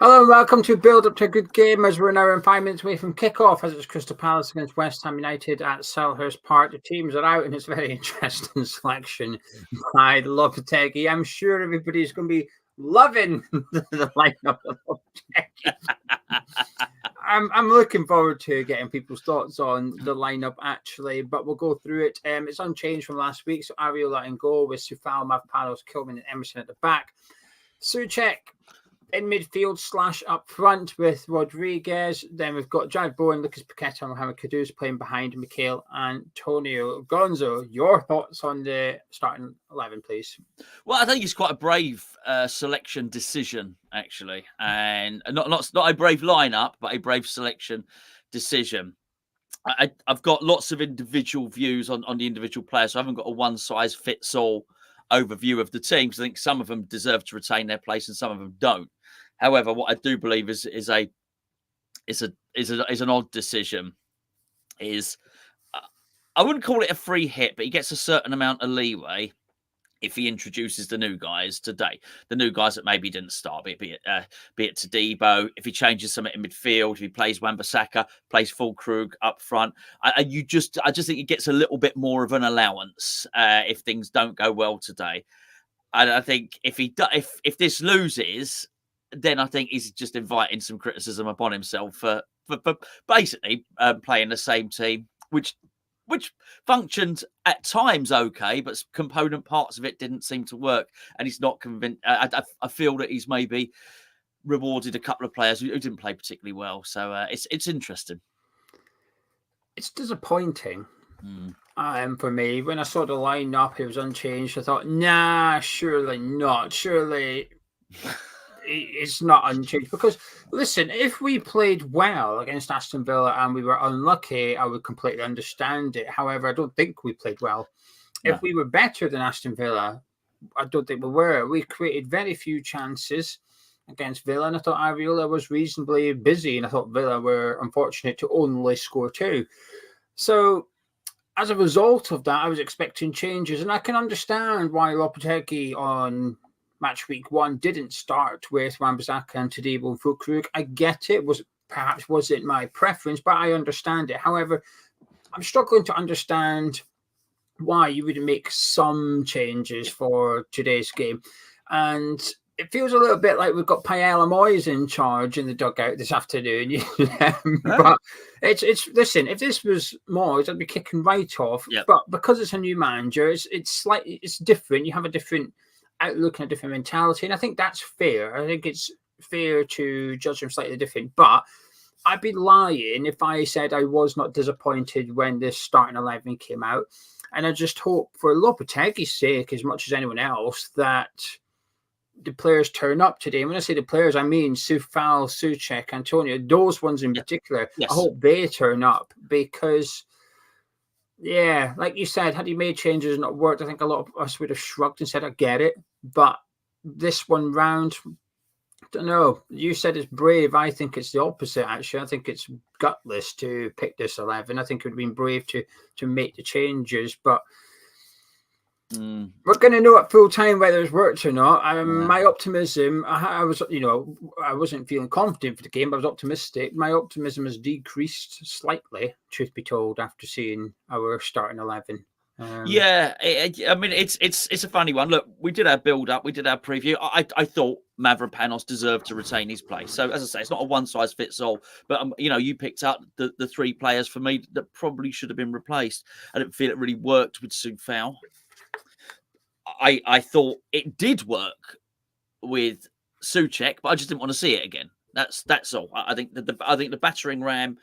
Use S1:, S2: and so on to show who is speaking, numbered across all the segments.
S1: Hello and welcome to Build Up to a Good Game as we're now in 5 minutes away from kickoff as it's Crystal Palace against West Ham United at Selhurst Park. The teams are out and it's a very interesting selection by Lopetegui. I'm sure everybody's going to be loving the lineup of Lopetegui. I'm looking forward to getting people's thoughts on the lineup actually, but we'll go through it. It's unchanged from last week, so Areola in goal with Sufal, Mavpanos, Kilman and Emerson at the back. Souček in midfield / up front with Rodriguez. Then we've got Jared Bowen, Lucas Paqueta and Mohammed Kudus playing behind Mikel Antonio. Gonzo, your thoughts on the starting 11, please?
S2: Well, I think it's quite a brave selection decision, actually. And not a brave lineup, but a brave selection decision. I've got lots of individual views on the individual players, so I haven't got a one-size-fits-all overview of the team, because I think some of them deserve to retain their place and some of them don't. However, what I do believe is an odd decision. I wouldn't call it a free hit, but he gets a certain amount of leeway if he introduces the new guys today, the new guys that maybe didn't start, be it Todibo, if he changes something in midfield, if he plays Wan-Bissaka, plays Füllkrug up front. I just think he gets a little bit more of an allowance if things don't go well today. And I think if this loses, then I think he's just inviting some criticism upon himself for basically playing the same team, which functioned at times okay, but component parts of it didn't seem to work. And he's not convinced. I feel that he's maybe rewarded a couple of players who didn't play particularly well. So it's interesting.
S1: It's disappointing. For me, when I saw the lineup, it was unchanged. I thought, nah, surely not. Surely it's not unchanged. Because, listen, if we played well against Aston Villa and we were unlucky, I would completely understand it. However, I don't think we played well. No. If we were better than Aston Villa, I don't think we were. We created very few chances against Villa, and I thought Areola was reasonably busy, and I thought Villa were unfortunate to only score 2. So, as a result of that, I was expecting changes, and I can understand why Lopetegui on match week 1 didn't start with Wan-Bissaka and Todibo and Füllkrug. I get it. Perhaps wasn't my preference, but I understand it. However, I'm struggling to understand why you would make some changes for today's game. And it feels a little bit like we've got Paella Moyes in charge in the dugout this afternoon. But listen, if this was Moyes, I'd be kicking right off. Yep. But because it's a new manager, it's different. You have a different outlook and a different mentality, and I think that's fair. I think it's fair to judge them slightly different, but I'd be lying if I said I was not disappointed when this starting 11 came out. And I just hope, for Lopetegui's sake as much as anyone else, that the players turn up today. And when I say the players, I mean Sufal, Souček, Antonio, those ones in particular. Yes. I hope they turn up, because yeah, like you said, had he made changes and not worked, I think a lot of us would have shrugged and said, I get it. But this one round, I don't know. You said it's brave. I think it's the opposite, actually. I think it's gutless to pick this 11. I think it would have been brave to make the changes. But we're going to know at full time whether it's worked or not. My optimism, I wasn't feeling confident for the game, but I was optimistic. My optimism has decreased slightly, truth be told, after seeing our starting 11.
S2: It's a funny one. Look, we did our build-up, we did our preview. I thought Mavropanos deserved to retain his place. So, as I say, it's not a one-size-fits-all. But, you picked up the 3 players for me that probably should have been replaced. I didn't feel it really worked with Sufal. I thought it did work with Souček, but I just didn't want to see it again. That's all. I think the battering ram.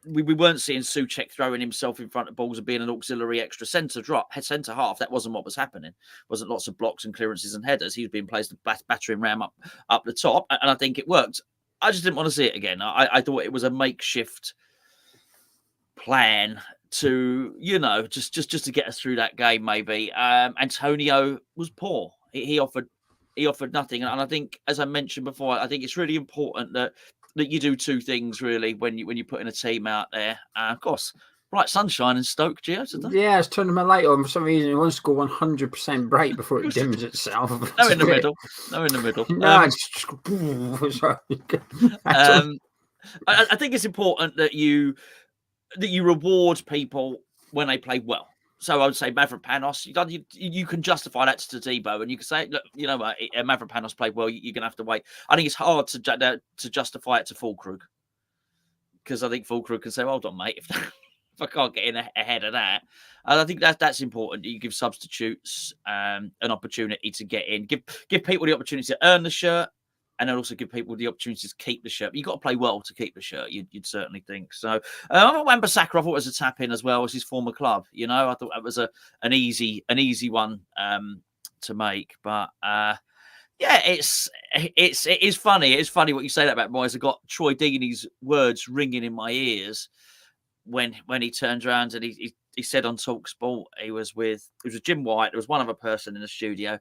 S2: We weren't seeing Souček throwing himself in front of balls and being an auxiliary extra centre half. That wasn't what was happening. Wasn't lots of blocks and clearances and headers. He was being placed battering ram up the top, and I think it worked. I just didn't want to see it again. I thought it was a makeshift plan to, just to get us through that game, maybe. Antonio was poor. He offered nothing. And I think, as I mentioned before, I think it's really important that you do 2 things, really, when you put in a team out there. Of course, bright sunshine in Stoke, Gio, today.
S1: Yeah, it's turning my light on for some reason. It wants to go 100% bright before it dims itself.
S2: No in the middle. No in the middle.
S1: No, sorry.
S2: I think it's important that you reward people when they play well. So I would say Mavropanos, you can justify that to Debo, and you can say, look, you know what, Mavropanos played well. You're going to have to wait. I think it's hard to justify it to Fulkrug, because I think Fulkrug can say, hold on, mate, if I can't get in ahead of that. And I think that's important. You give substitutes an opportunity to get in, give people the opportunity to earn the shirt, and then also give people the opportunity to keep the shirt. But you've got to play well to keep the shirt, you'd certainly think. So Wan-Bissaka, I thought it was a tap in as well as his former club. You know, I thought that was an easy one to make. But yeah, it is funny. It is funny what you say that about Moyes. I got Troy Deeney's words ringing in my ears when he turned around and he said on TalkSport it was with Jim White. There was one other person in the studio.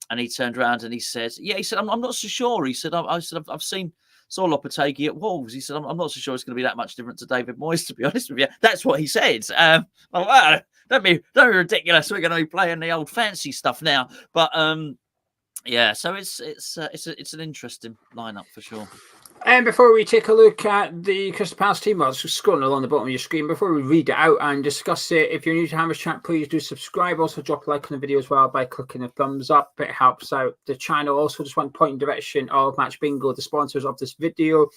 S2: And he turned around and he said, I'm not so sure. He said, I've seen saw Lopetegui at Wolves. He said, I'm not so sure it's going to be that much different to David Moyes, to be honest with you. That's what he said. Well, don't be ridiculous. We're going to be playing the old fancy stuff now. But yeah, so it's an interesting lineup for sure.
S1: And before we take a look at the Crystal Palace team, well, it's scrolling along the bottom of your screen. Before we read it out and discuss it, if you're new to Hammers Chat, please do subscribe. Also, drop a like on the video as well by clicking the thumbs up. It helps out the channel. Also, just want to point in direction of Match Bingo, the sponsors of this video.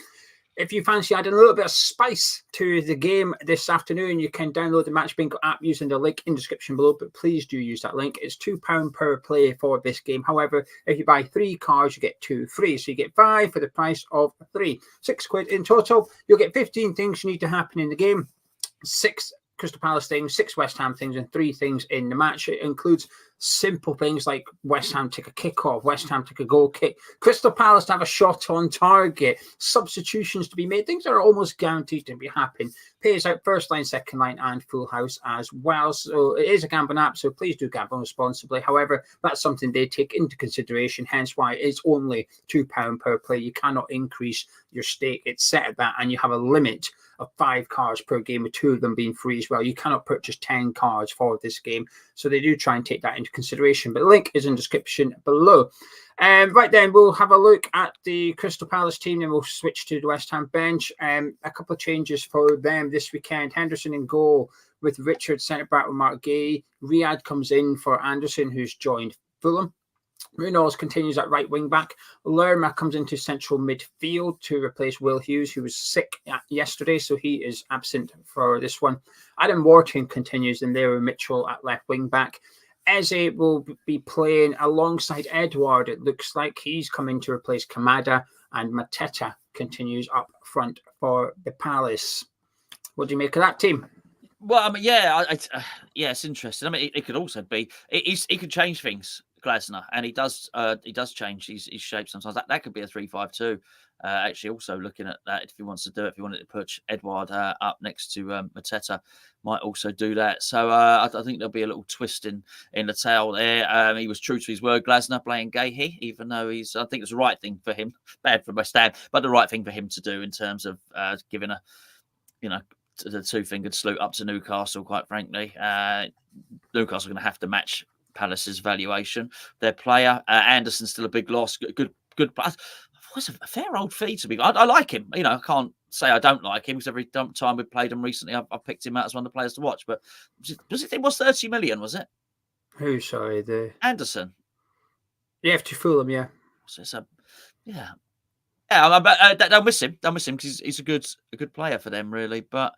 S1: If you fancy adding a little bit of spice to the game this afternoon, you can download the Match Bingo app using the link in the description below, but please do use that link. It's £2 per play for this game. However, if you buy 3 cards, you get 2 free. So you get 5 for the price of 3. £6 in total. You'll get 15 things you need to happen in the game. 6 Crystal Palace things, 6 West Ham things, and 3 things in the match. It includes simple things like West Ham take a kick-off, West Ham take a goal kick, Crystal Palace to have a shot on target, substitutions to be made, things that are almost guaranteed to be happening. Pays out first line, second line, and full house as well. So it is a gambling app, so please do gamble responsibly. However, that's something they take into consideration, hence why it's only £2 per play. You cannot increase your stake. It's set at that, and you have a limit of 5 cards per game, with 2 of them being free as well. You cannot purchase 10 cards for this game, so they do try and take that into consideration. But the link is in the description below. Right then, we'll have a look at the Crystal Palace team, then we'll switch to the West Ham bench. A couple of changes for them this weekend. Henderson in goal with Richard, centre-back with Mark Gay. Riyad comes in for Anderson, who's joined Fulham. Munoz continues at right wing back. Lerma comes into central midfield to replace Will Hughes, who was sick yesterday, so he is absent for this one. Adam Wharton continues in there with Mitchell at left wing back. Eze will be playing alongside Edouard. It looks like he's coming to replace Kamada, and Mateta continues up front for the Palace. What do you make of that team?
S2: Well, I mean, yeah, it's interesting. I mean, it could also be he could change things, Glasner, and he does change his shape sometimes. That could be a 3-5-2. Actually, also looking at that, if he wants to do it, if he wanted to put Edouard up next to Mateta, might also do that. So I think there'll be a little twist in the tail there. He was true to his word, Glasner, playing Gahey, even though I think it's the right thing for him, bad for West Ham, but the right thing for him to do in terms of giving the 2-fingered salute up to Newcastle. Quite frankly, Newcastle are going to have to match Palace's valuation. Their player Anderson's still a big loss. Good. What's a fair old fee to be? I like him. I can't say I don't like him, because every time we've played him recently, I've picked him out as one of the players to watch. But it was 30 million? Was it?
S1: Who? Sorry, the
S2: Anderson.
S1: Yeah, to Fulham, yeah.
S2: So yeah. Yeah, but they'll miss him. They'll miss him because he's a good player for them, really. But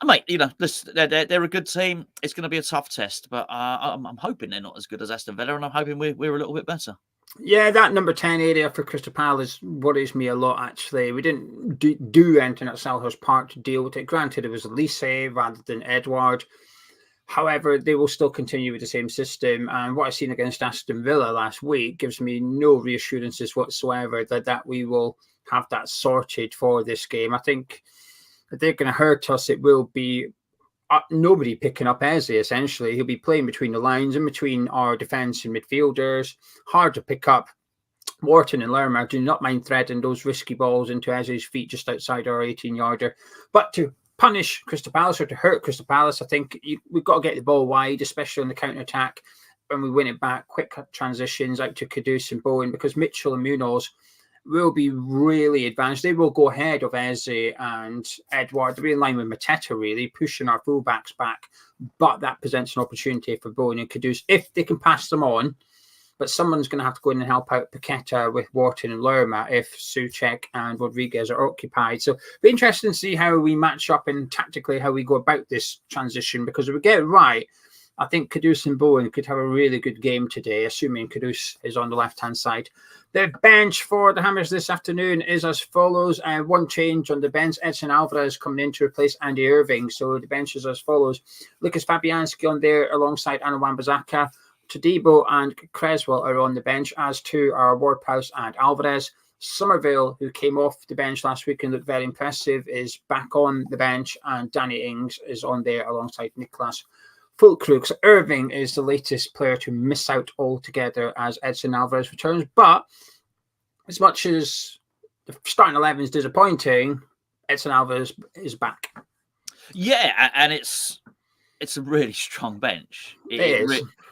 S2: mate, they're a good team. It's going to be a tough test, but I'm hoping they're not as good as Aston Villa, and I'm hoping we're a little bit better.
S1: Yeah, that number 10 area for Crystal Palace worries me a lot, actually. We didn't do anything at Selhurst Park to deal with it. Granted, it was Elise rather than Edouard. However, they will still continue with the same system. And what I've seen against Aston Villa last week gives me no reassurances whatsoever that we will have that sorted for this game. I think if they're going to hurt us, it will be nobody picking up Eze, essentially. He'll be playing between the lines and between our defence and midfielders. Hard to pick up. Wharton and Lerma do not mind threading those risky balls into Eze's feet just outside our 18-yarder. But to punish Crystal Palace or to hurt Crystal Palace. I think we've got to get the ball wide, especially on the counter-attack. When we win it back, quick transitions out to Kudus and Bowen, because Mitchell and Munoz will be really advanced. They will go ahead of Eze and Edward. They're in line with Mateta, really, pushing our fullbacks back. But that presents an opportunity for Bowen and Kudus if they can pass them on. But someone's going to have to go in and help out Paqueta with Wharton and Lerma if Souček and Rodriguez are occupied. So it'll be interesting to see how we match up and tactically how we go about this transition, because if we get it right, I think Kudus and Bowen could have a really good game today, assuming Kudus is on the left-hand side. The bench for the Hammers this afternoon is as follows. One change on the bench. Edson Alvarez coming in to replace Andy Irving. So the bench is as follows. Lucas Fabianski on there alongside Anna Wan-Bissaka. Todibo and Creswell are on the bench, as too are Ward-Prowse and Alvarez. Somerville, who came off the bench last week and looked very impressive, is back on the bench. And Danny Ings is on there alongside Niklas Fulkrug. So Irving is the latest player to miss out altogether as Edson Alvarez returns. But as much as the starting 11 is disappointing, Edson Alvarez is back.
S2: Yeah, and it's a really strong bench.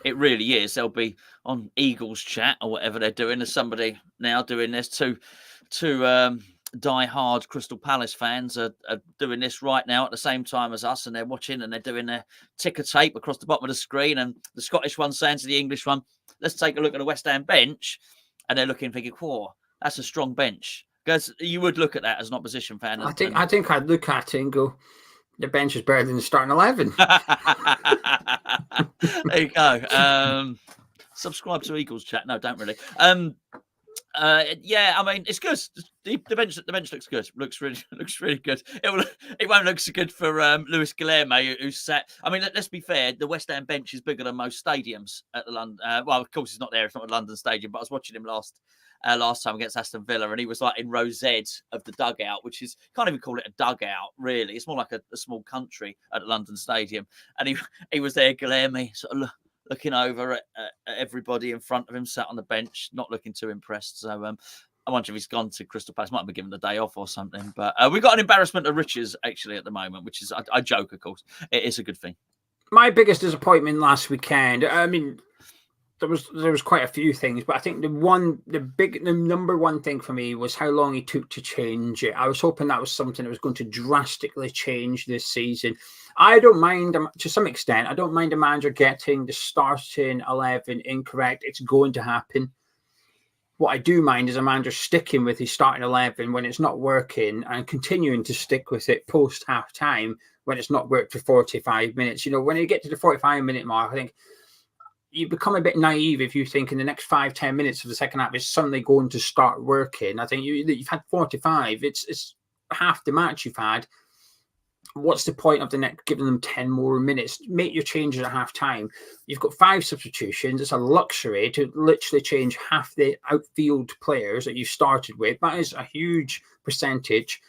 S2: It really is. They'll be on Eagles chat or whatever they're doing. There's somebody now doing this. Two die-hard Crystal Palace fans are doing this right now at the same time as us, and they're watching and they're doing their ticker tape across the bottom of the screen, and the Scottish one saying to the English one, let's take a look at the West Ham bench, and they're looking thinking, whoa, that's a strong bench. Because you would look at that as an opposition fan.
S1: I think I'd look at it and go, the bench is better than the starting 11.
S2: There you go. Subscribe to Eagles chat. No, don't really. Yeah, I mean, it's good. The bench looks good. Looks really good. It won't look so good for Luis Guilherme, who's sat. I mean, let's be fair. The West Ham bench is bigger than most stadiums at the London. Well, of course, he's not there. It's not a London stadium. But I was watching him last time against Aston Villa, and he was like in row Z of the dugout, which is, can't even call it a dugout, really. It's more like a small country at the London Stadium. And he was there, Guilherme, sort of looking over at everybody in front of him, sat on the bench, not looking too impressed. So I wonder if he's gone to Crystal Palace. Might be given the day off or something. But we've got an embarrassment of riches, actually, at the moment, which is, I joke, of course. It is a good thing.
S1: My biggest disappointment last weekend, I mean, there was quite a few things, but I think the number one thing for me was how long he took to change it. I was hoping that was something that was going to drastically change this season. I don't mind, to some extent, I don't mind a manager getting the starting 11 incorrect. It's going to happen. What I do mind is a manager sticking with his starting 11 when it's not working and continuing to stick with it post half time when it's not worked for 45 minutes. You know, when you get to the 45-minute mark, I think you become a bit naive if you think in the next 5-10 minutes of the second half it's suddenly going to start working. I think you've had 45. It's half the match you've had. What's the point of the next giving them 10 more minutes? Make your changes at half time. You've got 5 substitutions. It's a luxury to literally change half the outfield players that you started with. That is a huge percentage.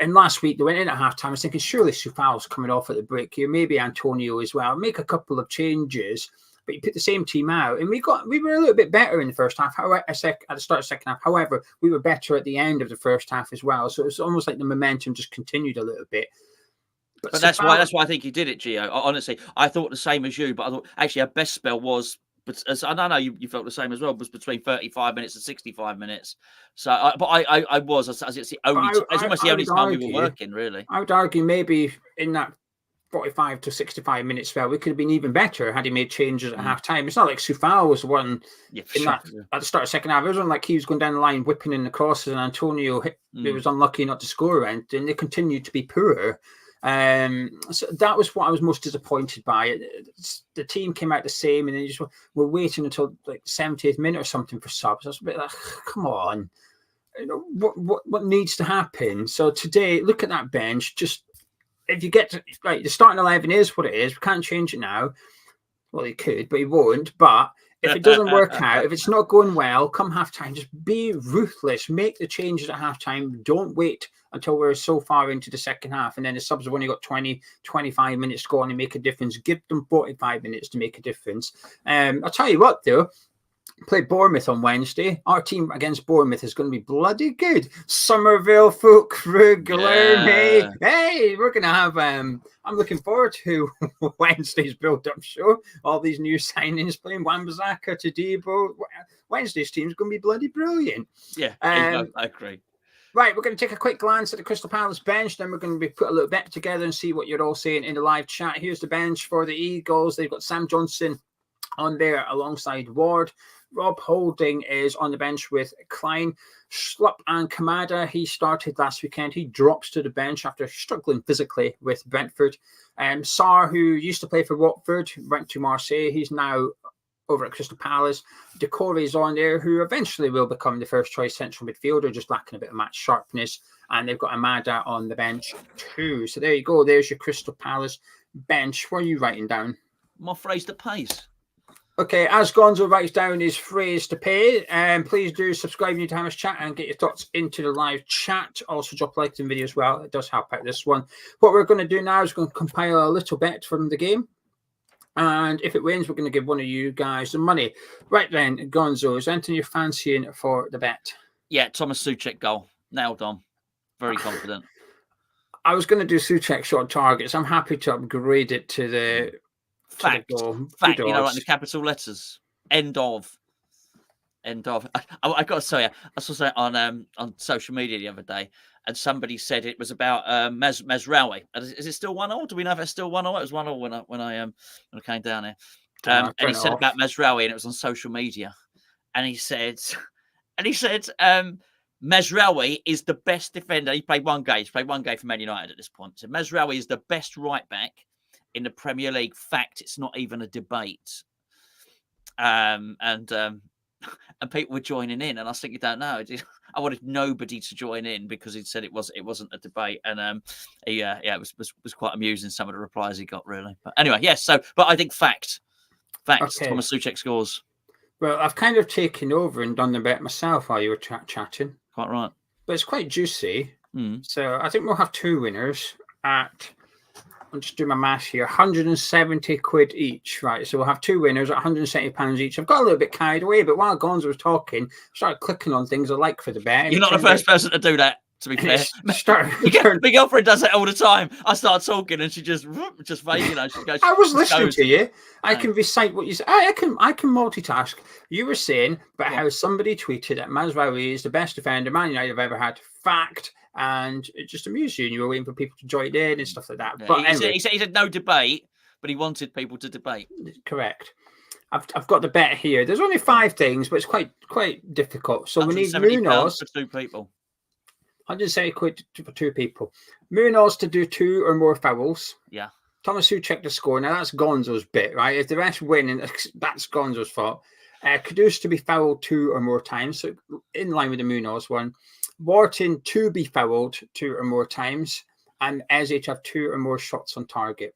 S1: And last week they went in at half time. I was thinking, surely Soufal's coming off at the break here. Maybe Antonio as well. Make a couple of changes. But you put the same team out, and we were a little bit better in the first half. At the start of the second half, however, we were better at the end of the first half as well. So it's almost like the momentum just continued a little bit.
S2: But that's why I think he did it, Gio. Honestly, I thought the same as you, but I thought actually our best spell was. But I don't know, you felt the same as well. Was between 35 minutes and 65 minutes. So, I was. It's the only. It's almost the only time we were working, really.
S1: I would argue maybe in that 45 to 65 minute spell, we could have been even better had he made changes at half time. It's not like Soufal was one at the start of the second half. It wasn't like he was going down the line whipping in the crosses and Antonio he was unlucky not to score around, and they continued to be poor. So that was what I was most disappointed by. The team came out the same, and then just were waiting until like 70th minute or something for subs. I was a bit like, come on, you know, what needs to happen? So today, look at that bench. Just if you get to, like, the starting 11 is what it is. We can't change it now. Well, he could, but he won't. But if it doesn't work out, if it's not going well, come half-time, just be ruthless. Make the changes at half-time. Don't wait until we're so far into the second half. And then the subs have only got 20, 25 minutes to go on and make a difference. Give them 45 minutes to make a difference. I'll tell you what, though. play Bournemouth on Wednesday. Our team against Bournemouth is going to be bloody good. Somerville, Fulk, Krugler,
S2: Yeah.
S1: hey, we're going to have. I'm looking forward to Wednesday's build-up show. All these new signings playing Wan-Bissaka, Todibo. Wednesday's team's going to be bloody brilliant.
S2: Yeah, I agree.
S1: Right, we're going to take a quick glance at the Crystal Palace bench. Then we're going to be put a little bet together and see what you're all saying in the live chat. Here's the bench for the Eagles. They've got Sam Johnson on there alongside Ward. Rob Holding is on the bench with Klein. Schlupp and Kamada, he started last weekend. He drops to the bench after struggling physically with Brentford. Sarr, who used to play for Watford, went to Marseille. He's now over at Crystal Palace. Decore is on there, who eventually will become the first choice central midfielder, just lacking a bit of match sharpness. And they've got Amada on the bench too. So there you go. There's your Crystal Palace bench. What are you writing down?
S2: My phrase that pays.
S1: Okay, as Gonzo writes down his phrase to pay, please do subscribe to Hammers Chat and get your thoughts into the live chat. Also drop a like in the video as well. It does help out this one. What we're going to do now is going to compile a little bet from the game. And if it wins, we're going to give one of you guys the money. Right then, Gonzo, is anything you're fancying for the bet?
S2: Yeah, Thomas Souček goal. Nailed on. Very confident.
S1: I was going to do Souček short targets. I'm happy to upgrade it to the
S2: fact. Fact, you know, like the capital letters. End of. I got to tell you, I saw something on social media the other day, and somebody said it was about Mazraoui. Is it still 1-0? Do we know if it's still 1-0? It was 1-0 when I came down here. And he said about Mazraoui, and it was on social media. And he said, Mazraoui is the best defender. He played one game. He's played one game for Man United at this point. So Mazraoui is the best right back in the Premier League. Fact, it's not even a debate. And people were joining in, and I was thinking, don't know. I wanted nobody to join in because he said it wasn't a debate, and it was quite amusing, some of the replies he got, really. But anyway, yes. So, but I think fact. Okay. Thomas Souček scores.
S1: Well, I've kind of taken over and done the bet myself while you were chatting.
S2: Quite right.
S1: But it's quite juicy. So I think we'll have two winners at. I'm just doing my math here. 170 quid each, right? So we'll have two winners at £170 each. I've got a little bit carried away, but while Gonzo was talking, I started clicking on things I like for the bet.
S2: You're not the first person to do that, to be fair. My girlfriend does it all the time. I start talking and she just vague, you know. She goes.
S1: I was listening to you. I can recite what you said. I can multitask. You were saying about how somebody tweeted that Mazraoui is the best defender Man United have ever had. Fact. And it just amused you, and you were waiting for people to join in and stuff like that.
S2: Yeah,
S1: but
S2: he said no debate, but he wanted people to debate.
S1: Correct. I've got the bet here. There's only 5 things, but it's quite difficult. So we need Munoz
S2: for 2 people.
S1: 170 quid for 2 people. Munoz to do 2 or more fouls.
S2: Yeah. Thomas
S1: Souček to score. Now that's Gonzo's bit, right? If the rest win, that's Gonzo's fault. Kudus to be fouled 2 or more times, so in line with the Munoz one. Wharton to be fouled 2 or more times, and Eze to have 2 or more shots on target.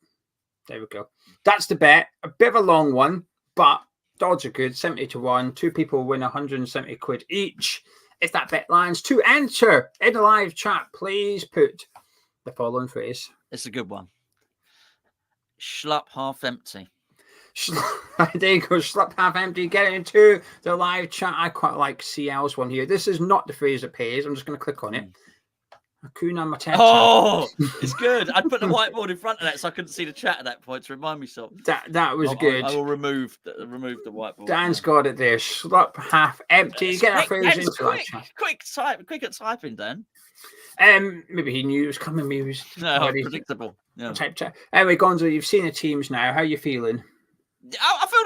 S1: There we go. That's the bet. A bit of a long one, but the odds are good. 70 to 1. 2 people win 170 quid each. If that bet lands, to enter in the live chat, please put the following phrase.
S2: It's a good one. Schlupp half empty.
S1: There you go, Schlupp half empty. Get into the live chat. I quite like CL's one here. This is not the phrase that pays. I'm just going to click on it. Hakuna Matata.
S2: Oh, it's good. I'd put the whiteboard in front of that so I couldn't see the chat at that point to remind me something.
S1: That was good.
S2: I will remove the whiteboard.
S1: Dan's got it there. Schlupp half empty. Get that phrase into the live chat.
S2: Quick at typing, Dan.
S1: Maybe he knew it was coming. Maybe it was
S2: predictable. Yeah.
S1: Anyway, Gonzo, you've seen the teams now. How are you feeling?
S2: I feel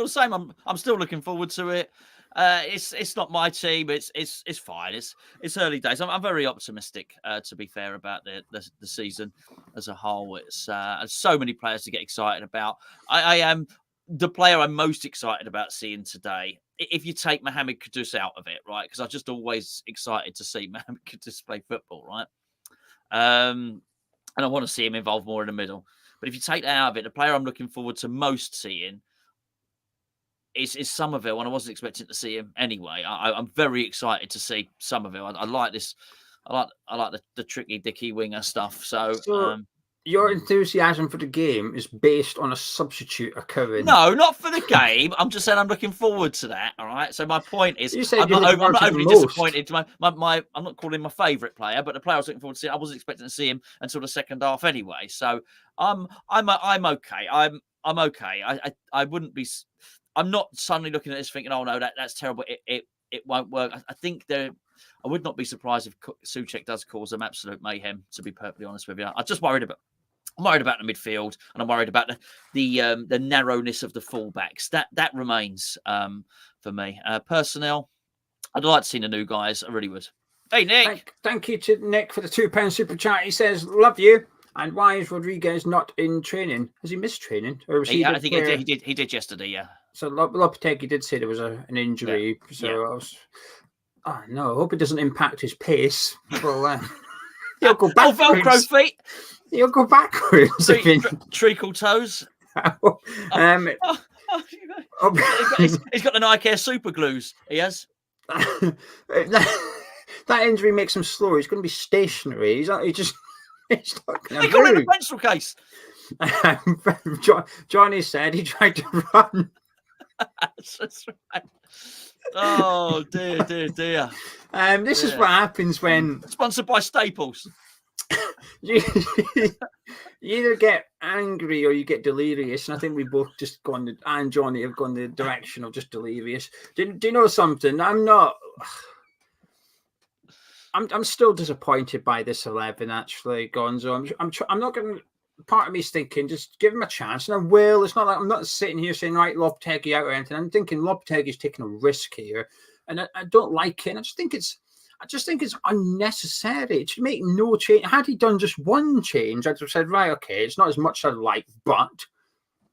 S2: the same. I'm still looking forward to it. It's not my team. It's fine. It's early days. I'm very optimistic. To be fair, about the season as a whole. It's so many players to get excited about. I am the player I'm most excited about seeing today. If you take Mohammed Kudus out of it, right? Because I'm just always excited to see Mohammed Kudus play football, right? And I want to see him involved more in the middle. But if you take that out of it, the player I'm looking forward to most seeing is Somerville, and I wasn't expecting to see him anyway. I'm very excited to see Somerville. I like this. I like the tricky Dicky winger stuff. So
S1: Your enthusiasm for the game is based on a substitute occurring.
S2: No, not for the game. I'm just saying I'm looking forward to that. All right. So my point is,
S1: You said
S2: I'm not overly disappointed. I'm not calling him my favourite player, but the player I was looking forward to see, I wasn't expecting to see him until the second half anyway. So I'm okay. I'm okay. I wouldn't be. I'm not suddenly looking at this thinking, oh no, that's terrible. It won't work. I think I would not be surprised if Souček does cause them absolute mayhem. To be perfectly honest with you, I'm worried about the midfield, and I'm worried about the narrowness of the fullbacks. That remains for me. Personnel, I'd like to see the new guys. I really would. Hey, Nick.
S1: Thank you to Nick for the £2 super chat. He says, "Love you." And why is Rodriguez not in training? Has he missed training? Or was
S2: I think he did. He did yesterday. Yeah.
S1: So Lopetegui did say there was an injury. Yeah. So I was. Oh no! I hope it doesn't impact his pace. Well, he'll go backwards.
S2: Velcro feet.
S1: He'll go backwards.
S2: Treacle toes. He's got the Nike Air super glues. He has.
S1: That injury makes him slow. He's going to be stationary. He's not going to
S2: He got in a pencil case.
S1: Johnny said he tried to run.
S2: That's right. Oh dear.
S1: This is what happens when
S2: sponsored by Staples.
S1: You either get angry or you get delirious, and I think we both just gone. And Johnny have gone the direction of just delirious. Do you know something? I'm still disappointed by this 11. Actually, Gonzo. I'm not going. Part of me is thinking, just give him a chance, and I will. It's not like I'm not sitting here saying right, Lopetegui out or anything. I'm thinking Lopetegui's taking a risk here, and I don't like it. And I just think it's unnecessary. It should make no change. Had he done just one change, I'd have said, right, okay, it's not as much as I'd like, but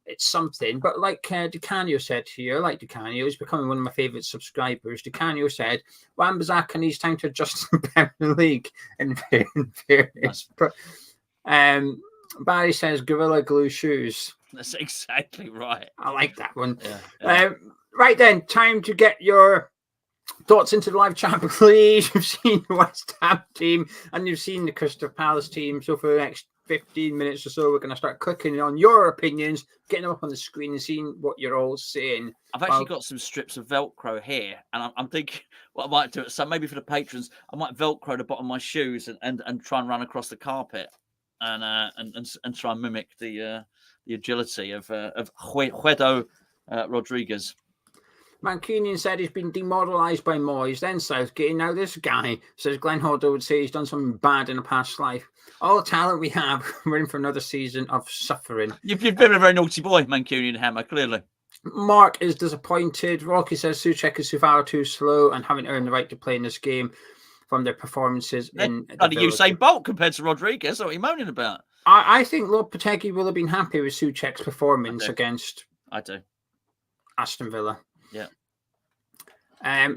S1: it's something. But like Di Canio said here, I like Di Canio, he's becoming one of my favourite subscribers. Di Canio said, Wan-Bissaka needs time to adjust to the Premier League, in fairness. But, Barry says, Gorilla Glue shoes.
S2: That's exactly right.
S1: I like that one.
S2: Yeah.
S1: Right then, time to get your thoughts into the live chat, please. You've seen the West Ham team and you've seen the Crystal Palace team. So for the next 15 minutes or so, we're going to start clicking on your opinions, getting them up on the screen and seeing what you're all saying.
S2: I've actually got some strips of Velcro here, and I'm thinking what I might do. So maybe for the patrons, I might Velcro the bottom of my shoes and try and run across the carpet and try and mimic the agility of CRYWHU Rodriguez.
S1: Mancunian said he's been demoralised by Moyes, then Southgate. Now this guy says Glenn Hoddle would say he's done something bad in a past life. All the talent we have, we're in for another season of suffering.
S2: You've been a very naughty boy, Mancunian Hammer, clearly.
S1: Mark is disappointed. Rocky says Souček is far too slow and haven't earned the right to play in this game from their performances in the
S2: Usain Bolt compared to Rodriguez. That's what you're moaning about.
S1: I think Lopetegui will have been happy with Souček's performance against Aston Villa.
S2: Yeah.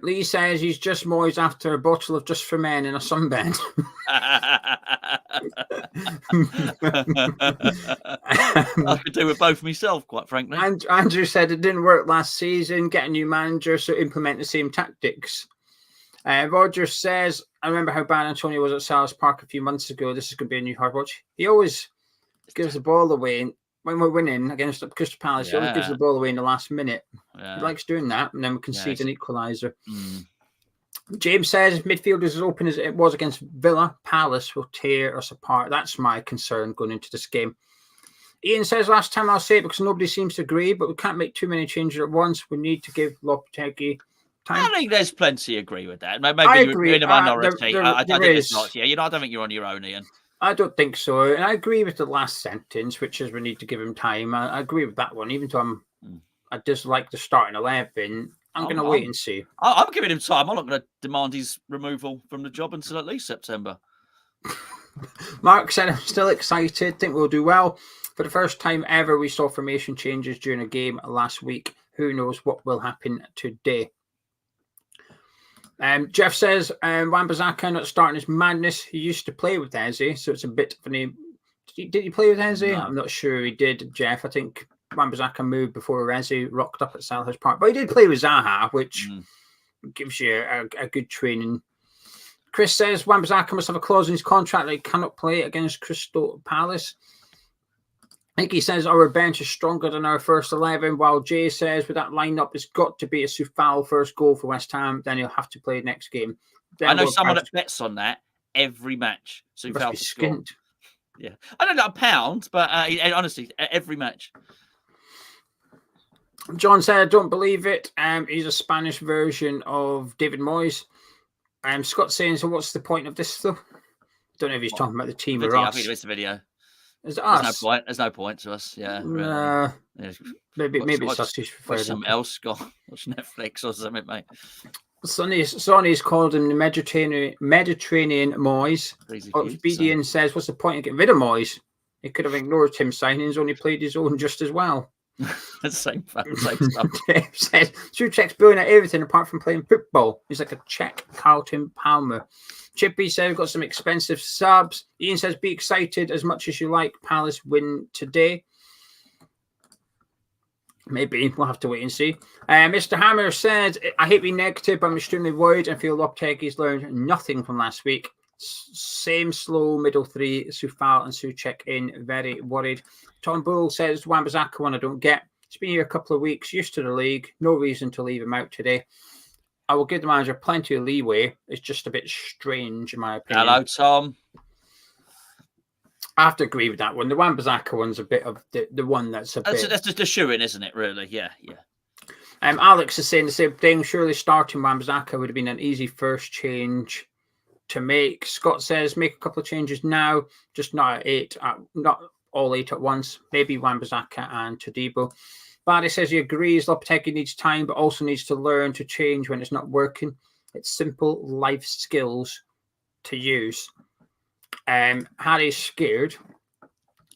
S1: Lee says he's just Moyes after a bottle of Just for Men in a sunbed.
S2: I could do with both myself, quite frankly.
S1: And Andrew said it didn't work last season. Get a new manager, so implement the same tactics. Roger says, I remember how bad Antonio was at Selhurst Park a few months ago. This is going to be a new hard watch. He always gives the ball away. When we're winning against Crystal Palace, he always gives the ball away in the last minute. Yeah. He likes doing that, and then we concede an equaliser. James says midfield is as open as it was against Villa. Palace will tear us apart. That's my concern going into this game. Ian says, last time I'll say it because nobody seems to agree, but we can't make too many changes at once. We need to give Lopetegui time.
S2: I think there's plenty agree with that. Maybe you're in a minority. I think it's not. Yeah, I don't think you're on your own, Ian.
S1: I don't think so. And I agree with the last sentence, which is we need to give him time. I agree with that one, even though I dislike the starting 11. I'm going to wait and see.
S2: I'm giving him time. I'm not going to demand his removal from the job until at least September.
S1: Mark said, I'm still excited. Think we'll do well. For the first time ever, we saw formation changes during a game last week. Who knows what will happen today? Jeff says, Wan-Bissaka not starting his madness. He used to play with Eze, so it's a bit funny. Did he play with Eze? No. I'm not sure he did, Jeff. I think Wan-Bissaka moved before Eze rocked up at Selhurst Park. But he did play with Zaha, which gives you a good training. Chris says, Wan-Bissaka must have a clause in his contract that he cannot play against Crystal Palace. Nicky says our bench is stronger than our first 11, while Jay says with that lineup, it's got to be a Soufal first goal for West Ham. Then he'll have to play next game. Then
S2: I know someone that bets on that every match. Soufal to score. Yeah, I don't know £1, but honestly, every match.
S1: John said, I don't believe it. He's a Spanish version of David Moyes. Scott's saying, so what's the point of this, though? Don't know if he's talking about the team or us.
S2: I think it's the video.
S1: Is it us?
S2: There's no point to us. Yeah.
S1: Maybe it's us who's preferred.
S2: Something else. Watch Netflix or something, mate.
S1: Sonny's called him the Mediterranean Moyes. Obedience says, what's the point of getting rid of Moyes? He could have ignored Tim signings, only played his own just as well.
S2: same stuff.
S1: Dave says, Souček's brilliant at everything apart from playing football. He's like a Czech Carlton Palmer. Chippy says, we've got some expensive subs. Ian says, be excited as much as you like. Palace win today. Maybe we'll have to wait and see. Mr. Hammer said, I hate being negative, but I'm extremely worried and feel Lopetegui's learned nothing from last week. Same slow middle three, Soufal and Souček in, very worried. Tom Bull says, Wan-Bissaka one I don't get. He's been here a couple of weeks, used to the league. No reason to leave him out today. I will give the manager plenty of leeway. It's just a bit strange, in my opinion.
S2: Hello, Tom.
S1: I have to agree with that one. The Wan-Bissaka one's a bit of the one that's bit...
S2: That's just a shoe-in, isn't it, really? Yeah.
S1: Alex is saying the same thing. Surely starting Wan-Bissaka would have been an easy first change to make. Scott says, make a couple of changes now, just not not all 8 at once. Maybe Wan-Bissaka and Todibo. Barry says he agrees Lopetegui needs time, but also needs to learn to change when it's not working. It's simple life skills to use. Harry's scared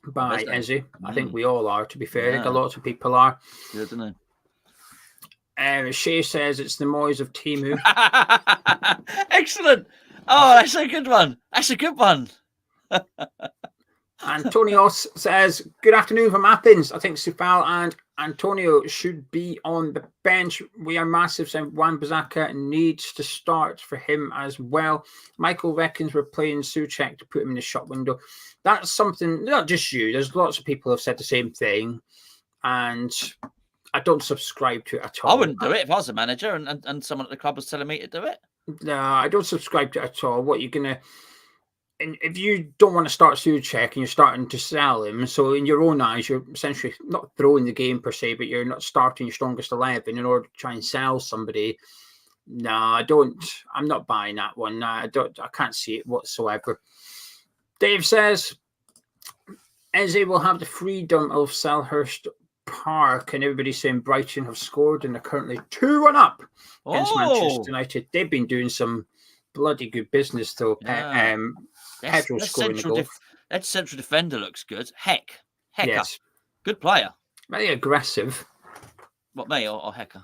S1: by Eze. I think we all are, to be fair. I think a lot of people are.
S2: Good, isn't
S1: it? Shay says it's the Moyes of Timu.
S2: Excellent. Oh, that's a good one. That's a good one.
S1: Antonio says, good afternoon from Athens. I think Soufal and Antonio should be on the bench. We are massive, so Wan-Bissaka needs to start for him as well. Michael reckons we're playing Souček to put him in the shop window. That's something, not just you, there's lots of people who have said the same thing, and I don't subscribe to it at all.
S2: I wouldn't do it if I was a manager and someone at the club was telling me to do it.
S1: No, I don't subscribe to it at all. What you're going to... And if you don't want to start Souček and you're starting to sell him, so in your own eyes, you're essentially not throwing the game per se, but you're not starting your strongest 11 in order to try and sell somebody. No, I don't. I'm not buying that one. I can't see it whatsoever. Dave says, Eze will have the freedom of Selhurst Park, and everybody's saying Brighton have scored and they're currently 2-1 up against Manchester United. They've been doing some bloody good business, though. Pedro scoring the goal.
S2: That central defender looks good. Hecker.
S1: Yes.
S2: Good player.
S1: Very aggressive.
S2: What, me or Hecker?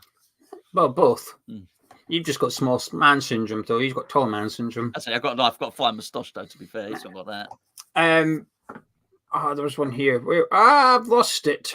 S1: Well, both. You've just got small man syndrome, though. He's got tall man syndrome.
S2: I've got a fine moustache, though, to be fair. He's not got that.
S1: There was one here. I've lost it.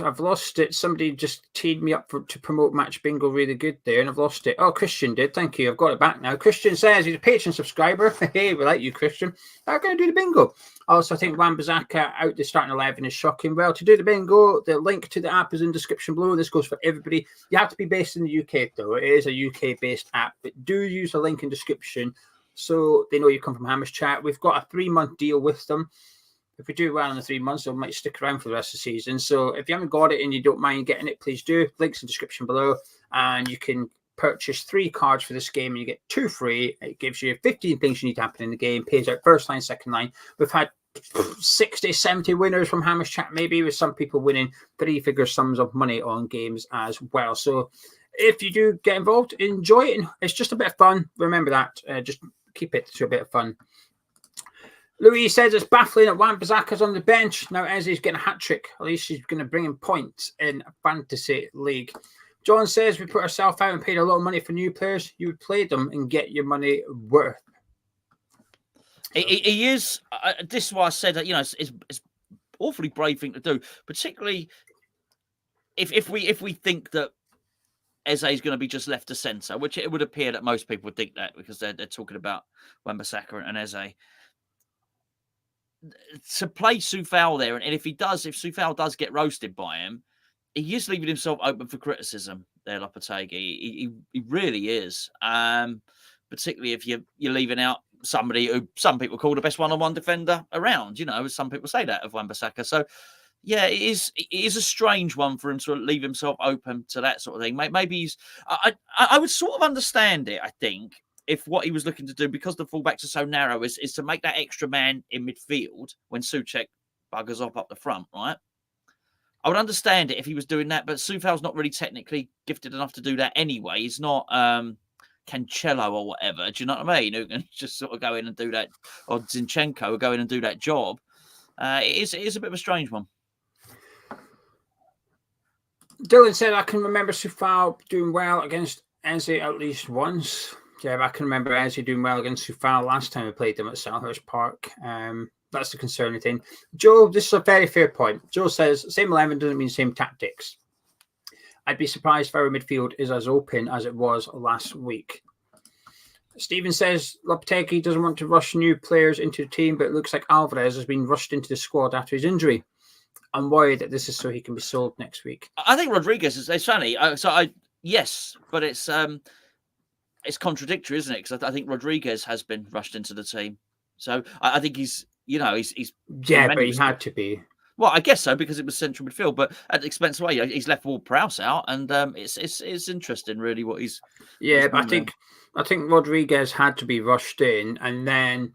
S1: Somebody just teed me up to promote Match Bingo really good there, and I've lost it. Oh, Christian did. Thank you. I've got it back now. Christian says he's a Patreon subscriber. Hey, we like you, Christian. I'm going to do the bingo. Also, I think Wan-Bissaka out the starting 11 is shocking. Well, to do the bingo, the link to the app is in the description below. This goes for everybody. You have to be based in the UK, though. It is a UK-based app, but do use the link in description so they know you come from Hammer's Chat. We've got a 3-month deal with them. If we do well in the 3 months, they might stick around for the rest of the season. So if you haven't got it and you don't mind getting it, please do. Links in the description below. And you can purchase 3 cards for this game and you get 2 free. It gives you 15 things you need to happen in the game. Pays out first line, second line. We've had 60, 70 winners from Hammer's Chat, maybe, with some people winning 3-figure sums of money on games as well. So if you do get involved, enjoy it. It's just a bit of fun. Remember that. Just keep it to a bit of fun. Louis says it's baffling that Wan-Bissaka's on the bench. Now Eze's getting a hat-trick. At least she's going to bring him points in a fantasy league. John says we put ourselves out and paid a lot of money for new players. You would play them and get your money worth.
S2: He is. This is why I said that, it's awfully brave thing to do, particularly if we think that Eze is going to be just left to centre, which it would appear that most people would think that because they're talking about Wan-Bissaka and Eze. to play Soufal there, and if Soufal does get roasted by him, he is leaving himself open for criticism there, Lopetegui. He really is. Particularly if you're leaving out somebody who some people call the best one-on-one defender around, as some people say that of Wan-Bissaka. So, yeah, it is a strange one for him to leave himself open to that sort of thing. Maybe I would sort of understand it, I think, if what he was looking to do, because the fullbacks are so narrow, is to make that extra man in midfield when Souček buggers up the front, right? I would understand it if he was doing that, but Soufal's not really technically gifted enough to do that anyway. He's not Cancelo or whatever. Do you know what I mean? Who can just sort of go in and do that, or Zinchenko will go in and do that job. It is a bit of a strange one.
S1: Dylan said, I can remember Soufal doing well against Eze at least once. Yeah, I can remember Eze doing well against Soufal last time we played them at Selhurst Park. That's the concerning thing. Joe, this is a very fair point. Joe says, same 11 doesn't mean same tactics. I'd be surprised if our midfield is as open as it was last week. Stephen says, Lopetegui doesn't want to rush new players into the team, but it looks like Alvarez has been rushed into the squad after his injury. I'm worried that this is so he can be sold next week.
S2: I think Rodriguez is funny. Yes, but it's contradictory, isn't it? Because I think Rodriguez has been rushed into the team. So I think he's
S1: yeah, but he had to be.
S2: Well, I guess so, because it was central midfield, but at the expense of he's left Ward-Prowse out, and it's interesting, really, what he's.
S1: Yeah, but I think Rodriguez had to be rushed in, and then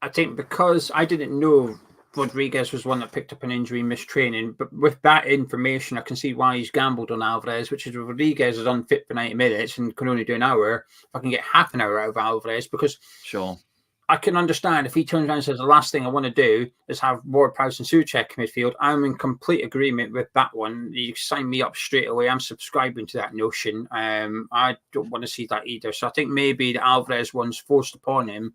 S1: I think because I didn't know Rodriguez was one that picked up an injury, missed training, but with that information, I can see why he's gambled on Alvarez, which is Rodriguez is unfit for 90 minutes and can only do an hour. If I can get half an hour out of Alvarez, because
S2: sure.
S1: I can understand if he turns around and says the last thing I want to do is have Ward-Prowse and Souček midfield. I'm in complete agreement with that one. You sign me up straight away. I'm subscribing to that notion. I don't want to see that either. So I think maybe the Alvarez one's forced upon him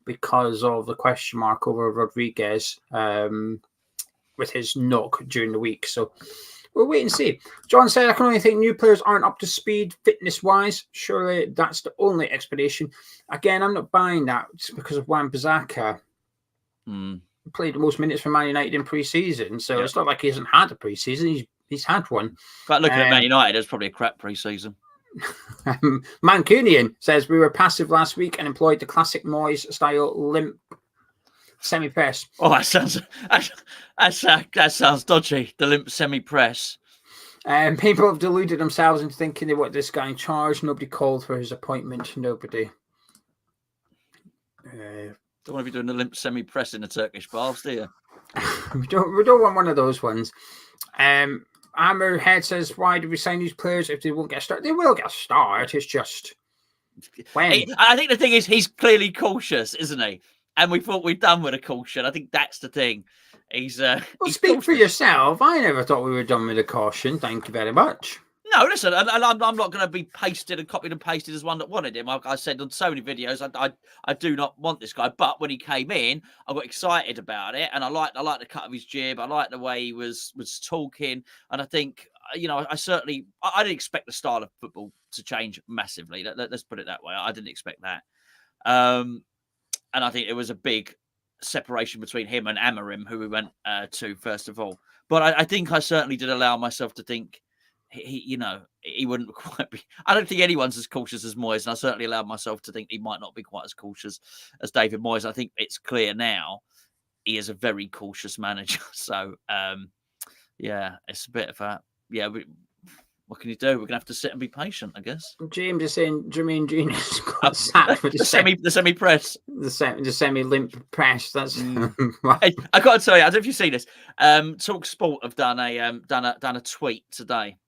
S1: because of the question mark over Rodriguez with his knock during the week. So we'll wait and see. John said, I can only think new players aren't up to speed fitness-wise. Surely that's the only explanation. Again, I'm not buying that because of Wan-Bissaka. Played the most minutes for Man United in pre-season, so It's not like he hasn't had a pre-season. He's had one.
S2: But looking at Man United, it's probably a crap pre-season.
S1: Mancunian says, we were passive last week and employed the classic Moyes-style limp semi-press.
S2: Oh, that sounds dodgy. The limp semi-press.
S1: People have deluded themselves into thinking they want this guy in charge. Nobody called for his appointment. Nobody.
S2: Don't want to be doing the limp semi-press in the Turkish baths, do you?
S1: we don't want one of those ones. Hammerhead says, why do we sign these players if they won't get a start? They will get a start. It's just when.
S2: I think the thing is he's clearly cautious, isn't he? And we thought we'd done with a caution. I think that's the thing. He's
S1: speak cautious. For yourself. I never thought we were done with a caution. Thank you very much.
S2: No, listen, I'm not going to be pasted and copied and pasted as one that wanted him. I said on so many videos, I do not want this guy. But when he came in, I got excited about it, and I like the cut of his jib. I like the way he was talking, and I think I didn't expect the style of football to change massively. Let's put it that way. I didn't expect that, and I think it was a big separation between him and Amorim, who we went to first of all. But I think I certainly did allow myself to think. He wouldn't quite be. I don't think anyone's as cautious as Moyes, and I certainly allowed myself to think he might not be quite as cautious as David Moyes. I think it's clear now he is a very cautious manager. So, it's a bit of a what can you do? We're gonna have to sit and be patient, I guess.
S1: James is saying Jermaine Genius got sacked with the
S2: semi press,
S1: the semi limp press. That's
S2: I got to tell you, I don't know if you've seen this. Talk Sport have done a tweet today.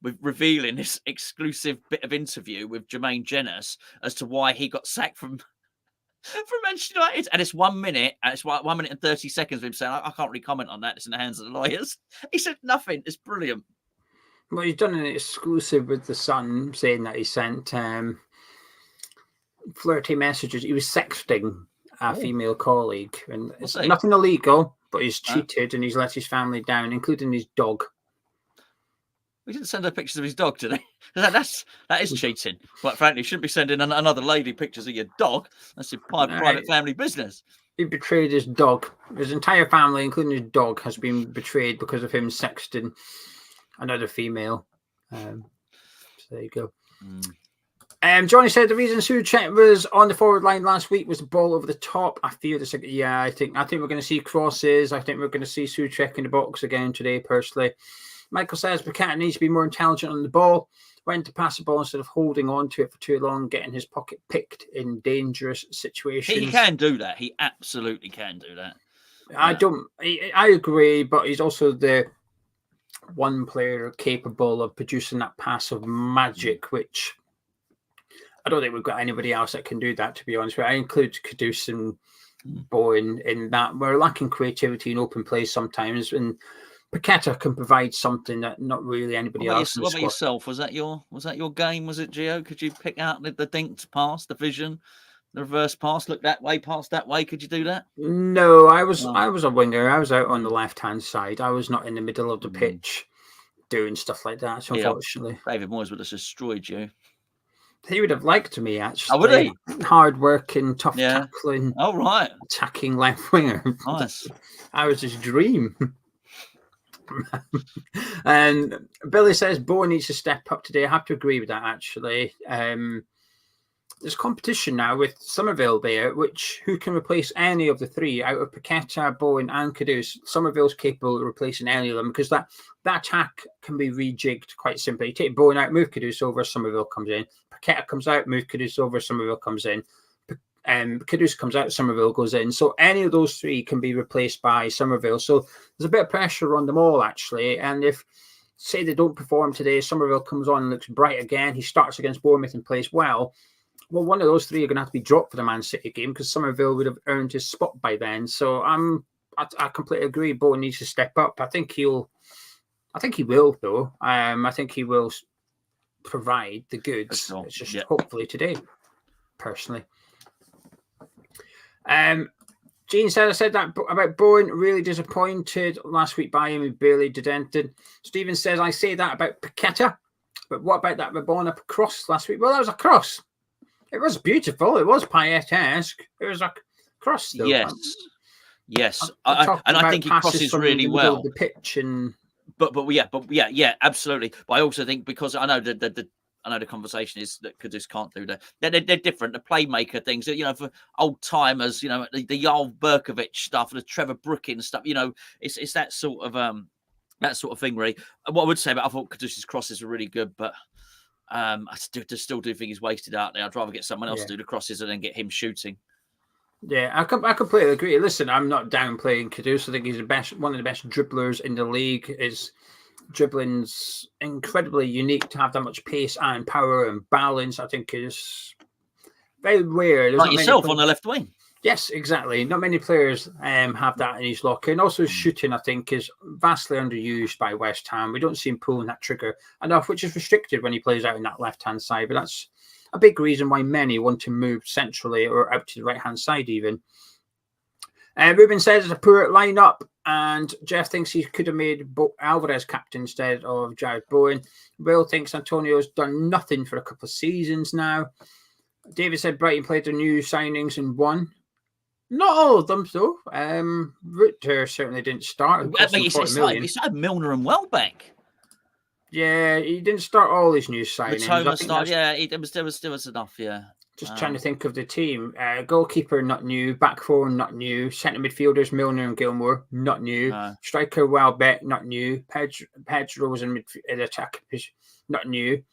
S2: With revealing this exclusive bit of interview with Jermaine Genius as to why he got sacked from Manchester United, and it's 1 minute, and it's 1 minute and 30 seconds of him saying, "I can't really comment on that. It's in the hands of the lawyers." He said nothing. It's brilliant.
S1: Well, he's done an exclusive with the Sun, saying that he sent flirty messages. He was sexting a female colleague, and it's nothing illegal, but he's cheated and he's let his family down, including his dog.
S2: We didn't send her pictures of his dog today. That is cheating. Quite frankly, you shouldn't be sending another lady pictures of your dog. That's your private family business.
S1: he betrayed his dog. His entire family, including his dog, has been betrayed because of him sexting another female. So there you go. Johnny said the reason Souček was on the forward line last week was the ball over the top. I fear this. Yeah, I think we're going to see crosses. I think we're going to see Souček in the box again today, personally. Michael says Paqueta needs to be more intelligent on the ball, when to pass the ball instead of holding on to it for too long, getting his pocket picked in dangerous situations.
S2: He can do that. He absolutely can do that.
S1: I agree, but he's also the one player capable of producing that pass of magic, which I don't think we've got anybody else that can do that, to be honest with you. I include Kudus and Bowen in that. We're lacking creativity in open play sometimes, and Paqueta can provide something that not really anybody else.
S2: What about yourself? Was that your game? Was it, Gio? Could you pick out the dinked pass, the vision, the reverse pass, look that way, pass that way? Could you do that?
S1: No, I was a winger. I was out on the left-hand side. I was not in the middle of the pitch doing stuff like that, so unfortunately.
S2: David Moyes would have destroyed you.
S1: He would have liked me, actually.
S2: Oh, would he?
S1: Hard working, tough tackling.
S2: Oh, right.
S1: Attacking left winger.
S2: Nice.
S1: I was his dream. And Billy says Bowen needs to step up today. I have to agree with that, actually. There's competition now with Somerville there, who can replace any of the three out of Paqueta, Bowen, and Kudus. Somerville's capable of replacing any of them because that attack can be rejigged quite simply. You take Bowen out, move Kudus over, Somerville comes in. Paqueta comes out, move Kudus over, Somerville comes in. Kudus comes out, Somerville goes in. So any of those three can be replaced by Somerville. So there's a bit of pressure on them all, actually. And if, say, they don't perform today, Somerville comes on and looks bright again, he starts against Bournemouth and plays well, one of those three are going to have to be dropped for the Man City game because Somerville would have earned his spot by then. So I completely agree. Bowen needs to step up. I think he will, though. I think he will provide the goods. It's just hopefully today, personally. Gene said, I said that about Bowen, really disappointed last week by him. He barely did anything. Stephen says, I say that about Paqueta, but what about that Rabona cross last week? Well, that was a cross. It was beautiful. It was Payet-esque. It was a cross, though.
S2: Yes. And I think he crosses really well.
S1: The pitch and...
S2: But yeah, absolutely. But I also think because I know the conversation is that Kudus can't do that. They're different. The playmaker things, for old timers, the Jarl Berkovic stuff, the Trevor Brooking stuff. It's that sort of thing, really. What I would say about I thought Kudus's crosses were really good, but I still do think he's wasted out there. I'd rather get someone else to do the crosses and then get him shooting.
S1: Yeah, I completely agree. Listen, I'm not downplaying Kudus. I think he's one of the best dribblers in the league. His dribbling's incredibly unique to have that much pace and power and balance. I think is very rare.
S2: Like yourself on the left wing.
S1: Yes, exactly. Not many players have that in his locker. And also shooting, I think, is vastly underused by West Ham. We don't see him pulling that trigger enough, which is restricted when he plays out in that left-hand side. But that's a big reason why many want to move centrally or out to the right-hand side even. Ruben says it's a poor lineup, and Jeff thinks he could have made Alvarez captain instead of Jared Bowen. Will thinks Antonio's done nothing for a couple of seasons now. David said Brighton played their new signings and won. Not all of them, though. Rutter certainly didn't start.
S2: He started Milner and Welbeck.
S1: Yeah, he didn't start all his new signings.
S2: There was enough, yeah.
S1: Just trying to think of the team. Goalkeeper, not new. Back four, not new. Centre midfielders, Milner and Gilmore, not new. Striker, Welbeck, not new. Pedro was in attack, not new.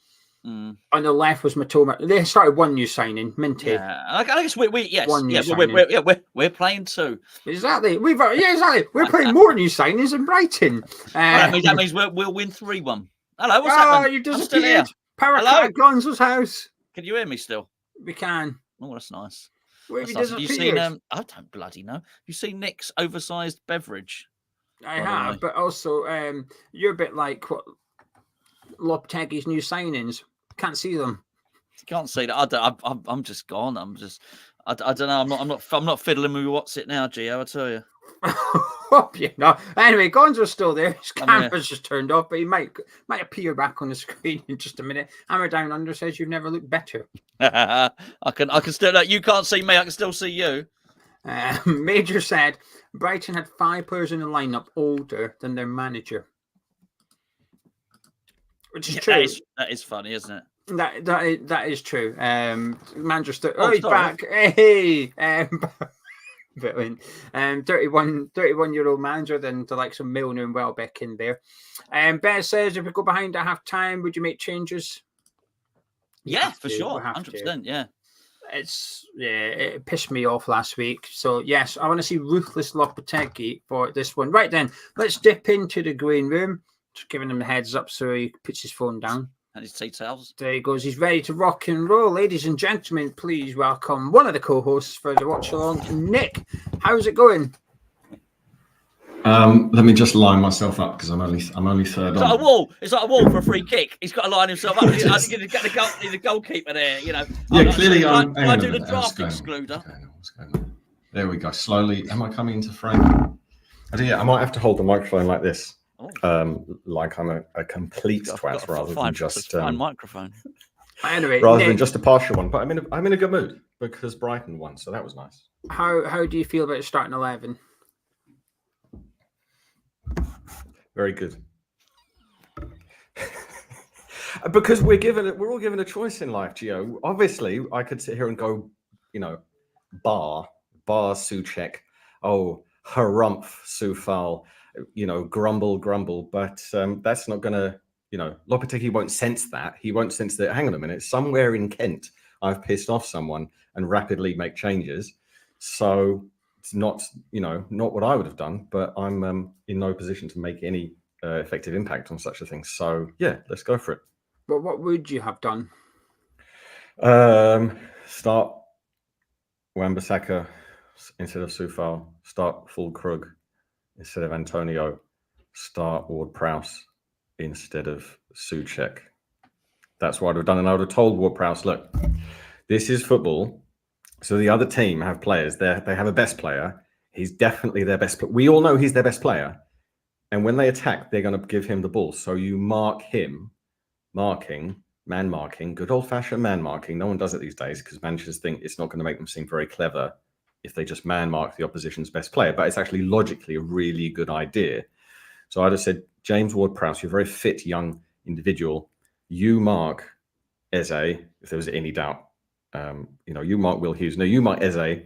S1: On the left was Matoma. They started one new signing, Minty.
S2: Yeah, I guess we're playing two.
S1: Exactly. Exactly. We're playing more new signings than Brighton.
S2: That means we'll win 3-1. Hello, what's happening?
S1: You disappeared. Paqueta at Gonzo's house.
S2: Can you hear me still?
S1: We can.
S2: Oh, that's nice.
S1: Where have you
S2: nice.
S1: disappeared?
S2: I don't bloody know. You seen Nick's oversized beverage?
S1: I have, but also you're a bit like what Lopetegui's new signings. Can't see them.
S2: Can't see that. I'm just gone. I don't know. I'm not fiddling with what's it now, Gio. I tell you.
S1: Anyway, Gonzo's still there. His camera's just turned off, but he might appear back on the screen in just a minute. Hammer Down Under says you've never looked better.
S2: I can still. You can't see me. I can still see you.
S1: Major said Brighton had 5 players in the lineup older than their manager, which is true.
S2: That is funny, isn't it?
S1: That is true. Manchester.
S2: Oh,
S1: he's
S2: sorry.
S1: back. Hey. 31-year-old manager than the likes of Milner and Welbeck in there. Ben says, if we go behind at half time, would you make changes?
S2: Yeah, for sure. 100%. Yeah.
S1: It pissed me off last week. So yes, I want to see ruthless Lopetegui for this one. Right then, let's dip into the green room. Just giving him the heads up so he puts his phone down.
S2: And his tea towels.
S1: There he goes. He's ready to rock and roll. Ladies and gentlemen, please welcome one of the co-hosts for the watch along, Nick. How's it going?
S3: Let me just line myself up because I'm only third on.
S2: Like a wall. It's like a wall for a free kick. He's got to line himself up. He's going to get the goalkeeper there. You know.
S3: Yeah, clearly I'm.
S2: I do the draft excluder.
S3: What's going on? There we go. Slowly. Am I coming into frame? I might have to hold the microphone like this. Like I'm a complete twat rather than just
S2: fine microphone.
S1: Anyway,
S3: rather than just a partial one. But I'm in a good mood because Brighton won, so that was nice.
S1: How do you feel about starting 11?
S3: Very good. Because we're all given a choice in life, Gio. Obviously, I could sit here and go, bar Souček, harumph Soufal, grumble, but that's not going to, Lopetegui won't sense that. He won't sense that, hang on a minute, somewhere in Kent, I've pissed off someone and rapidly make changes. So it's not what I would have done, but I'm in no position to make any effective impact on such a thing. So yeah, let's go for it.
S1: But what would you have done?
S3: Start Wan-Bissaka instead of Soufal. Start Füllkrug instead of Antonio. Start Ward-Prowse instead of Souček. That's what I'd have done. And I would have told Ward-Prowse, look, this is football. So the other team have players. They have a best player. He's definitely their best player. We all know he's their best player. And when they attack, they're going to give him the ball. So you mark him, man marking, good old-fashioned man marking. No one does it these days because managers think it's not going to make them seem very clever if they just man mark the opposition's best player. But it's actually logically a really good idea. So I'd have said, James Ward-Prowse, you're a very fit young individual. You mark Eze, if there was any doubt. You mark Will Hughes. No, you mark Eze,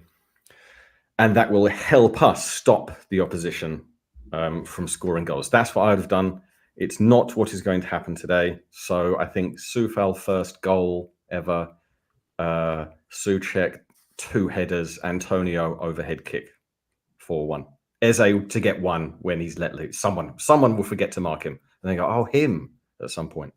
S3: and that will help us stop the opposition from scoring goals. That's what I'd have done. It's not what is going to happen today. So I think Soufal first goal ever, Souček 2 headers, Antonio overhead kick 4-1. Eze to get 1 when he's let loose. Someone will forget to mark him, and they go, "Oh, him!" at some point.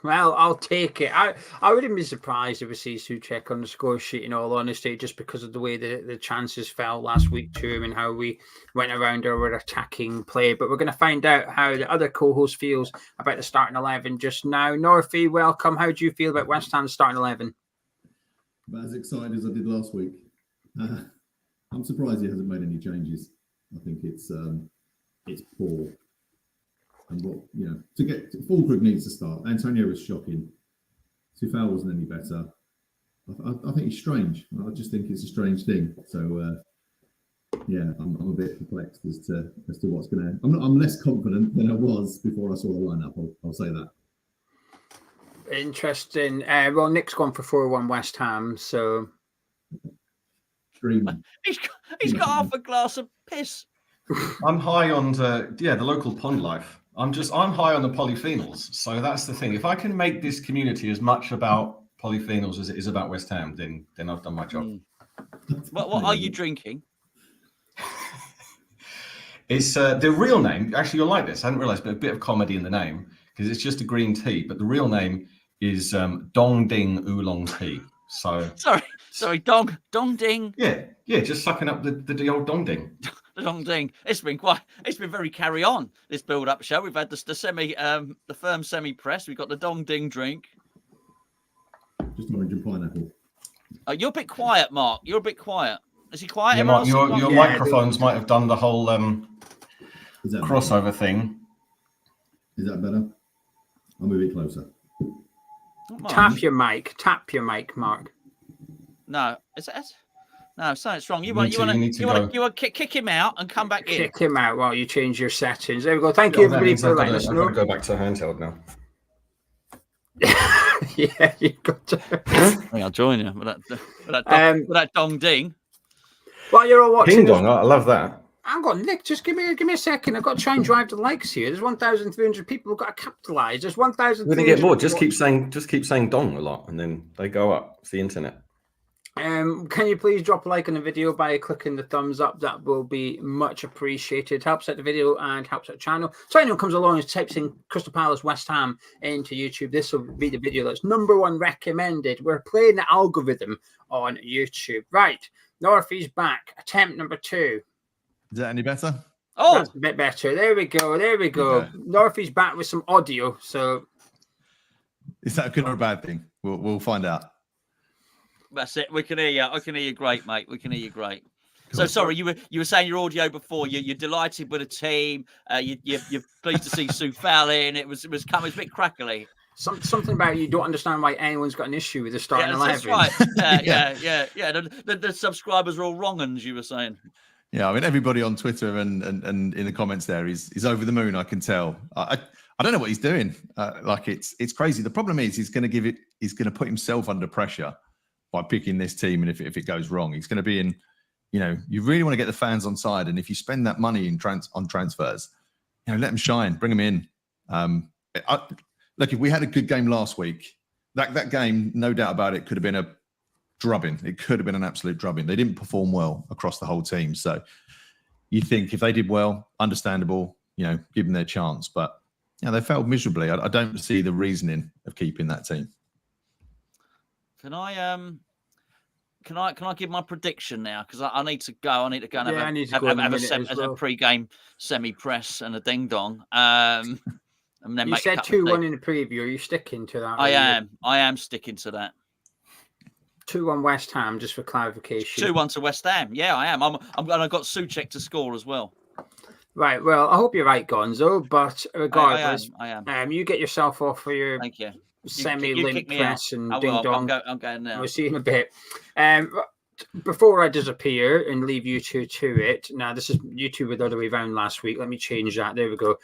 S1: Well, I'll take it. I wouldn't be surprised if we see Souček on the score sheet, in all honesty, just because of the way the chances fell last week to him and how we went around our attacking play. But we're going to find out how the other co-host feels about the starting 11 just now. Northie, welcome. How do you feel about West Ham's starting 11?
S4: About as excited as I did last week. I'm surprised he hasn't made any changes. I think it's poor. And to get Füllkrug needs to start. Antonio was shocking. Soufal wasn't any better. I think he's strange. I just think it's a strange thing. So I'm a bit perplexed as to what's going to. I'm less confident than I was before I saw the lineup. I'll say that.
S1: Interesting. Well, Nick's gone for 4-1 West Ham. So
S2: he's got half a glass of piss.
S3: I'm high on the local pond life. I'm high on the polyphenols. So that's the thing. If I can make this community as much about polyphenols as it is about West Ham, then I've done my job.
S2: What are you drinking?
S3: It's the real name. Actually, you'll like this. I hadn't realized, but a bit of comedy in the name because it's just a green tea. But the real name is Dong Ding Oolong Tea. So sorry, Dong Ding. Yeah, just sucking up the old Dong Ding.
S2: The Dong Ding. It's been very carry on, this build-up show. We've had the firm semi-press. We've got the Dong Ding drink.
S4: Just orange and pineapple.
S2: You're a bit quiet, Mark. You're a bit quiet. Is he quiet?
S3: Yeah, Mark, your microphones might have done the whole crossover thing.
S4: Is that better? I'll move it closer.
S1: Tap your mic, Mark.
S2: No, is that? No, something's wrong. You
S3: You
S2: want to kick him out and come back in.
S1: Kick him out while you change your settings. There we go. Thank you, everybody, for letting us know.
S3: I've got to go back to handheld now.
S1: Yeah, you've got to.
S2: I'll join you with that dong ding.
S1: While you're all watching,
S3: Ding dong, I love that.
S1: Hang on, Nick. Just give me a second. I've got to try and drive the likes here. There's 1,300 people who've got to capitalise. There's 1,300.
S3: We're gonna get more. Just keep saying dong a lot, and then they go up. It's the internet.
S1: Can you please drop a like on the video by clicking the thumbs up? That will be much appreciated. Helps out the video and helps out the channel. So anyone comes along and types in Crystal Palace West Ham into YouTube, this will be the video that's #1 recommended. We're playing the algorithm on YouTube. Right, Northie's back. Attempt number 2.
S5: Is that any better?
S2: Oh,
S1: that's a bit better. There we go. Okay. Northie's back with some audio. So
S5: is that a good or a bad thing? We'll find out.
S2: That's it. We can hear you. I can hear you great, mate. We can hear you great. Cool. So sorry, you were saying your audio before. You're delighted with the team. You're pleased to see Soufal in. It was coming. It's a bit crackly.
S1: Something about you don't understand why anyone's got an issue with the starting 11.
S2: That's right. Yeah. The subscribers are all wrong, as you were saying.
S5: Yeah, I mean everybody on Twitter and in the comments there is over the moon. I can tell. I don't know what he's doing. It's crazy. The problem is he's going to put himself under pressure by picking this team, and if it goes wrong, he's going to be in. You really want to get the fans on side, and if you spend that money on transfers, let them shine, bring them in. Look, if we had a good game last week, that game, no doubt about it, could have been a drubbing. It could have been an absolute drubbing. They didn't perform well across the whole team, so you think if they did well, understandable, give them their chance, but they failed miserably. I don't see the reasoning of keeping that team.
S2: Can I give my prediction now? Because I need to go. I need to go and have a pre-game semi-press and a ding-dong. And then
S1: you said 2-1 in the preview. Are you sticking to that?
S2: I am sticking to that.
S1: 2-1 West Ham, just for clarification.
S2: 2-1 to West Ham. Yeah, I am. I've got Souček to score as well.
S1: Right. Well, I hope you're right, Gonzo. But regardless,
S2: I am.
S1: You get yourself off for your.
S2: Thank you.
S1: Semi-limp press and ding-dong.
S2: I'm going now.
S1: We'll see in a bit. Before I disappear and leave you two to it, now this is YouTube with the other way around last week. Let me change that. There we go.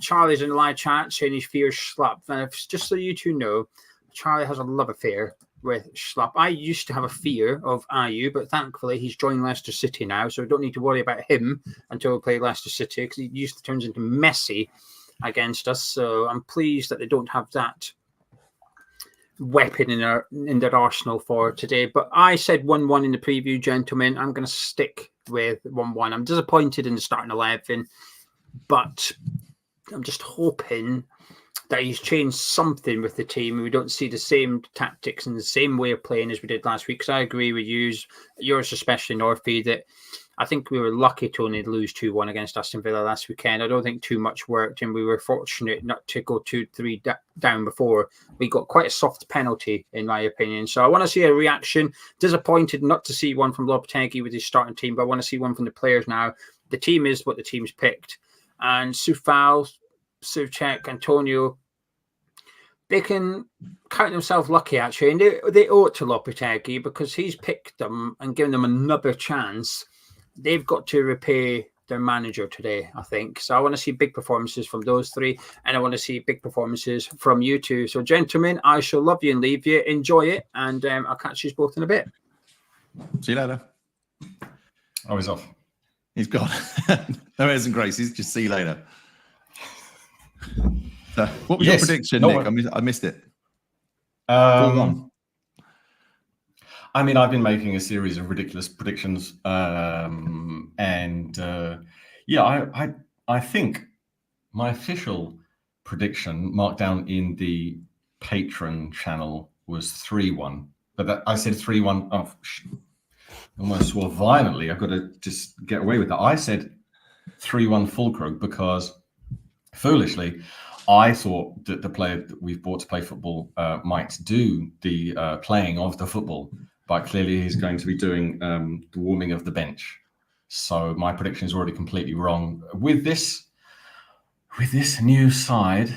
S1: Charlie's in the live chat saying he fears Schlupp. And just so you two know, Charlie has a love affair with Schlupp. I used to have a fear of Ayew, but thankfully he's joined Leicester City now, so we don't need to worry about him until we play Leicester City, because he used to turn into Messi against us. So I'm pleased that they don't have that weapon in their arsenal for today. But I said 1-1 in the preview, gentlemen. I'm going to stick with 1-1. I'm disappointed in the starting 11, but I'm just hoping that he's changed something with the team. We don't see the same tactics and the same way of playing as we did last week. Because I agree with yours especially, Northie, that I think we were lucky to only lose 2-1 against Aston Villa last weekend. I don't think too much worked, and we were fortunate not to go 2-3 down before. We got quite a soft penalty, in my opinion. So I want to see a reaction. Disappointed not to see one from Lopetegui with his starting team, but I want to see one from the players now. The team is what the team's picked. And Soufal, Souček, Antonio, they can count themselves lucky, actually. And they owe it to Lopetegui, because he's picked them and given them another chance. They've got to repay their manager today, I think. So I want to see big performances from those three, and I want to see big performances from you two. So, gentlemen, I shall love you and leave you. Enjoy it, and I'll catch you both in a bit.
S5: See you later.
S3: Oh, he's off.
S5: He's gone. No airs and graces. Just see you later. So, what was your prediction, Nick? I missed it.
S3: I mean, I've been making a series of ridiculous predictions, I think my official prediction marked down in the Patreon channel was 3-1, but I said 3-1. Oh, almost swore violently. I've got to just get away with that. I said 3-1 Fulkrug because, foolishly, I thought that the player that we've bought to play football might do the playing of the football. But clearly he's going to be doing the warming of the bench. So my prediction is already completely wrong. With this new side,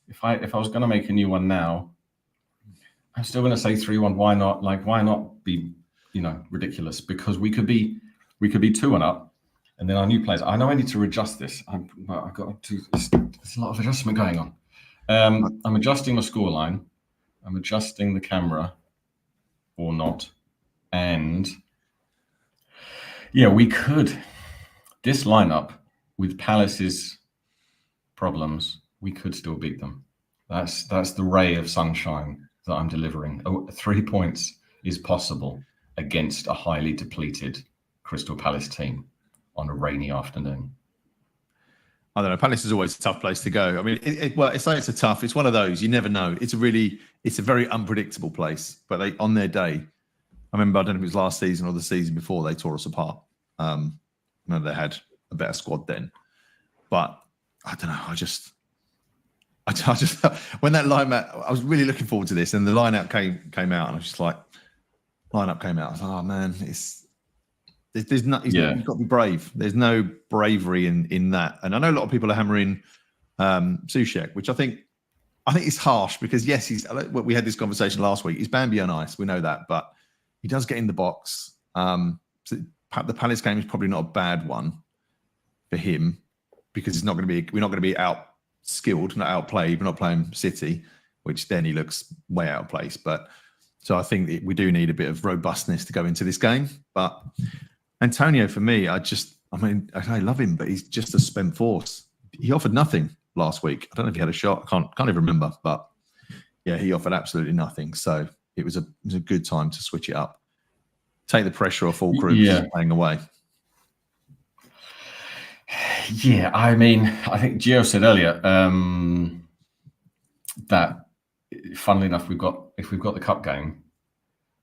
S3: if I was going to make a new one now, I'm still going to say 3-1. Why not? Why not be ridiculous, because we could be 2-1 up, and then our new players. I know I need to adjust this. I've got to. There's a lot of adjustment going on. I'm adjusting the scoreline. I'm adjusting the camera, or not, and yeah, we could. This lineup with Palace's problems, we could still beat them. That's the ray of sunshine that I'm delivering. 3 points is possible against a highly depleted Crystal Palace team on a rainy afternoon.
S5: I don't know. Palace is always a tough place to go. I mean, it's one of those, you never know. It's a very unpredictable place. But on their day, I remember, I don't know if it was last season or the season before, they tore us apart. They had a better squad then. But I don't know. I just when that lineup, I was really looking forward to this, and the lineup came out, and I was just like, lineup came out. I was like, oh man, you've got to be brave. There's no bravery in that. And I know a lot of people are hammering Souček, which I think is harsh, because yes, we had this conversation last week. He's Bambi on ice, we know that, but he does get in the box. So the Palace game is probably not a bad one for him, because we're not going to be out-skilled, not outplayed. We're not playing City, which then he looks way out of place. But so I think that we do need a bit of robustness to go into this game. But Antonio, for me, I love him, but he's just a spent force. He offered nothing last week. I don't know if he had a shot. I can't even remember. But yeah, he offered absolutely nothing. So it was a good time to switch it up. Take the pressure off all groups playing away.
S3: Yeah, I mean, I think Gio said earlier that, funnily enough, if we've got the cup game,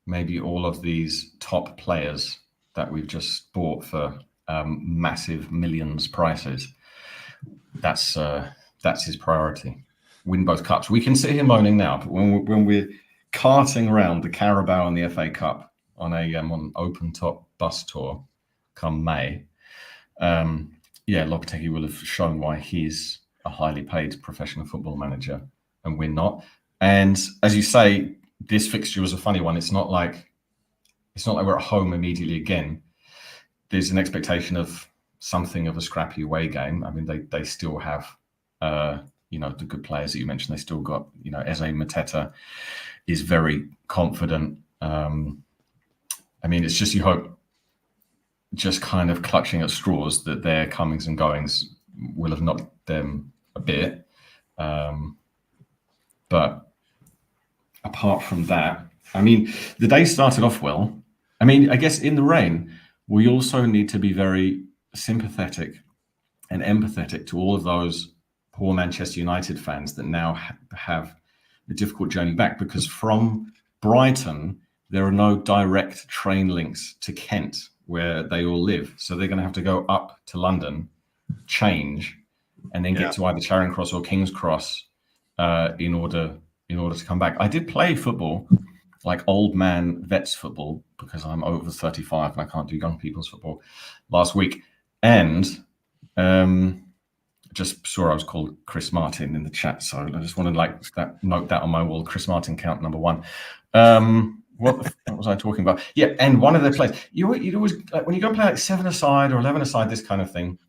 S3: maybe all of these top players that we've just bought for massive millions prices, that's his priority. Win both cups. We can sit here moaning now, but when we're carting around the Carabao and the FA Cup on an open top bus tour come May, Lopetegui will have shown why he's a highly paid professional football manager and we're not. And as you say, this fixture was a funny one. It's not like we're at home immediately again. There's an expectation of something of a scrappy away game. I mean, they still have the good players that you mentioned. They still got, Eze Mateta is very confident. I mean, it's just, you hope, just kind of clutching at straws, that their comings and goings will have knocked them a bit. But apart from that, I mean, the day started off well. I mean, I guess in the rain, we also need to be very sympathetic and empathetic to all of those poor Manchester United fans that now have a difficult journey back, because from Brighton, there are no direct train links to Kent, where they all live. So they're going to have to go up to London, change, and then get to either Charing Cross or King's Cross in order to come back. I did play football, like old man vets football, because I'm over 35 and I can't do young people's football, last week. And just saw I was called Chris Martin in the chat. So I just wanted to note that on my wall, Chris Martin count number 1. What was I talking about? Yeah, and one of the players, you'd always, when you go and play like 7-a-side or 11-a-side, this kind of thing,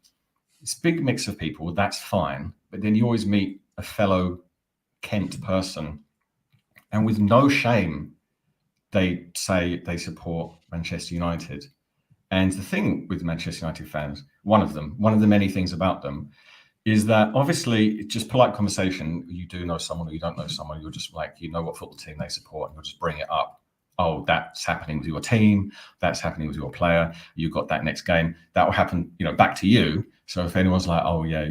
S3: it's a big mix of people, that's fine. But then you always meet a fellow Kent person, and with no shame, they say they support Manchester United. And the thing with Manchester United fans, one of the many things about them, is that obviously it's just polite conversation. You do know someone or you don't know someone, you're just like, you know what football team they support, and you'll just bring it up. Oh, that's happening with your team. That's happening with your player. You got that next game. That will happen, back to you. So if anyone's like, oh yeah,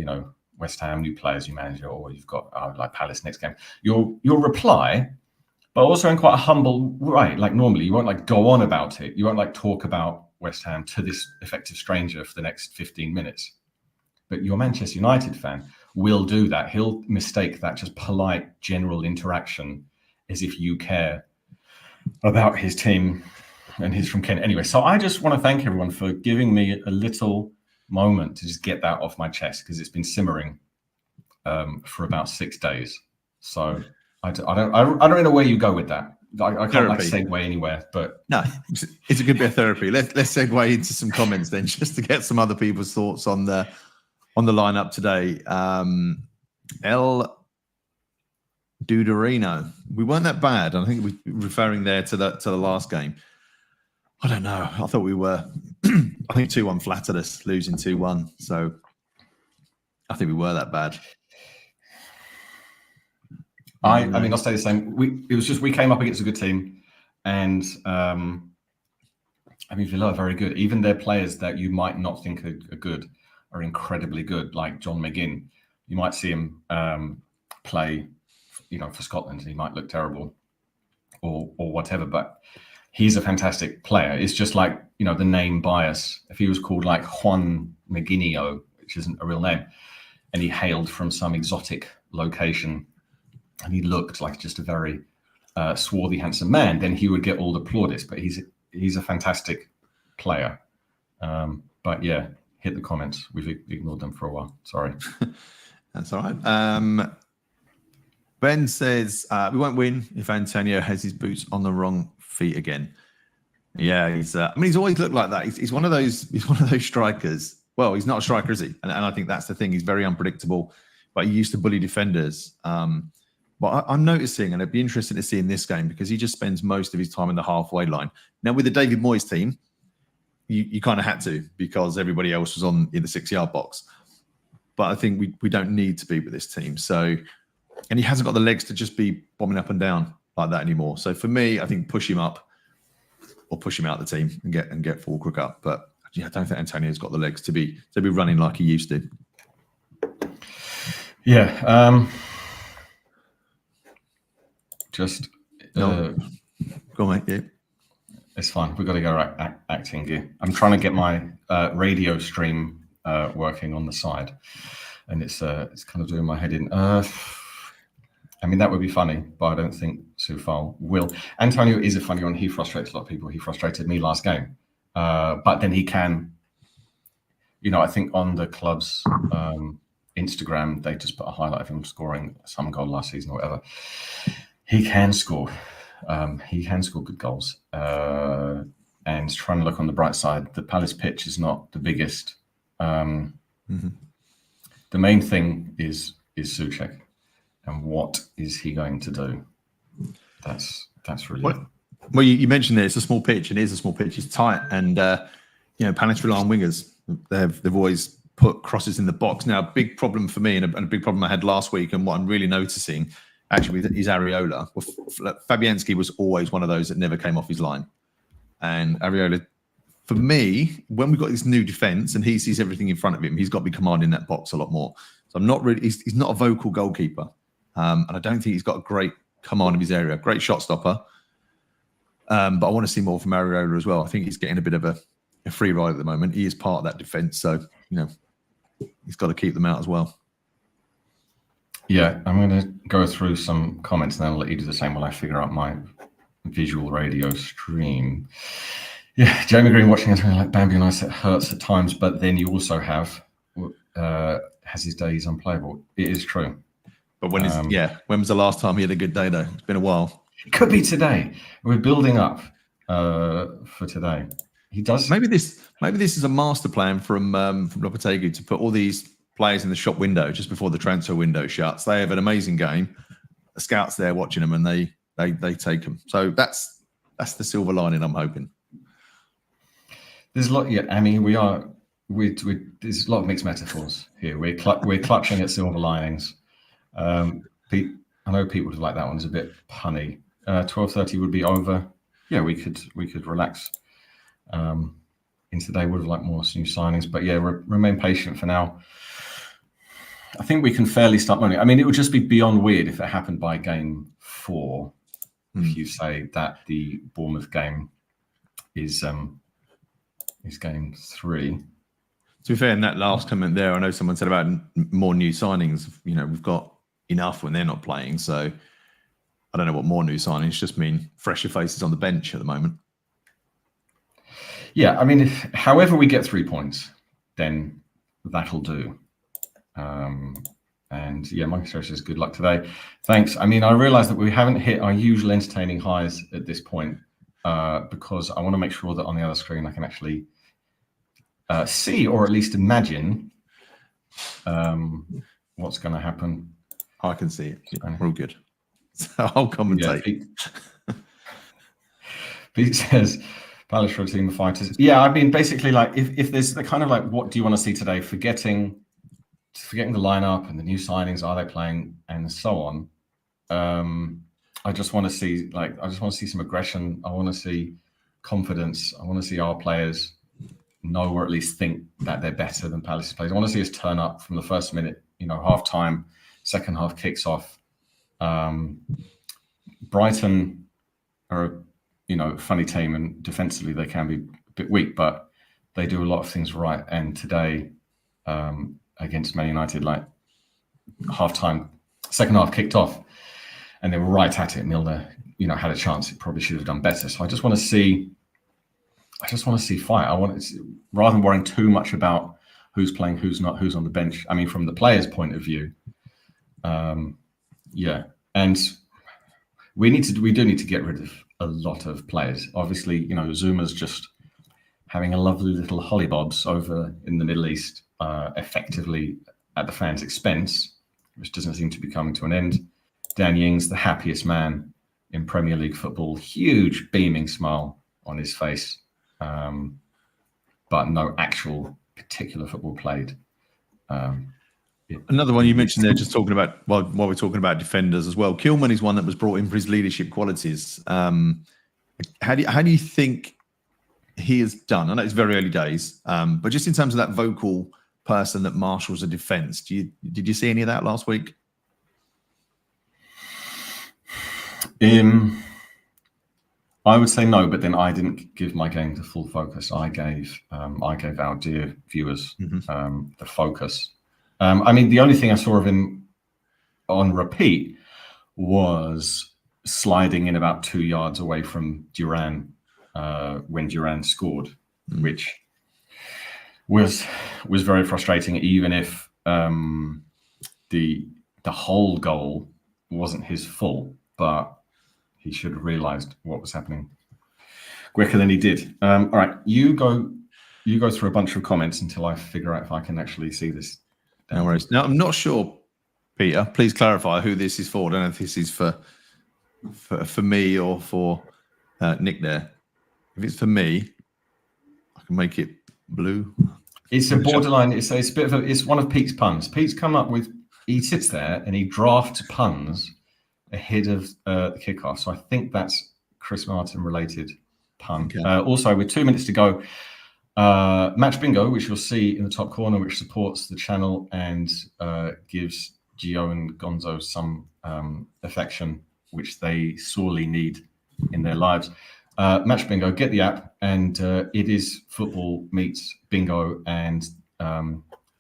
S3: West Ham, new players, new manager, or you've got like Palace next game, you'll reply, but also in quite a humble way. Like normally, you won't go on about it. You won't talk about West Ham to this effective stranger for the next 15 minutes. But your Manchester United fan will do that. He'll mistake that just polite general interaction as if you care about his team, and he's from Kent anyway. So I just want to thank everyone for giving me a little moment to just get that off my chest, because it's been simmering for about 6 days. So I don't know where you go with that. I can't like segue anywhere, but
S5: no, it's a good bit of therapy. Let's segue into some comments then, just to get some other people's thoughts on the lineup today. El Duderino, we weren't that bad. I think we're referring there to the last game. I don't know. I thought we were. I think 2-1 flattered us, losing 2-1. So I think we were that bad.
S3: I mean, I'll say the same. It was just we came up against a good team, and I mean, Villa are very good. Even their players that you might not think are good are incredibly good. Like John McGinn, you might see him play, for Scotland, and he might look terrible, or whatever. But he's a fantastic player. It's just like the name bias. If he was called like Juan McGinnio, which isn't a real name, and he hailed from some exotic location, and he looked like just a very swarthy, handsome man, then he would get all the plaudits. But he's a fantastic player. But yeah, hit the comments. We've ignored them for a while. Sorry.
S5: That's all right. Ben says we won't win if Antonio has his boots on the wrong feet again. Yeah, he's always looked like that. He's one of those strikers. Well, he's not a striker, is he? And I think that's the thing. He's very unpredictable, but he used to bully defenders. But I'm noticing, and it'd be interesting to see in this game, because he just spends most of his time in the halfway line. Now, with the David Moyes team, you kind of had to, because everybody else was in the 6-yard box. But I think we don't need to be with this team. So, and he hasn't got the legs to just be bombing up and down like that anymore. So for me, I think push him up or push him out of the team and get Fulcrook up. But yeah, I don't think Antonio's got the legs to be running like he used to.
S3: Yeah.
S5: Go on, mate. Yeah.
S3: It's fine. We've got to go acting gear. I'm trying to get my radio stream working on the side, and it's kind of doing my head in. I mean, that would be funny, but I don't think Soufal will. Antonio is a funny one. He frustrates a lot of people. He frustrated me last game. But then he can, I think on the club's Instagram, they just put a highlight of him scoring some goal last season or whatever. He can score. He can score good goals. And trying to look on the bright side, the Palace pitch is not the biggest. The main thing is Souček. And what is he going to do? That's really.
S5: Well, you mentioned there it's a small pitch, and it is a small pitch. It's tight, and Palace rely on wingers. They've always put crosses in the box. Now, a big problem for me, and a big problem I had last week, and what I'm really noticing actually is Areola. Well, Fabianski was always one of those that never came off his line, and Areola, for me, when we've got this new defence and he sees everything in front of him, he's got to be commanding that box a lot more. So I'm not really. He's not a vocal goalkeeper. And I don't think he's got a great command of his area. Great shot stopper. But I want to see more from Areola as well. I think he's getting a bit of a free ride at the moment. He is part of that defence. So, he's got to keep them out as well.
S3: Yeah, I'm going to go through some comments and then I'll let you do the same while I figure out my visual radio stream. Yeah, Jamie Green watching it like Bambi and I said hurts at times, but then you also have has his days unplayable. It is true.
S5: But when was the last time he had a good day though? It's been a while.
S3: It could be today. We're building up for today. He does.
S5: Maybe this is a master plan from Lopetegui to put all these players in the shop window just before the transfer window shuts. They have an amazing game. The scouts there watching them, and they take them. So that's the silver lining. I'm hoping.
S3: There's a lot. Yeah, I mean, there's a lot of mixed metaphors here. We're clutching at silver linings. I know people would like that one. It's a bit punny. 12:30 would be over. Yeah, we could relax. In today would have liked more new signings, but yeah, remain patient for now. I think we can fairly start moaning. I mean, it would just be beyond weird if it happened by game 4. If you say that the Bournemouth game is game 3.
S5: To be fair, in that last comment there, I know someone said about more new signings. We've got enough when they're not playing. So I don't know what more new signings just mean. Fresher faces on the bench at the moment.
S3: Yeah, I mean, however we get 3 points, then that'll do. And yeah, Monkey Show says good luck today. Thanks. I mean, I realize that we haven't hit our usual entertaining highs at this point because I want to make sure that on the other screen I can actually see or at least imagine what's going to happen.
S5: I can see it. Yeah, we're all good. So I'll commentate.
S3: Yeah, Pete says, Palace for a team of fighters. Yeah, I mean, basically, like, if there's the kind of like, what do you want to see today? Forgetting the lineup and the new signings, are they playing, and so on. I just want to see, some aggression. I want to see confidence. I want to see our players know or at least think that they're better than Palace's players. I want to see us turn up from the first minute, half time, second half kicks off. Brighton are a funny team, and defensively they can be a bit weak, but they do a lot of things right. And today, against Man United, like half-time, second half kicked off, and they were right at it. Milner, had a chance. It probably should have done better. So I just want to see fight. Rather than worrying too much about who's playing, who's not, who's on the bench. I mean, from the players' point of view, and we do need to get rid of a lot of players. Obviously, Zuma's just having a lovely little hollybobs over in the Middle East, effectively at the fans' expense, which doesn't seem to be coming to an end. Dan Ings, the happiest man in Premier League football, huge beaming smile on his face, but no actual particular football played.
S5: Another one you mentioned there, just talking about while we're talking about defenders as well. Kilman is one that was brought in for his leadership qualities. How do you think he has done? I know it's very early days, but just in terms of that vocal person that marshals a defence, did you see any of that last week?
S3: I would say no, but then I didn't give my game the full focus. I gave our dear viewers the focus. I mean, the only thing I saw of him on repeat was sliding in about 2 yards away from Duran when Duran scored, which was very frustrating. Even if the whole goal wasn't his fault, but he should have realised what was happening quicker than he did. All right, you go through a bunch of comments until I figure out if I can actually see this.
S5: No worries. Now, I'm not sure, Peter. Please clarify who this is for. I don't know if this is for me or for Nick there. If it's for me, I can make it blue.
S3: It's a borderline. It's one of Pete's puns. Pete's come up with. He sits there and he drafts puns ahead of the kickoff. So I think that's Chris Martin related pun.
S5: Okay.
S3: Also, with 2 minutes to go. Match Bingo, which you'll see in the top corner, which supports the channel and gives Gio and Gonzo some affection, which they sorely need in their lives. Match Bingo, get the app, and it is football meets bingo, and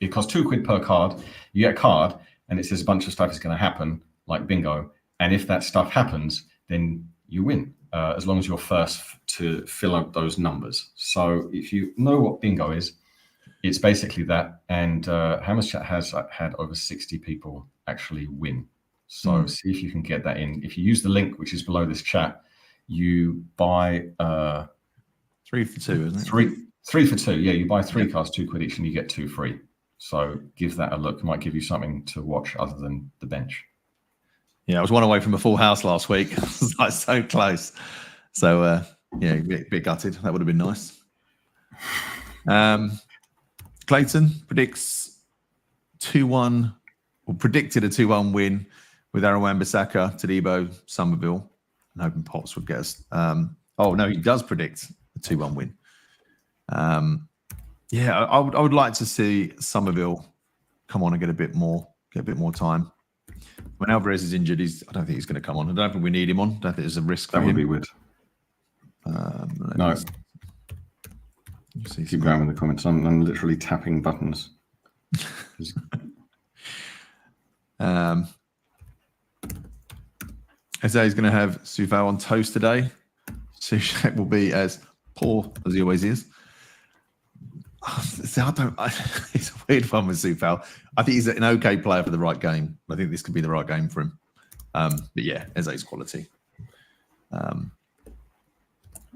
S3: it costs £2 per card. You get a card, and it says a bunch of stuff is going to happen, like bingo, and if that stuff happens, then you win. As long as you're first to fill out those numbers. So if you know what bingo is, it's basically that. And Hammers Chat has had over 60 people actually win. So see if you can get that in. If you use the link, which is below this chat, you buy
S5: 3 for 2, isn't it?
S3: Three for 2. Yeah, you buy 3 cards, £2 each, and you get 2 free. So give that a look. It might give you something to watch other than the bench.
S5: Yeah, I was one away from a full house last week. I was like so close. So, a bit gutted. That would have been nice. Clayton predicts 2-1, or predicted a 2-1 win with Aaron Wan-Bissaka, Todibo, Somerville, and hoping Potts would get us. He does predict a 2-1 win. I would like to see Somerville come on and get a bit more time. When Alvarez is injured, I don't think he's going to come on. I don't think we need him on. I don't think there's a risk for him.
S3: That would be weird. No. Keep going with the comments. I'm literally tapping buttons.
S5: Eze is going to have Soufal on toast today. Soucek will be as poor as he always is. See, it's a weird one with Soufal. I think he's an okay player for the right game. I think this could be the right game for him. But yeah, Eze's quality.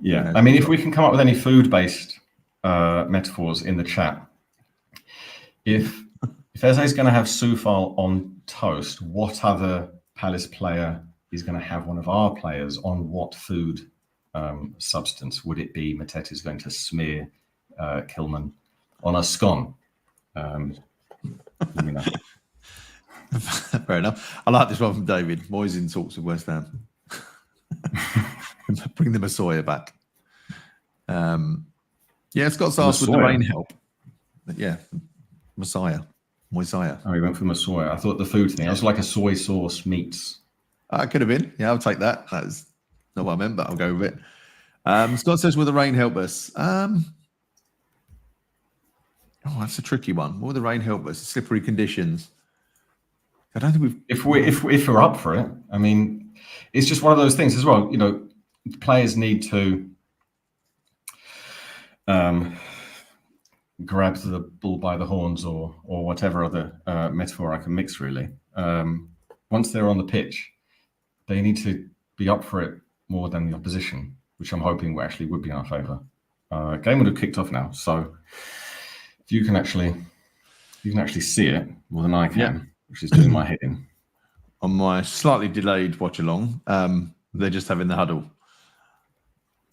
S3: Yeah, I mean, if we can come up with any food-based metaphors in the chat, if Eze's going to have Soufal on toast, what other Palace player is going to have one of our players on what food substance? Would it be Mateta's going to smear Kilman on a scone? Let me know.
S5: Fair enough. I like this one from David. Moyes in talks with West Ham. Bring the Messiah back. Yeah, Scott's asked with the rain help. But yeah, Messiah.
S3: Oh, he went for Messiah. I thought the food thing. It was like a soy sauce meats.
S5: It could have been. Yeah, I'll take that. That's not what I meant, but I'll go with it. Scott says, will the rain help us? That's a tricky one. Will the rain help us? Slippery conditions. I don't think
S3: If we're up for it, I mean, it's just one of those things as well. You know, players need to grab the bull by the horns, or whatever other metaphor I can mix. Really, once they're on the pitch, they need to be up for it more than the opposition, which I'm hoping actually would be in our favour. Game would have kicked off now, so if you can actually see it more than I can. Yeah. Which is doing my head in.
S5: On my slightly delayed watch along, they're just having the huddle.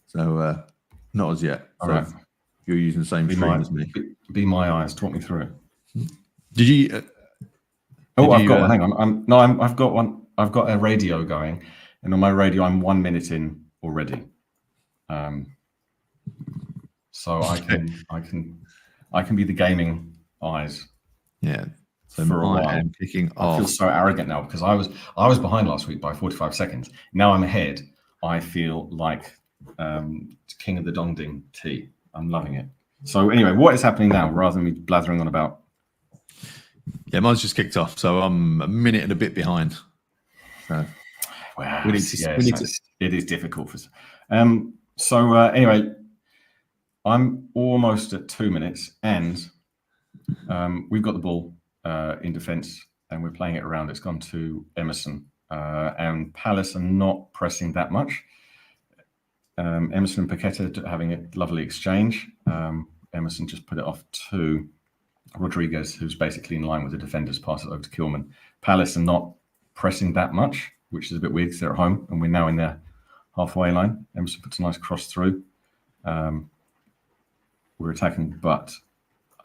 S5: So not as yet.
S3: All
S5: so
S3: right.
S5: You're using the same stream as me.
S3: Be my eyes. Talk me through it.
S5: Did you?
S3: I've got one. Hang on. I've got one. I've got a radio going, and on my radio, I'm 1 minute in already. So I can be the gaming eyes.
S5: Yeah. So
S3: for a while.
S5: I'm kicking off.
S3: I feel so arrogant now because I was behind last week by 45 seconds. Now I'm ahead. I feel like king of the Dongding tea. I'm loving it. So anyway, what is happening now rather than me blathering on about?
S5: Yeah, mine's just kicked off. So I'm a minute and a bit behind. So
S3: wow, it is difficult. Anyway, I'm almost at 2 minutes and we've got the ball in defence and we're playing it around. It's gone to Emerson and Palace are not pressing that much. Emerson and Paqueta having a lovely exchange. Emerson just put it off to Rodriguez, who's basically in line with the defenders, pass it over to Kilman. Palace are not pressing that much, which is a bit weird because they're at home and we're now in their halfway line. Emerson puts a nice cross through. We're attacking, but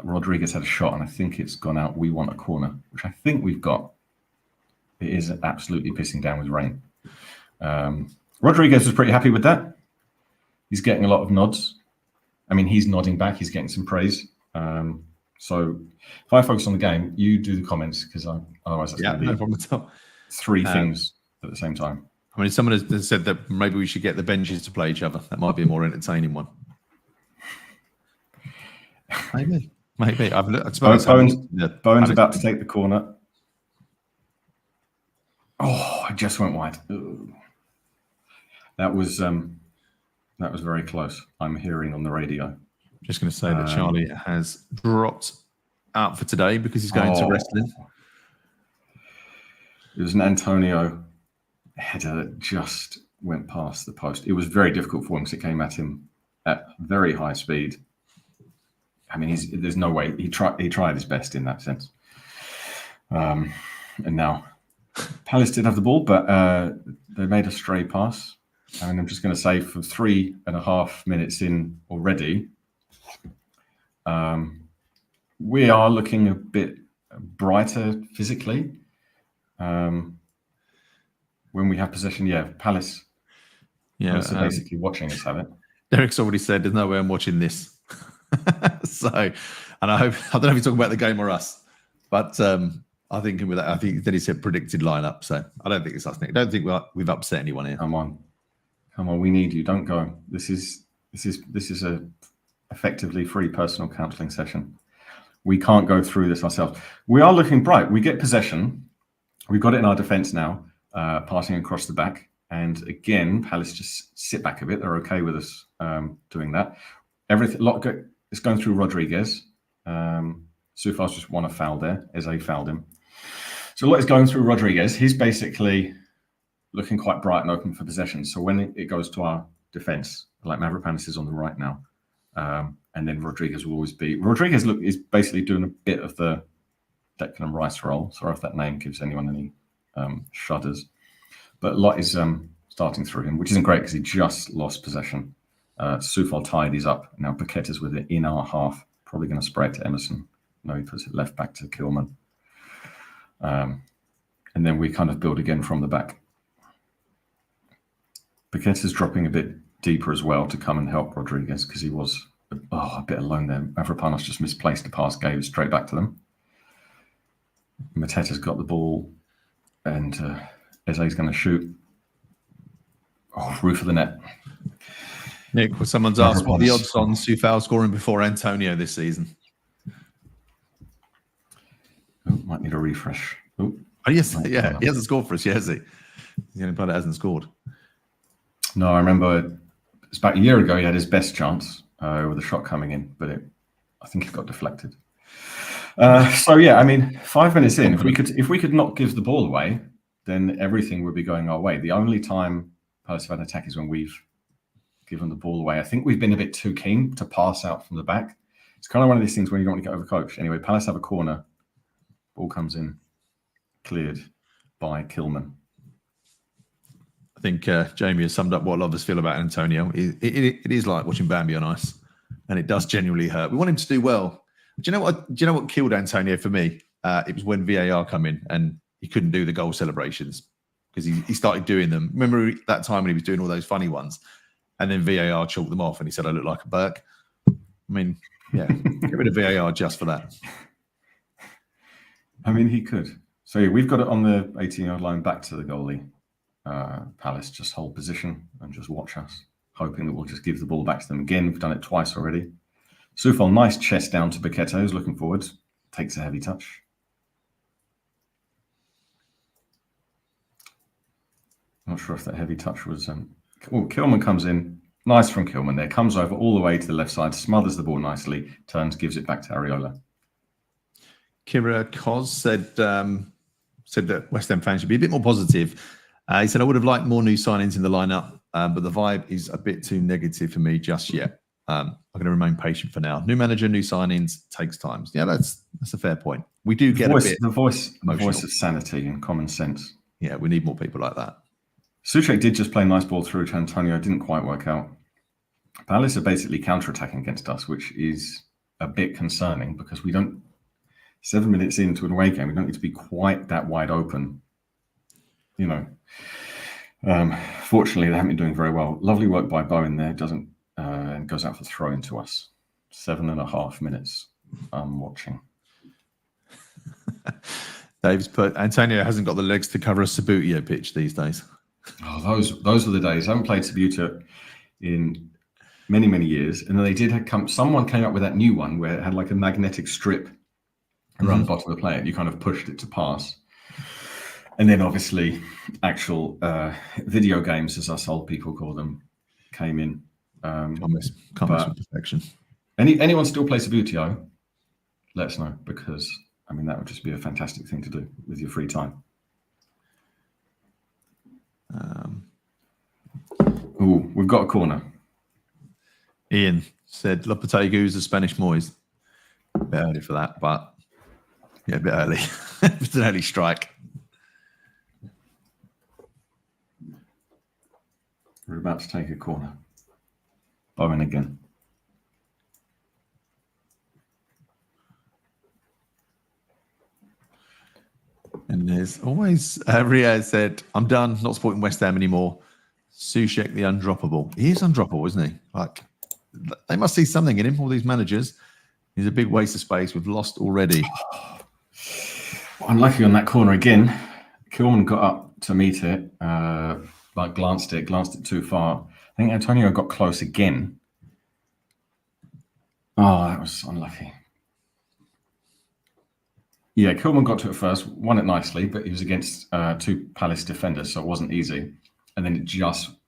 S3: Rodriguez had a shot and I think it's gone out. We want a corner, which I think we've got. It is absolutely pissing down with rain. Rodriguez was pretty happy with that. He's getting a lot of nods. I mean, he's nodding back. He's getting some praise. So if I focus on the game, you do the comments because otherwise that's going to be
S5: no problem at all.
S3: Three things at the same time.
S5: I mean, someone has said that maybe we should get the benches to play each other. That might be a more entertaining one. Maybe. I've looked.
S3: Bowen's about to take the corner. Oh, I just went wide. Ooh. That was very close. I'm hearing on the radio.
S5: Just going to say that Charlie has dropped out for today because he's going to wrestling.
S3: It was an Antonio header that just went past the post. It was very difficult for him because it came at him at very high speed. I mean, there's no way he tried his best in that sense. And now Palace did have the ball, but they made a stray pass. And I'm just going to say, for 3.5 minutes in already, we are looking a bit brighter physically. When we have possession, Palace. Palace are basically watching us have it.
S5: Derek's already said there's no way I'm watching this. So, and I don't know if you're talking about the game or us, but I think with that, I think that he said predicted lineup. So I don't think it's us. I don't think we've upset anyone here.
S3: Come on, we need you. Don't go. This is a effectively free personal counselling session. We can't go through this ourselves. We are looking bright. We get possession. We've got it in our defence now, passing across the back. And again, Palace just sit back a bit. They're okay with us doing that. It's going through Rodriguez. Soufal's just won a foul there. Eze fouled him. So what is going through Rodriguez? He's basically looking quite bright and open for possession. So when it goes to our defense, like Mavropanis is on the right now, and then Rodriguez will always be. Rodriguez is basically doing a bit of the Declan Rice role. Sorry if that name gives anyone any shudders. But a lot is starting through him, which isn't great because he just lost possession. Soufal tied these up. Now Paqueta's with it in our half. Probably going to spray it to Emerson. No, he puts it left back to Kilman. And then we kind of build again from the back. Paqueta's dropping a bit deeper as well to come and help Rodriguez because he was a bit alone there. Mavropanos just misplaced the pass, gave it straight back to them. Mateta's got the ball and Eze's going to shoot. Roof of the net.
S5: Nick, someone's asked what the odds on Soufal scoring before Antonio this season.
S3: Might need a refresh.
S5: Yes, yeah, he hasn't scored for us yet, has he? The only player that hasn't scored.
S3: No, I remember it's about a year ago he had his best chance with a shot coming in, but I think it got deflected. So yeah, I mean, 5 minutes in, if we could not give the ball away, then everything would be going our way. The only time Palace have had an attack is when we've given the ball away. I think we've been a bit too keen to pass out from the back. It's kind of one of these things where you don't want to get overcoached. Anyway, Palace have a corner. Ball comes in, cleared by Kilman.
S5: I think Jamie has summed up what a lot of us feel about Antonio. It is like watching Bambi on ice, and it does genuinely hurt. We want him to do well. Do you know what killed Antonio for me? It was when VAR come in and he couldn't do the goal celebrations because he started doing them. Remember that time when he was doing all those funny ones, and then VAR chalked them off, and he said, "I look like a Burke." I mean, yeah, get rid of VAR just for that.
S3: I mean, he could. So yeah, we've got it on the 18-yard line back to the goalie. Palace just hold position and just watch us, hoping that we'll just give the ball back to them again. We've done it twice already. Soufal, nice chest down to Paqueta, who's looking forward. Takes a heavy touch. Not sure if that heavy touch was... Kilman comes in. Nice from Kilman there. Comes over all the way to the left side, smothers the ball nicely, turns, gives it back to Areola.
S5: Kira Koz said that West Ham fans should be a bit more positive. He said, I would have liked more new signings in the lineup, but the vibe is a bit too negative for me just yet. I'm going to remain patient for now. New manager, new signings takes time. Yeah, that's a fair point. We do get the voice of
S3: sanity and common sense.
S5: Yeah, we need more people like that.
S3: Souček did just play a nice ball through to Antonio. It didn't quite work out. Palace are basically counter-attacking against us, which is a bit concerning because we don't... 7 minutes into an away game, we don't need to be quite that wide open. You know, fortunately, they haven't been doing very well. Lovely work by Bowen there. Doesn't and goes out for throw into us. 7.5 minutes. I'm watching.
S5: Dave's put Antonio hasn't got the legs to cover a Sabutio pitch these days.
S3: Oh, those are the days. I haven't played Sabutio in many, many years. And then they did have someone came up with that new one where it had like a magnetic strip around the bottom of the play. You kind of pushed it to pass. And then obviously actual video games, as us old people call them, came in.
S5: Can't miss with perfection.
S3: Anyone still play Sabutio? Let us know, because I mean that would just be a fantastic thing to do with your free time. We've got a corner.
S5: Ian said Lopetegu's a Spanish Moyes. A bit early for that, but yeah, a bit early. It's an early strike.
S3: We're about to take a corner. Bowen again.
S5: And there's always Ria said, I'm done, not supporting West Ham anymore. Souček the undroppable. He is undroppable, isn't he? Like, they must see something in him, all these managers. He's a big waste of space. We've lost already.
S3: Unlucky on that corner again. Kilman got up to meet it, glanced it too far. I think Antonio got close again. Oh, that was unlucky. Yeah, Kilman got to it first, won it nicely, but he was against two Palace defenders, so it wasn't easy. And then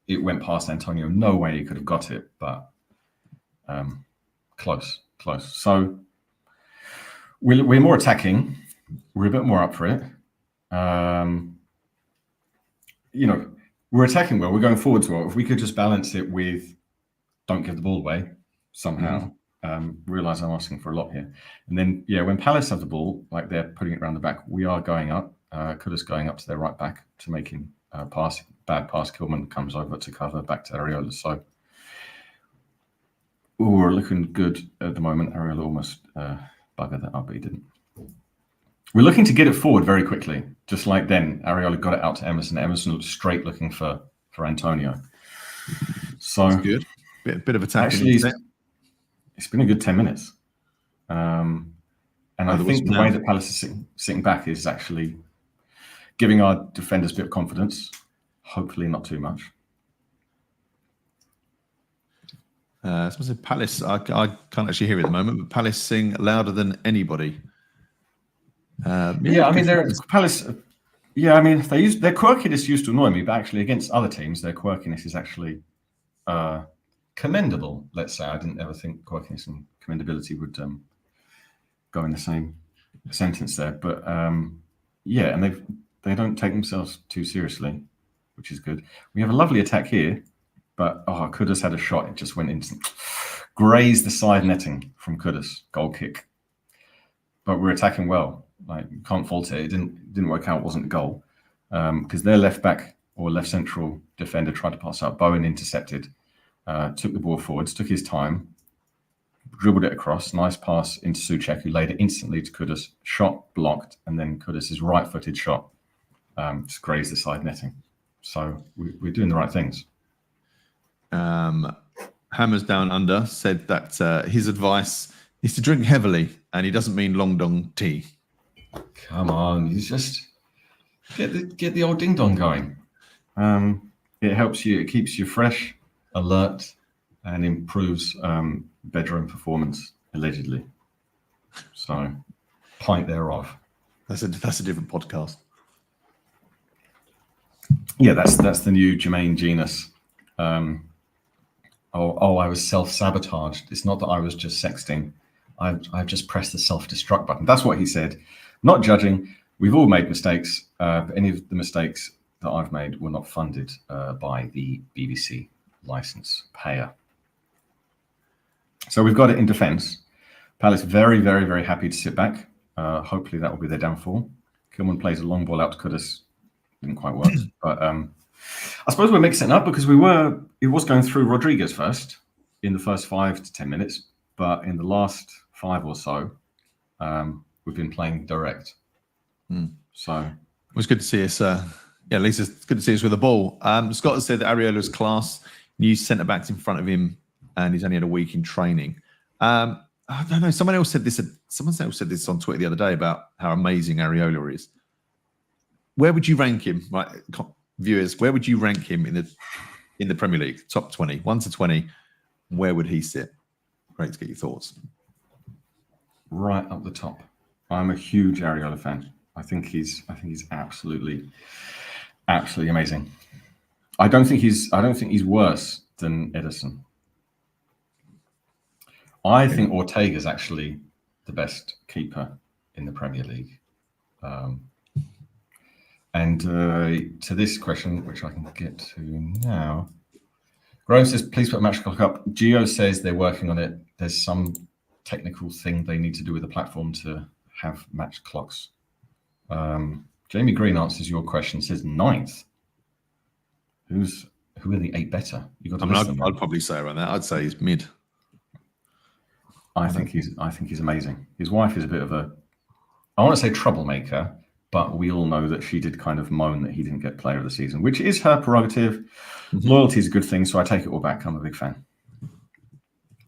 S3: it went past Antonio. No way he could have got it, but close. So We're more attacking. We're a bit more up for it. We're attacking well. We're going forwards well. If we could just balance it with don't give the ball away somehow. Realize I'm asking for a lot here. And then, when Palace have the ball, like they're putting it around the back, we are going up. Kudus going up to their right back to make him pass. Bad pass. Kilman comes over to cover back to Areola. So we're looking good at the moment. Areola almost buggered that up, but he didn't. We're looking to get it forward very quickly. Just like then, Areola got it out to Emerson. Emerson looked straight looking for Antonio. So
S5: that's good. Bit of attack.
S3: Actually, it's been a good 10 minutes. And I think the way that Palace is sitting back is actually giving our defenders a bit of confidence. Hopefully not too much.
S5: Palace, I can't actually hear it at the moment, but Palace sing louder than anybody.
S3: They're Palace. Their quirkiness used to annoy me, but actually against other teams, their quirkiness is actually commendable. Let's say I didn't ever think quirkiness and commendability would go in the same sentence there, but and they don't take themselves too seriously, which is good. We have a lovely attack here, but Kudus had a shot. It just went into grazed the side netting from Kudus, goal kick. But we're attacking well. Like, you can't fault it. It didn't work out. It wasn't a goal because their left back or left central defender tried to pass out. Bowen intercepted, took the ball forwards, took his time, dribbled it across. Nice pass into Souček, who laid it instantly to Kudus. Shot blocked, and then Kudus' right-footed shot just grazed the side netting. So we're doing the right things.
S5: Hammers Down Under said that his advice is to drink heavily, and he doesn't mean long dong tea.
S3: Come on, you just get the old ding dong going. It helps you. It keeps you fresh, alert, and improves bedroom performance allegedly. So, pint thereof.
S5: That's a different podcast.
S3: Yeah, that's the new Jermaine genus. I was self-sabotaged. It's not that I was just sexting. I've just pressed the self-destruct button. That's what he said. Not judging. We've all made mistakes. But any of the mistakes that I've made were not funded by the BBC license payer. So we've got it in defence. Palace very, very, very happy to sit back. Hopefully that will be their downfall. Kilman plays a long ball out to Kudus. Didn't quite work. But I suppose we're mixing it up because it was going through Rodriguez first in the first 5 to 10 minutes. But in the last 5 or so, we've been playing direct. So
S5: it was good to see us. At least it's good to see us with the ball. Scott has said that Areola's class, new centre backs in front of him, and he's only had a week in training. I don't know. Someone else said this on Twitter the other day about how amazing Areola is. Where would you rank him, right, viewers? Where would you rank him in the Premier League, top 20, 1 to 20? Where would he sit? Great to get your thoughts.
S3: Right up the top. I'm a huge Areola fan. I think he's absolutely amazing. I don't think he's worse than Ederson. I think Ortega's actually the best keeper in the Premier League. And to this question, which I can get to now, Graham says, please put Match Clock up. Gio says they're working on it. There's some technical thing they need to do with the platform to have match clocks. Jamie Green answers your question, says 9th. Who are the 8 better? You got to
S5: I'd probably say around that. I'd say he's mid.
S3: I think he's amazing. His wife is a bit of I want to say troublemaker, but we all know that she did kind of moan that he didn't get player of the season, which is her prerogative. Loyalty is a good thing, so I take it all back. I'm a big fan.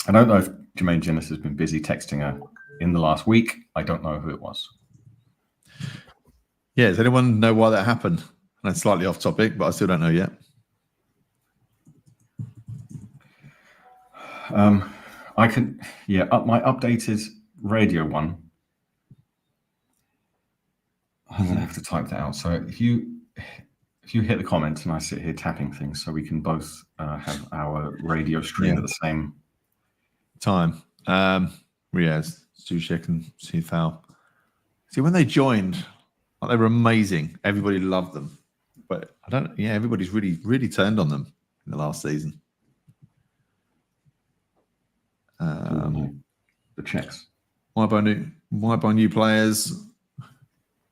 S3: I don't know if Jermaine Jenas has been busy texting her in the last week. I don't know who it was.
S5: Yeah, does anyone know why that happened? And it's slightly off topic, but I still don't know yet.
S3: I can, up my updated radio one. I'm going to have to type that out. So if you hit the comments and I sit here tapping things so we can both have our radio stream at the same
S5: time. Riaz. Souček and CRYWHU. See, when they joined, they were amazing. Everybody loved them. But everybody's really turned on them in the last season.
S3: The Czechs.
S5: Why buy new players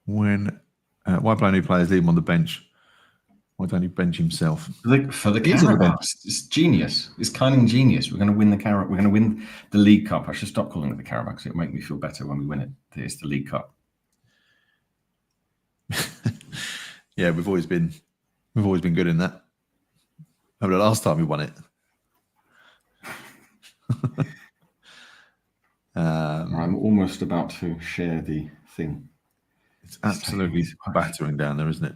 S5: when why play new players, leave him on the bench? Why don't he bench himself?
S3: For the Carabao, it's genius. It's kind of genius. We're going to win the Carabao. We're going to win the League Cup. I should stop calling it the Carabao because it'll make me feel better when we win it. It's the League Cup.
S5: Yeah, we've always been good in that. Remember the last time we won it?
S3: I'm almost about to share the thing.
S5: It's absolutely battering down there, isn't it?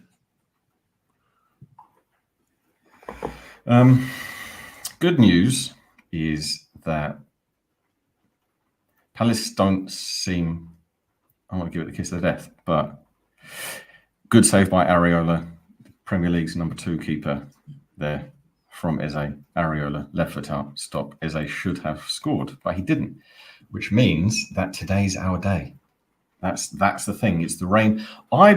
S3: Good news is that Palace don't seem, I want to give it the kiss of death, but good save by Areola, Premier League's number 2 keeper there from Eze. Areola, left foot out, stop. Eze should have scored, but he didn't, which means that today's our day. That's the thing. It's the rain. I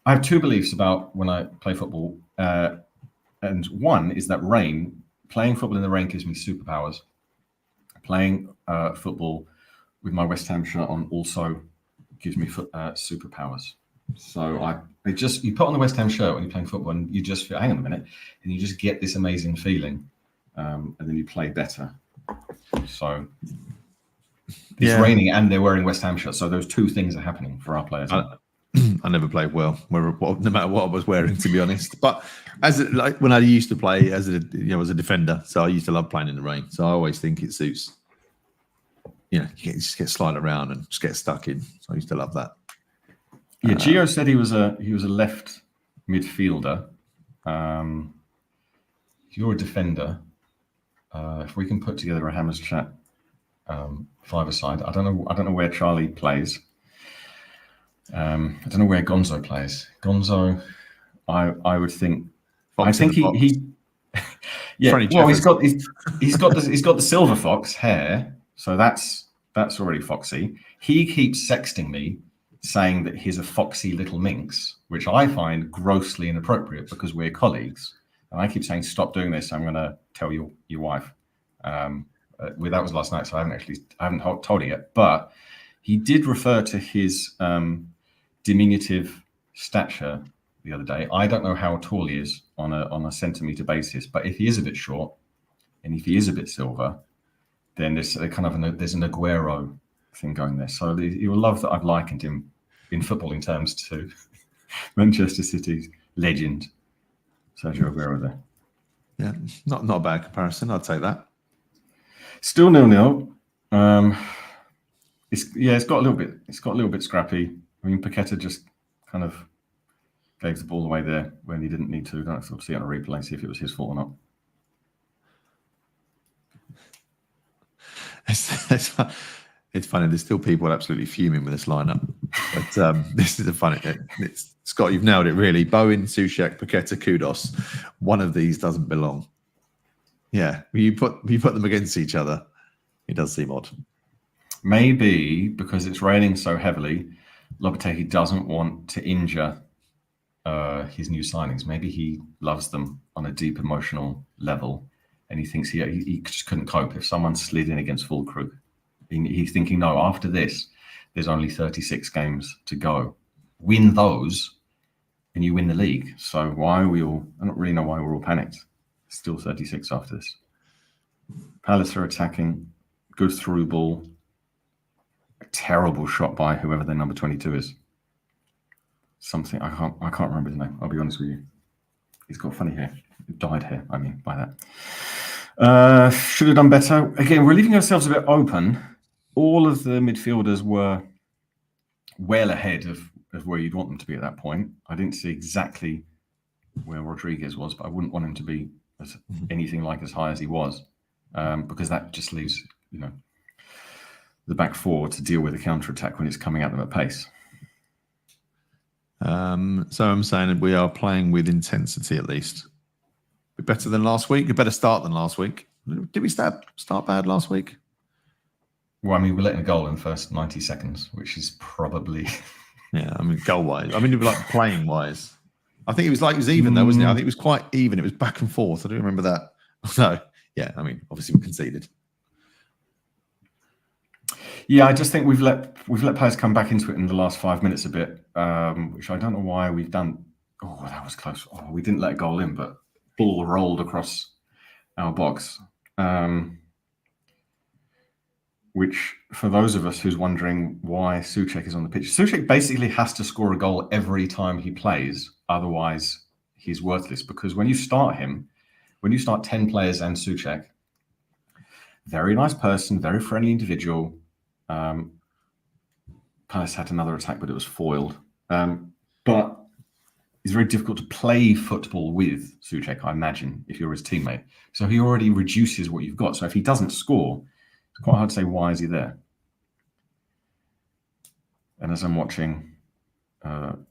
S3: have 2 beliefs about when I play football. And one is that playing football in the rain gives me superpowers. Playing football with my West Ham shirt on also gives me superpowers. So you put on the West Ham shirt when you're playing football and you just feel, hang on a minute, and you just get this amazing feeling, and then you play better. So it's raining and they're wearing West Ham shirts. So those 2 things are happening for our players.
S5: I never played well, no matter what I was wearing, to be honest. But when I used to play as a defender, so I used to love playing in the rain. So I always think it suits. You just get sliding around and just get stuck in. So I used to love that.
S3: Yeah, Gio said he was a left midfielder. If you're a defender, if we can put together a Hammers chat 5-a-side, I don't know where Charlie plays. I don't know where Gonzo plays. Gonzo, I would think. I think he yeah. Well, he's got the silver fox hair, so that's already foxy. He keeps sexting me, saying that he's a foxy little minx, which I find grossly inappropriate because we're colleagues. And I keep saying, stop doing this. I'm going to tell your wife. That was last night, so I haven't told her yet. But he did refer to his diminutive stature the other day. I don't know how tall he is on a centimeter basis, but if he is a bit short and if he is a bit silver, then there's an Aguero thing going there. So you will love that I've likened him in footballing terms to Manchester City's legend, Sergio Aguero there.
S5: Yeah, not a bad comparison. I'd take that.
S3: Still 0-0. It's got a little bit scrappy. I mean, Paqueta just kind of gave the ball away there when he didn't need to. Don't have to see it on a replay, see if it was his fault or not.
S5: It's funny. There's still people absolutely fuming with this lineup, but this is a funny. Scott, you've nailed it really. Bowen, Souček, Paqueta, Kudus. One of these doesn't belong. Yeah, you put them against each other. It does seem odd.
S3: Maybe because it's raining so heavily, Lopetegui doesn't want to injure his new signings. Maybe he loves them on a deep emotional level, and he thinks he just couldn't cope if someone slid in against Füllkrug. He's thinking, no, after this, there's only 36 games to go. Win those, and you win the league. So I don't really know why we're all panicked. Still 36 after this. Palace are attacking. Good through ball. A terrible shot by whoever their number 22 is. Something I can't remember his name. I'll be honest with you. He's got funny hair. Dyed hair, I mean, by that. Should have done better. Again, we're leaving ourselves a bit open. All of the midfielders were well ahead of where you'd want them to be at that point. I didn't see exactly where Rodriguez was, but I wouldn't want him to be anything like as high as he was, because that just leaves the back four to deal with the counter-attack when it's coming at them at pace.
S5: So I'm saying that we are playing with intensity at least. We're better than last week. A better start than last week. Did we start bad last week?
S3: Well, I mean, we're letting a goal in the first 90 seconds, which is probably...
S5: Yeah, I mean, goal-wise. I mean, it was like playing-wise. I think it was even, though, wasn't it? I think it was quite even. It was back and forth. I do remember that. So, yeah, I mean, obviously we conceded.
S3: Yeah, I just think we've let players come back into it in the last 5 minutes a bit, which I don't know why we've done. Oh, that was close. Oh, we didn't let a goal in, but ball rolled across our box. Which, for those of us who's wondering why Souček is on the pitch, Souček basically has to score a goal every time he plays. Otherwise, he's worthless. Because when you start 10 players and Souček, very nice person, very friendly individual. Palace had another attack, but it was foiled. But it's very difficult to play football with Souček, I imagine, if you're his teammate. So he already reduces what you've got. So if he doesn't score, it's quite hard to say, why is he there? And as I'm watching,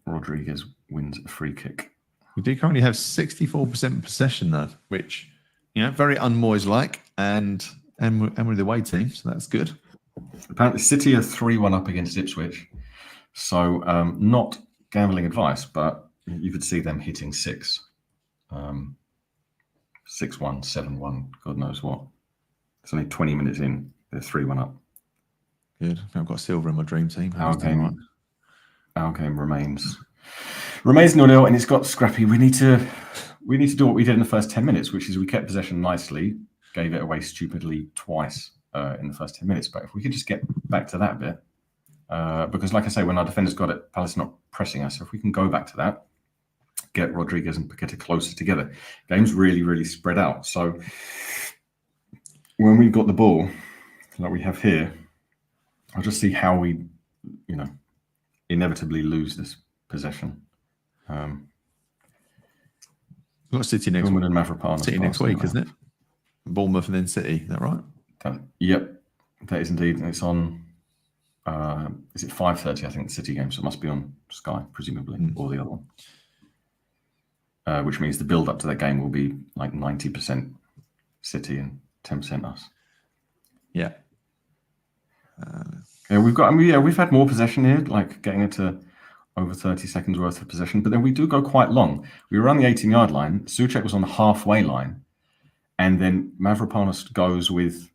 S3: Rodriguez wins a free kick.
S5: We do currently have 64% possession, though, which, very un-Moyes-like, and we're the away team, so that's good.
S3: Apparently, City are 3-1 up against Ipswich. So not gambling advice, but you could see them hitting 6. 6-1, 7-1, God knows what. It's only 20 minutes in. They're 3-1 up.
S5: Good. I've got silver in my dream team.
S3: Our game remains 0-0, and it's got scrappy. We need to do what we did in the first 10 minutes, which is we kept possession nicely, gave it away stupidly twice in the first 10 minutes. But if we could just get back to that bit, because like I say, when our defenders got it, Palace not pressing us. So if we can go back to that, get Rodriguez and Paqueta closer together. Game's really, really spread out. So when we got the ball, like we have here, I'll just see how we, inevitably lose this possession.
S5: We've got City next week. City next week, isn't it? Bournemouth and then City. Is that right?
S3: Yep, that is indeed. It's on. Is it 5:30? I think the City game, so it must be on Sky, presumably, or the other one. Which means the build up to that game will be like 90% City and 10% us.
S5: Yeah.
S3: We've had more possession here, like getting it to over 30 seconds worth of possession, but then we do go quite long. We were on the 18-yard line. Souček was on the halfway line, and then Mavropanos goes with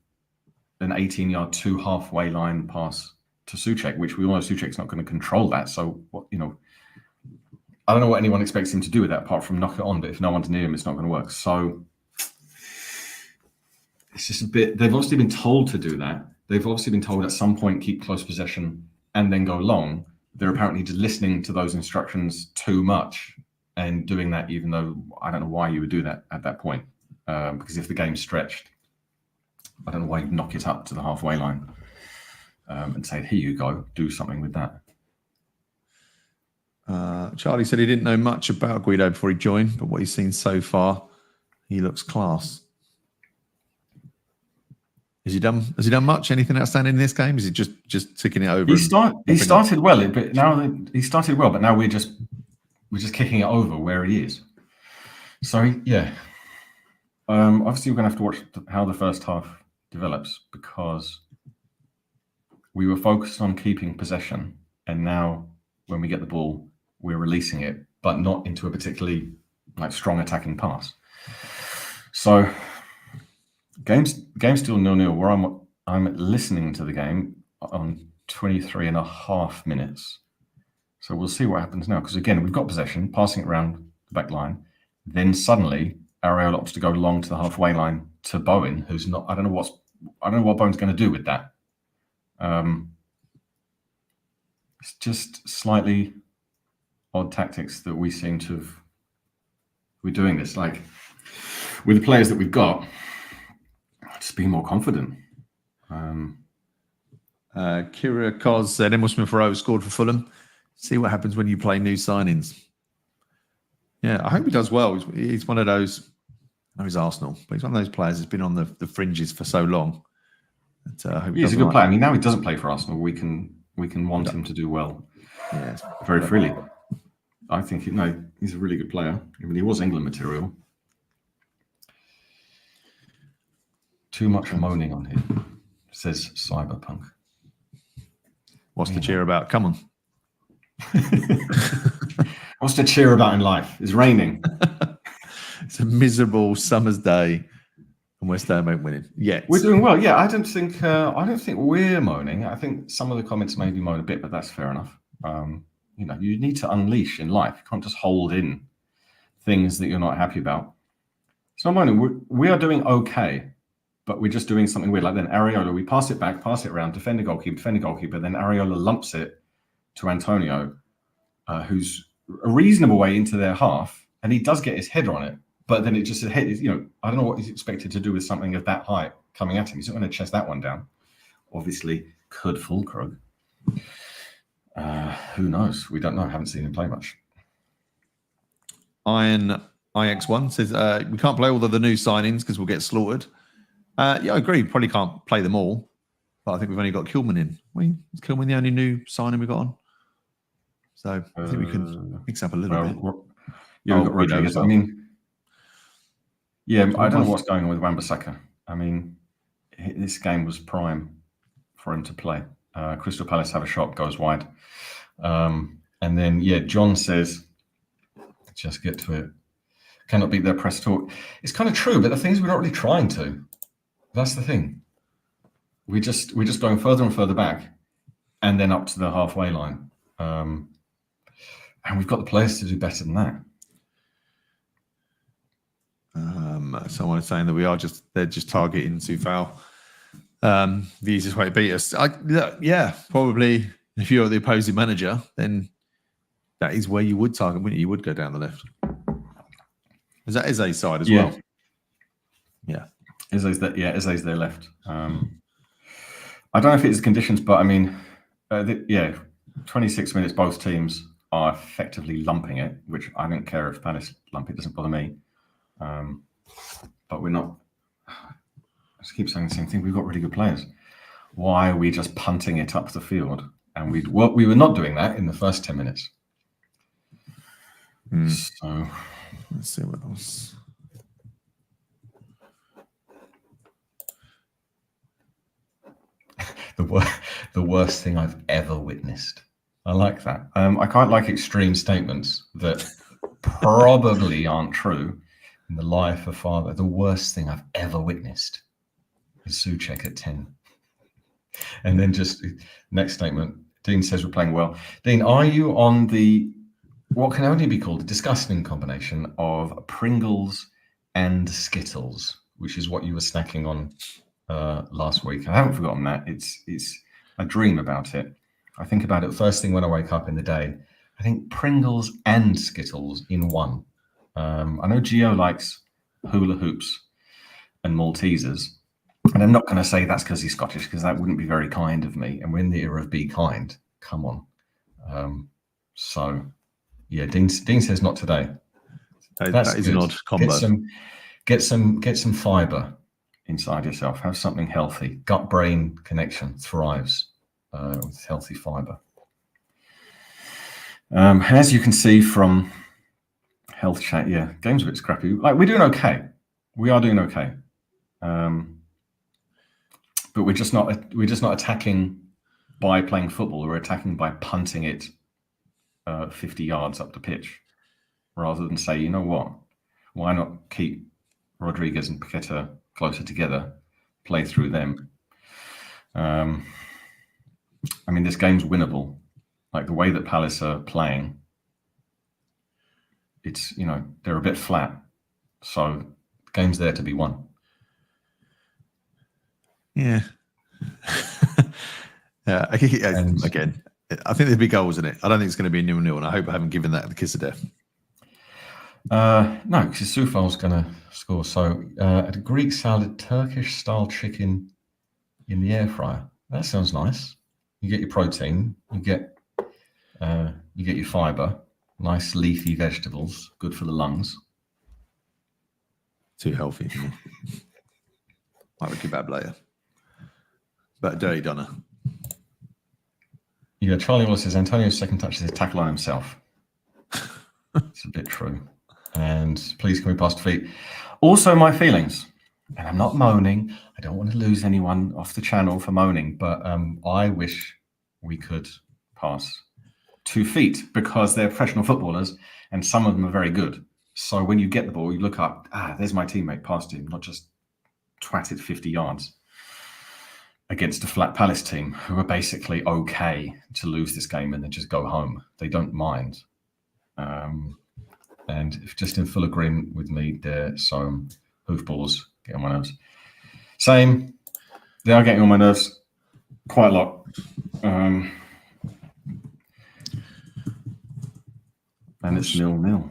S3: an 18-yard to halfway line pass to Souček, which we all know Souček's not going to control that. So, I don't know what anyone expects him to do with that apart from knock it on, but if no one's near him, it's not going to work. So it's just a bit, they've obviously been told to do that. They've obviously been told at some point, keep close possession and then go long. They're apparently just listening to those instructions too much and doing that, even though I don't know why you would do that at that point. Because if the game's stretched, I don't know why you'd knock it up to the halfway line and say, here you go, do something with that.
S5: Charlie said he didn't know much about Guido before he joined, but what he's seen so far, he looks class. Has he done much? Anything outstanding in this game? Is he just ticking it over?
S3: He started well, but now we're just kicking it over where he is. So obviously we're going to have to watch how the first half develops, because we were focused on keeping possession, and now when we get the ball, we're releasing it, but not into a particularly strong attacking pass. So game's still 0-0. Where I'm listening to the game on 23 and a half minutes. So we'll see what happens now, because again, we've got possession, passing it around the back line. Then suddenly Ariel opts to go long to the halfway line to Bowen, who's not. I don't know what Bowen's going to do with that. It's just slightly odd tactics that we seem to have. We're doing this with the players that we've got. Just be more confident.
S5: Kira Koz said Emil Smith-Rowe scored for Fulham. See what happens when you play new signings. Yeah, I hope he does well. He's one of those. I know he's Arsenal, but he's one of those players that's been on the fringes for so long. I hope
S3: he's a good player. I mean, now he doesn't play for Arsenal. We can want him to do well.
S5: Yeah,
S3: very freely. I think he's a really good player. I mean, he was England material. Too much moaning on him. says Cyberpunk.
S5: What's the cheer about? Come on.
S3: What's to cheer about in life? It's raining.
S5: It's a miserable summer's day, and West Ham ain't winning yet.
S3: We're doing well. Yeah, I don't think we're moaning. I think some of the comments maybe moan a bit, but that's fair enough. You need to unleash in life. You can't just hold in things that you're not happy about. It's not moaning. We are doing okay, but we're just doing something weird. Like then Areola, we pass it back, pass it around, defend the goalkeeper. Then Areola lumps it to Antonio, who's a reasonable way into their half, and he does get his header on it. But then it just I don't know what he's expected to do with something of that height coming at him. He's not going to chest that one down. Obviously, could fool Krug. Who knows? We don't know. I haven't seen him play much.
S5: Iron IX1 says we can't play all of the new signings because we'll get slaughtered. Yeah, I agree. Probably can't play them all, but I think we've only got Kilman in. Is Kilman the only new signing we got on? So I think we can mix up a little bit.
S3: Yeah, we've got Rodriguez. I mean, yeah, I don't know what's going on with Wan-Bissaka. I mean, this game was prime for him to play. Crystal Palace have a shot, goes wide. And then, John says, just get to it. Cannot beat their press talk. It's kind of true, but the thing is, we're not really trying to. That's the thing. We're just going further and further back, and then up to the halfway line. And we've got the players to do better than that.
S5: Someone is saying that they're just targeting Soufal. The easiest way to beat us. Probably if you're the opposing manager, then that is where you would target, wouldn't you? You would go down the left. Is that Eze's side as well? Yeah.
S3: Eze's their left. I don't know if it's conditions, but I mean, 26 minutes, both teams are effectively lumping it, which I don't care if Palace lump it, doesn't bother me. But we're not. I just keep saying the same thing. We've got really good players. Why are we just punting it up the field? And we were not doing that in the first 10 minutes. So
S5: let's see what else.
S3: The worst thing I've ever witnessed. I like that. I quite like extreme statements that probably aren't true in the life of father. The worst thing I've ever witnessed is Souček at 10. And then just next statement, Dean says we're playing well. Dean, are you on the what can only be called a disgusting combination of Pringles and Skittles, which is what you were snacking on last week? I haven't forgotten that. It's I dream about it. I think about it first thing when I wake up in the day. I think Pringles and Skittles in one. I know Gio likes hula hoops and Maltesers, and I'm not going to say that's because he's Scottish, because that wouldn't be very kind of me. And we're in the era of be kind. Come on. So, yeah, Dean says not today.
S5: That is an odd combo.
S3: Get some fibre inside yourself. Have something healthy. Gut-brain connection thrives with healthy fibre. As you can see from health chat, game's a bit scrappy. Like, we're doing okay. We are doing okay. But we're just not attacking by playing football. We're attacking by punting it 50 yards up the pitch, rather than say, you know what, why not keep Rodriguez and Paqueta closer together, play through them. I mean, this game's winnable. Like, the way that Palace are playing, it's, they're a bit flat. So the game's there to be won.
S5: Yeah. Again, I think there'll be goals in it. I don't think it's going to be 0-0, and I hope I haven't given that the kiss of death.
S3: No, because Soufal's going to score. So a Greek salad, Turkish-style chicken in the air fryer. That sounds nice. You get your protein, you get your fibre, nice leafy vegetables, good for the lungs.
S5: Too healthy for me. Might be kebab later. But a dirty doner.
S3: Yeah, Charlie Wallace says Antonio's second touch is a tackle on himself. It's a bit true. And please, can we pass to feet? Also, my feelings. and I'm not moaning. I don't want to lose anyone off the channel for moaning, but I wish we could pass 2 feet because they're professional footballers and some of them are very good. So when you get the ball, you look up, there's my teammate, passed him, not just twat it 50 yards against a flat Palace team who are basically okay to lose this game and then just go home. They don't mind. And if just in full agreement with me, they're some hoofballs get on my nerves. Same. They are getting on my nerves quite a lot. And it's 0-0.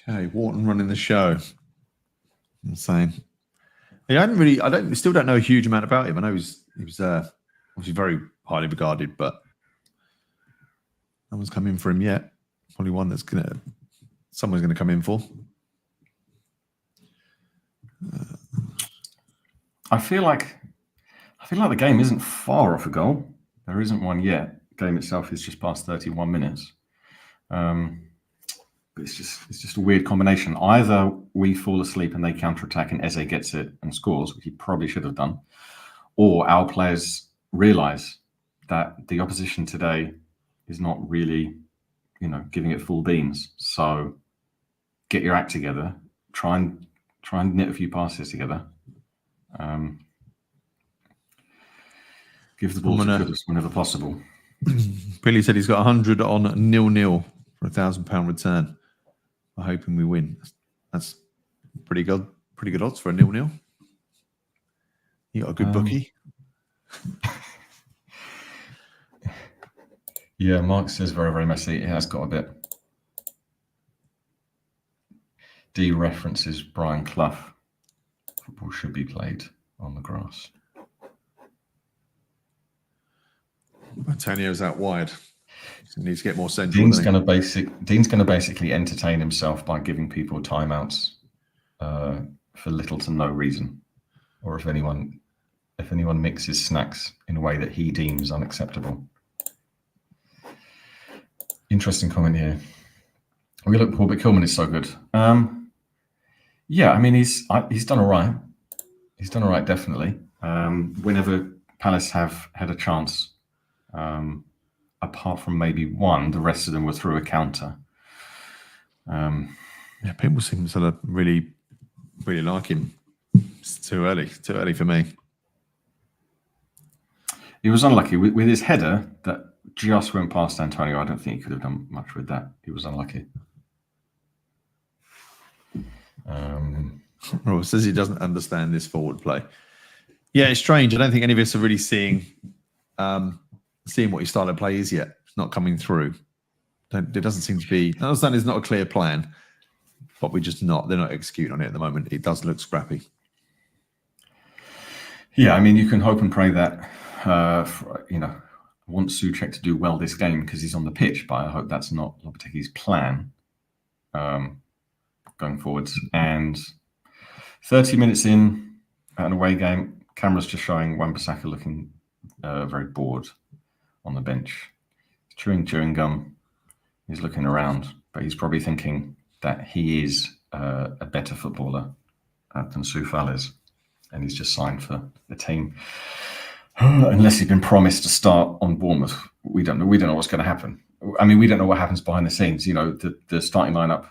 S5: Okay, Wharton running the show. Insane. I still don't know a huge amount about him. I know he was obviously very highly regarded, but no one's come in for him yet. Probably one that's someone's gonna come in for.
S3: I feel like the game isn't far off a goal. There isn't one yet. The game itself is just past 31 minutes. But it's just a weird combination. Either we fall asleep and they counterattack and Eze gets it and scores, which he probably should have done, or our players realise that the opposition today is not really, giving it full beans. So get your act together. Try and knit a few passes together. Give the ball to Kudus whenever possible.
S5: Billy said he's got 100 on 0-0 for £1,000 return. I'm hoping we win. That's pretty good odds for a 0-0. You got a good bookie.
S3: Yeah, Mark says very, very messy. It has got a bit. D references Brian Clough. Football should be played on the grass.
S5: Antonio's out wide. He needs to get more central.
S3: Dean's going to basically entertain himself by giving people timeouts for little to no reason, or if anyone mixes snacks in a way that he deems unacceptable. Interesting comment here. We look poor, but Kilman is so good. Yeah, I mean he's done all right. He's done all right, definitely. Whenever Palace have had a chance. Apart from maybe one, the rest of them were through a counter.
S5: Yeah, people seem to really, really like him. It's too early for me.
S3: He was unlucky with his header that just went past Antonio. I don't think he could have done much with that. He was unlucky.
S5: Rob says he doesn't understand this forward play. Yeah, it's strange. I don't think any of us are really seeing what his style of play is yet. It's not coming through. There doesn't seem to be. I understand there's not a clear plan, but they're not executing on it at the moment. It does look scrappy.
S3: Yeah, I mean, you can hope and pray that, I want Souček to do well this game because he's on the pitch, but I hope that's not Lopetegui's plan going forwards. And 30 minutes in at an away game, camera's just showing Wan-Bissaka looking very bored on the bench. He's chewing gum. He's looking around, but he's probably thinking that he is a better footballer than Soufal is, and he's just signed for the team. Unless he's been promised to start on Bournemouth, we don't know. We don't know what's going to happen. I mean, we don't know what happens behind the scenes. The starting lineup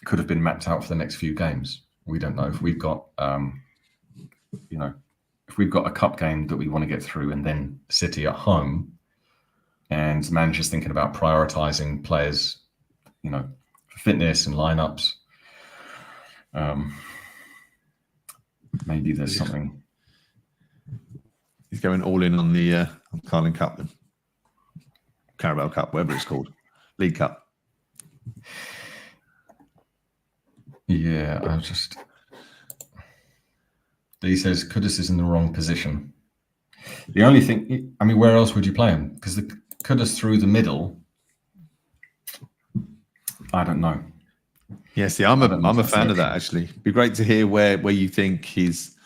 S3: could have been mapped out for the next few games. We don't know if we've got, if we've got a cup game that we want to get through and then City at home, and the manager's thinking about prioritising players, for fitness and lineups. Maybe there's something.
S5: He's going all in on the Carling Cup, then. Carabao Cup, whatever it's called, League Cup.
S3: Yeah, he says Kudus is in the wrong position. The only thing, I mean, where else would you play him? Because the Kudus through the middle, I don't know.
S5: Yeah, see, I'm a fan of that, actually. It'd be great to hear where you think his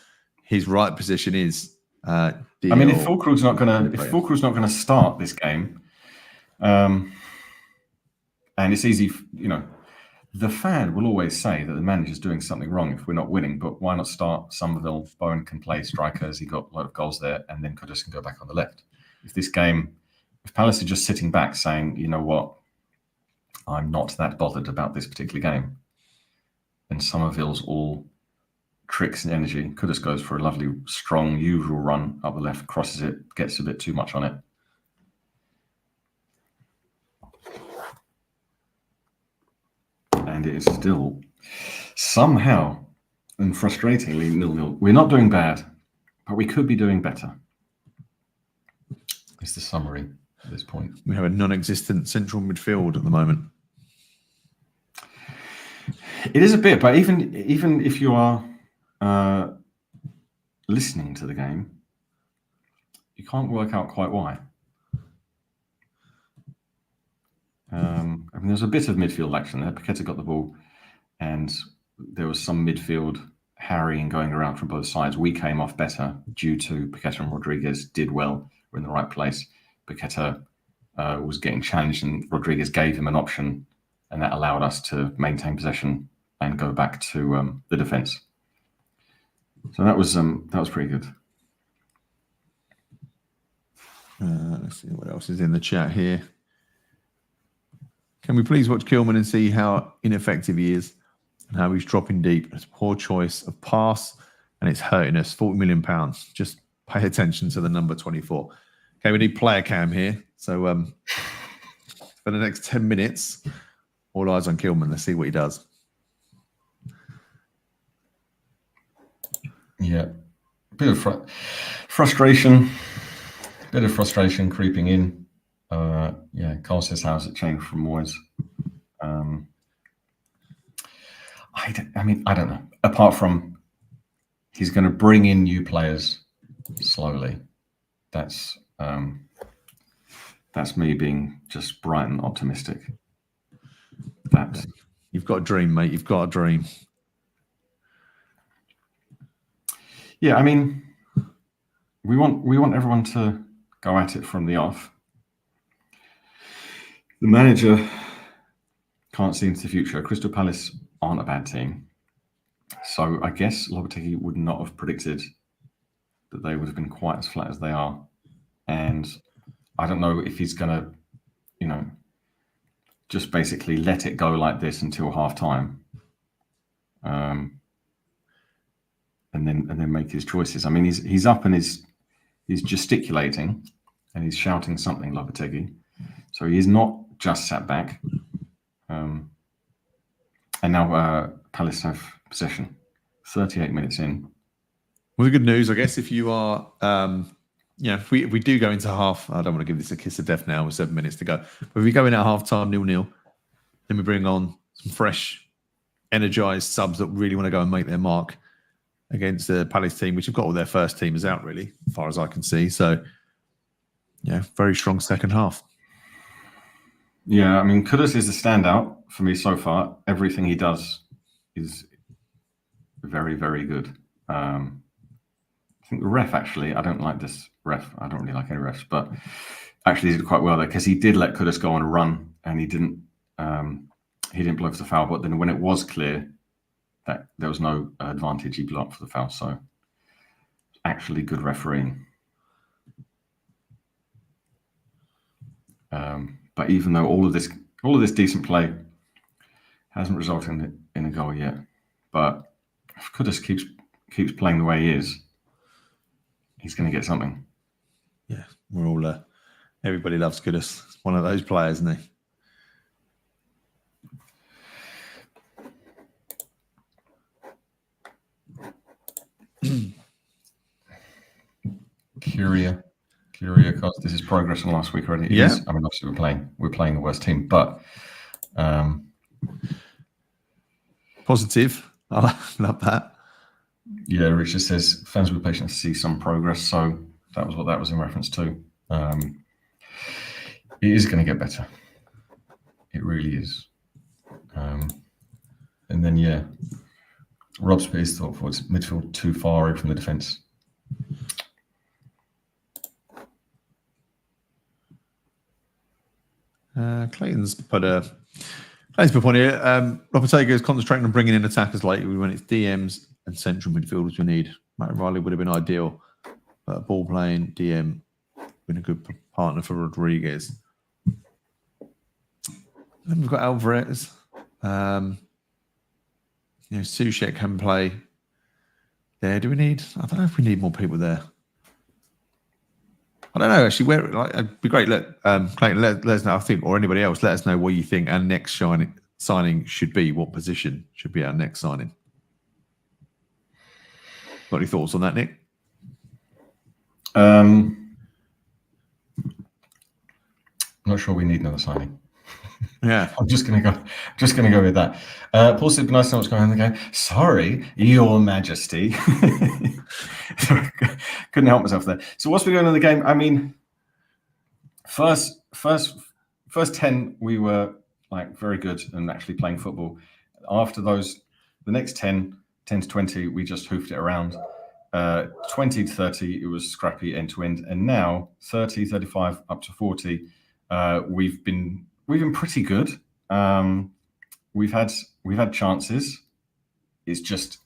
S5: right position is.
S3: I mean, if Fulkrug's not gonna start this game, and it's easy, the fan will always say that the manager's doing something wrong if we're not winning, but why not start Somerville? Bowen can play strikers. He got a lot of goals there, and then Kudus can go back on the left. If Palace are just sitting back saying, you know what, I'm not that bothered about this particular game, and Somerville's all tricks and energy. Kudus goes for a lovely, strong, usual run up the left, crosses it, gets a bit too much on it. And it is still somehow and frustratingly 0-0. We're not doing bad, but we could be doing better. Is the summary at this point.
S5: We have a non-existent central midfield at the moment.
S3: It is a bit, but even if you are listening to the game, you can't work out quite why. I mean, there's a bit of midfield action there. Paqueta got the ball, and there was some midfield harrying going around from both sides. We came off better due to Paqueta and Rodriguez did well. We're in the right place. Paqueta was getting challenged, and Rodriguez gave him an option, and that allowed us to maintain possession and go back to the defence. So that was pretty good.
S5: Let's see what else is in the chat here. Can we please watch Kilman and see how ineffective he is and how he's dropping deep? It's a poor choice of pass and it's hurting us. £40 million. Just pay attention to the number 24. Okay, we need player cam here. So for the next 10 minutes, all eyes on Kilman. Let's see what he does.
S3: Yeah, a bit of frustration. Bit of frustration creeping in. Carl says, how's it changed from Moyes? I don't know. Apart from he's going to bring in new players slowly. That's me being just bright and optimistic.
S5: You've got a dream, mate. You've got a dream.
S3: Yeah, I mean, we want everyone to go at it from the off. The manager can't see into the future. Crystal Palace aren't a bad team. So I guess Lopetegui would not have predicted that they would have been quite as flat as they are. And I don't know if he's going to, just basically let it go like this until half-time. And then make his choices. I mean, he's up and he's gesticulating and he's shouting something, Lopetegui. So he is not just sat back. And now Palace have possession. 38 minutes in.
S5: Well, the good news, I guess, if you are, if we do go into half, I don't want to give this a kiss of death now with 7 minutes to go. But if we go in at half-time 0-0, then we bring on some fresh, energised subs that really want to go and make their mark against the Palace team, which have got all their first teamers out, really, as far as I can see. So, yeah, very strong second half.
S3: Yeah, I mean, Kudus is the standout for me so far. Everything he does is very, very good. I think the ref, actually, I don't like this ref. I don't really like any refs, but actually he did quite well there because he did let Kudus go on a run and he didn't blow for the foul. But then when it was clear that there was no advantage, he blew up for the foul. So actually good refereeing. But even though all of this decent play hasn't resulted in a goal yet, but if Kudus keeps playing the way he is, he's going to get something.
S5: Yeah, we're all everybody loves Kudus. It's one of those players, isn't he?
S3: Curia, because this is progress on last week already.
S5: Yeah.
S3: I mean, obviously we're playing the worst team, but
S5: positive. I love that.
S3: Yeah, Richard says fans will be patient to see some progress. So that was what that was in reference to. It is going to get better. It really is. And then Rob Spears thought for midfield too far away from the defence.
S5: Clayton's put a Thanks for the point here. Lopetegui is concentrating on bringing in attackers lately when it's DMs and central midfielders we need. Matt Riley would have been ideal, but a ball playing DM been a good partner for Rodriguez. Then we've got Alvarez. Soucek can play there. Do we need? I don't know if we need more people there. I don't know actually. It'd be great. Clayton, let us know. I think, or anybody else, let us know what you think our next signing should be. What position should be our next signing? Got any thoughts on that, Nick?
S3: I'm not sure we need another signing.
S5: Yeah,
S3: I'm just gonna go with that. Paul said, "Nice to know what's going on in the game." Sorry, Your Majesty. Couldn't help myself there. So what's been going on in the game? I mean, first 10 we were like very good and actually playing football. After those, the next 10 to 20, we just hoofed it around. 20 to 30, it was scrappy end to end, and now 30, 35 up to 40, we've been pretty good. We've had chances. It's just,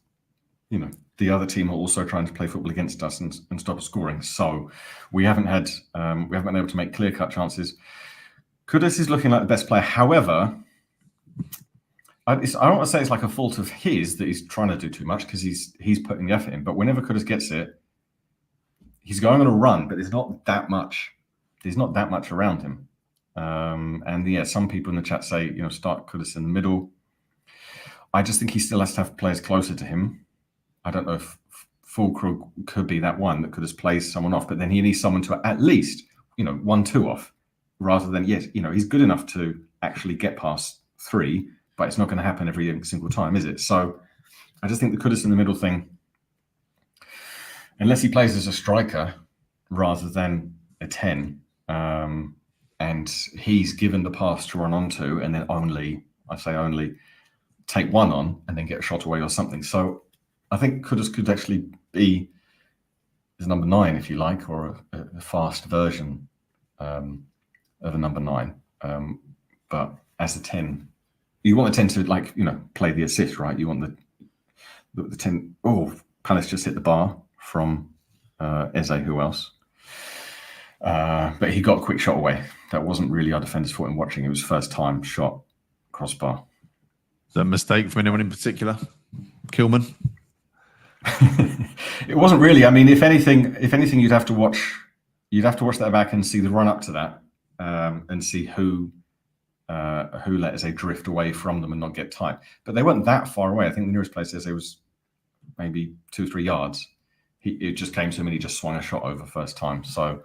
S3: the other team are also trying to play football against us and stop us scoring. So we haven't been able to make clear-cut chances. Kudus is looking like the best player. However, I don't want to say it's like a fault of his that he's trying to do too much, because he's putting the effort in. But whenever Kudus gets it, he's going on a run, but there's not that much around him. Some people in the chat say, start Kudus in the middle. I just think he still has to have players closer to him. I don't know if Fulkrug could be that one that Kudus plays someone off, but then he needs someone to at least, 1-2 off, rather than, he's good enough to actually get past 3, but it's not going to happen every single time, is it? So I just think the Kudus in the middle thing, unless he plays as a striker rather than a 10, and he's given the pass to run onto, and then only take one on and then get a shot away or something. So I think Kudus could actually be as number 9, if you like, or a fast version of a number 9. But as a 10, you want the 10 to play the assist, right? You want the 10. Oh, Palace just hit the bar from Eze. Who else? But he got a quick shot away. That wasn't really our defender's fault in watching. It was first time shot crossbar.
S5: Is that a mistake from anyone in particular? Kilman?
S3: It wasn't really. I mean, if anything, you'd have to watch that back and see the run up to that, and see who let Eze drift away from them and not get tight. But they weren't that far away. I think the nearest place Eze was maybe 2-3 yards. It just came to him and he just swung a shot over first time. So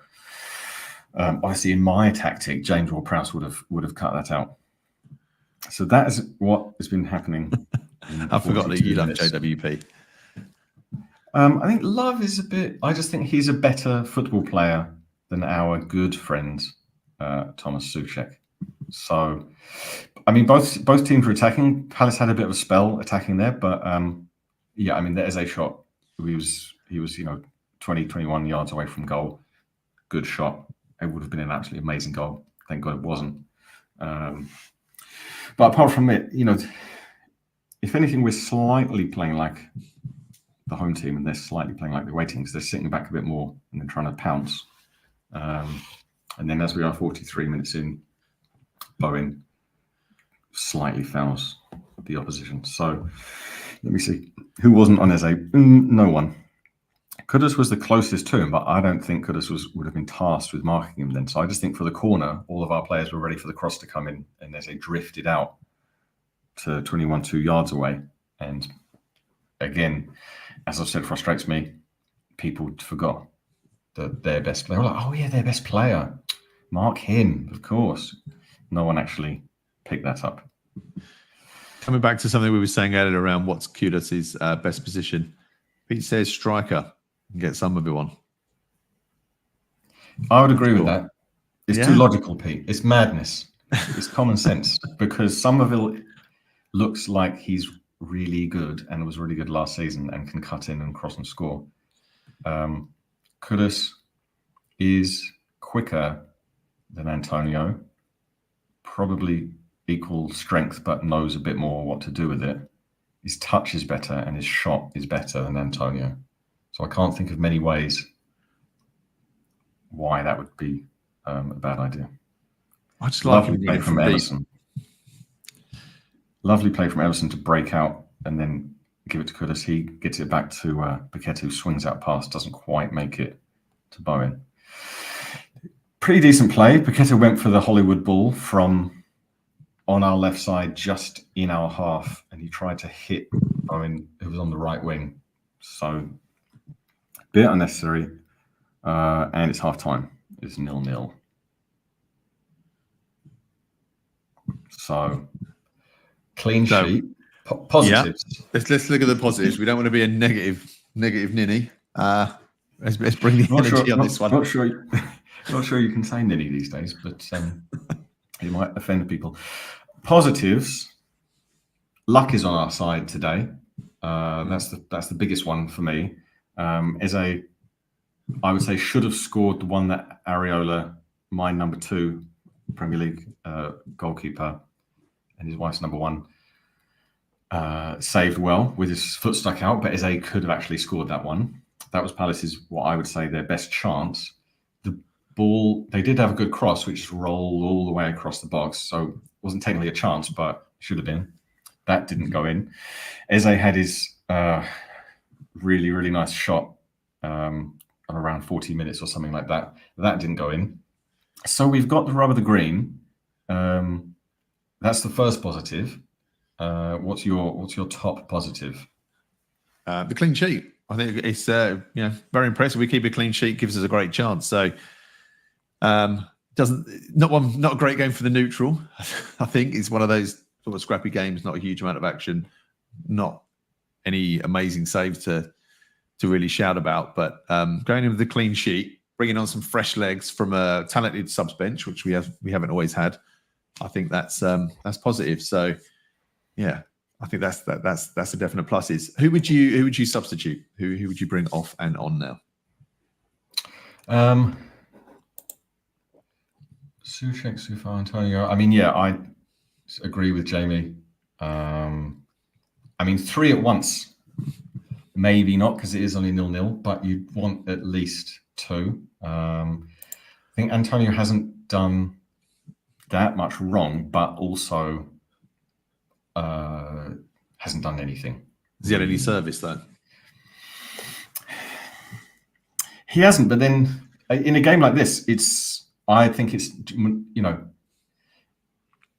S3: obviously, in my tactic, James Ward-Prowse would have cut that out. So that is what has been happening.
S5: I forgot that you love JWP.
S3: I think Love is I just think he's a better football player than our good friend, Thomas Soucek. So, I mean, both teams were attacking. Palace had a bit of a spell attacking there, but the Eze shot, he was 20, 21 yards away from goal. Good shot. It would have been an absolutely amazing goal. Thank God it wasn't. But apart from it, if anything, we're slightly playing like the home team, and they're slightly playing like the away team, because they're sitting back a bit more and then trying to pounce. And then as we are 43 minutes in, Bowen slightly fouls the opposition. So let me see. Who wasn't on Eze? No one. Kudus was the closest to him, but I don't think Kudus would have been tasked with marking him then. So I just think for the corner, all of our players were ready for the cross to come in, and Eze drifted out to 2 yards away. And again, as I've said, frustrates me. People forgot that their best player. We're like, oh yeah, their best player. Mark him, of course. No one actually picked that up.
S5: Coming back to something we were saying earlier around what's Kudus' best position. Pete says striker. Get Somerville on.
S3: I would agree with that. It's too logical, Pete. It's madness. It's common sense, because Somerville looks like he's really good and was really good last season and can cut in and cross and score. Kudus is quicker than Antonio, probably equal strength, but knows a bit more what to do with it. His touch is better and his shot is better than Antonio. So I can't think of many ways why that would be a bad idea.
S5: I just like
S3: Lovely play from Ellison. Lovely play from Ellison to break out and then give it to Kudus. He gets it back to Paqueta, who swings out past, doesn't quite make it to Bowen. Pretty decent play. Paqueta went for the Hollywood ball from on our left side, just in our half, and he tried to hit Bowen, who was on the right wing. So, a bit unnecessary. And it's half time. It's 0-0. So, clean sheet. Positives.
S5: Yeah. Let's look at the positives. We don't want to be a negative ninny. Let's bring the energy on this one.
S3: Not sure you can say ninny these days, but it might offend people. Positives. Luck is on our side today. That's the biggest one for me. Eze, I would say, should have scored the one that Areola, my number 2 Premier League goalkeeper, and his wife's number 1, saved well with his foot stuck out, but Eze could have actually scored that one. That was Palace's, what I would say, their best chance. The ball, they did have a good cross, which rolled all the way across the box, so it wasn't technically a chance, but should have been. That didn't go in. Eze had his really, really nice shot on around 40 minutes or something like that. That didn't go in. So we've got the rub of the green. That's the first positive. What's your top positive?
S5: The clean sheet. I think it's very impressive. We keep a clean sheet, gives us a great chance. So not a great game for the neutral. I think it's one of those sort of scrappy games, not a huge amount of action, not any amazing saves to really shout about. But going in with the clean sheet, bringing on some fresh legs from a talented subs bench, which we haven't always had. I think that's positive. So yeah, I think that's a definite pluses. Who would you substitute? Who would you bring off and on now?
S3: Souček, Soufal, Antonio. I mean, yeah, I agree with Jamie. I mean, 3 at once, maybe not, because it is only 0-0, but you'd want at least 2. I think Antonio hasn't done that much wrong, but also hasn't done anything.
S5: Has he had any service though?
S3: He hasn't, but then in a game like this, I think it's,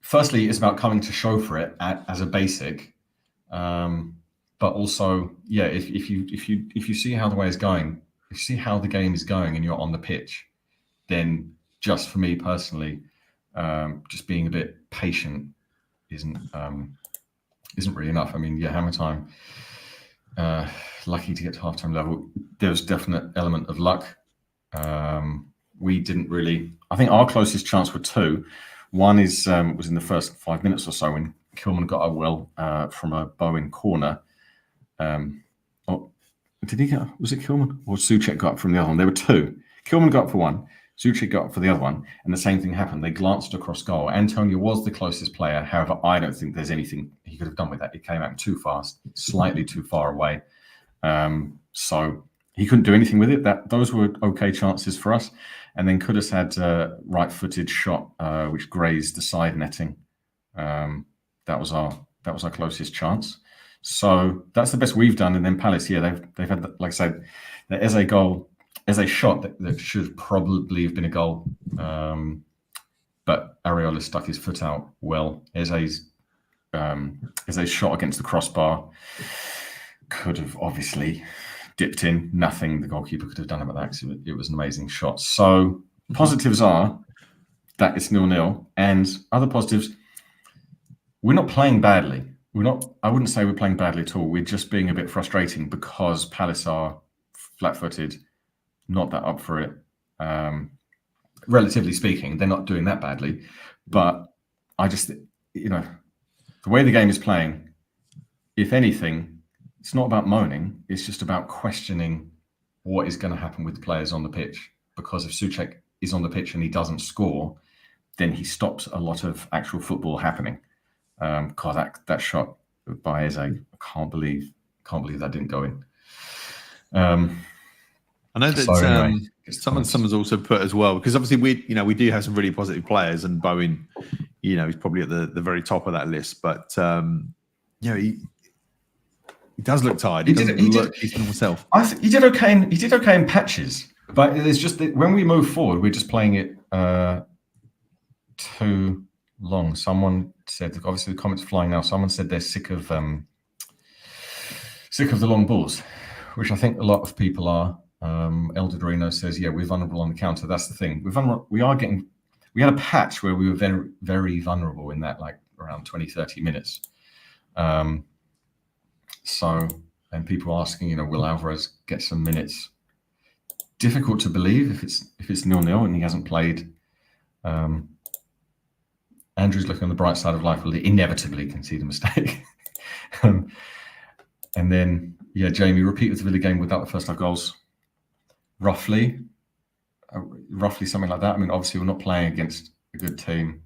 S3: firstly, it's about coming to show for it as a basic, but also, yeah, if you see how the way is going, if you see how the game is going and you're on the pitch, then just for me personally, just being a bit patient isn't really enough. I mean, yeah, Hammer time, lucky to get to halftime level. There was definite element of luck. We didn't really. I think our closest chance were 2. One was in the first 5 minutes or so when Kilman got a from a Bowen corner. Did he get? Was it Kilman or Souček got up from the other one? There were 2. Kilman got up for one. Souček got up for the other one, and the same thing happened. They glanced across goal. Antonio was the closest player. However, I don't think there's anything he could have done with that. It came out too fast, slightly too far away. So he couldn't do anything with it. Those were okay chances for us. And then Kudus had a right-footed shot, which grazed the side netting. That was our closest chance. So that's the best we've done. And then Palace, yeah, they've had, like I said, the Eze goal. As a shot that should probably have been a goal, but Areola stuck his foot out well. Eze's shot against the crossbar could have obviously dipped in. Nothing the goalkeeper could have done about that because it was an amazing shot. So positives are that it's 0-0, and other positives, we're not playing badly. I wouldn't say we're playing badly at all. We're just being a bit frustrating because Palace are flat-footed, not that up for it. Relatively speaking, they're not doing that badly. But I just, the way the game is playing, if anything, it's not about moaning. It's just about questioning what is going to happen with the players on the pitch. Because if Souček is on the pitch and he doesn't score, then he stops a lot of actual football happening. God, that shot by Eze, I can't believe that didn't go in.
S5: I know that
S3: So anyway,
S5: someone's also put as well, because obviously we do have some really positive players, and Bowen, he's probably at the very top of that list. But he does look tired. He doesn't look his normal self.
S3: He did okay. He did okay in patches, but it's just that when we move forward, we're just playing it too long. Someone said, obviously the comments flying now. Someone said they're sick of the long balls, which I think a lot of people are. Elder Dorino says, yeah, we're vulnerable on the counter. That's the thing. We had a patch where we were very, very vulnerable in that, like around 20, 30 minutes. And people asking, will Alvarez get some minutes? Difficult to believe if it's 0-0 and he hasn't played. Andrew's looking on the bright side of life. Will he inevitably concede a mistake? And then, Jamie, repeat with the Villa game without the first half goals. Roughly something like that. I mean, obviously, we're not playing against a good team.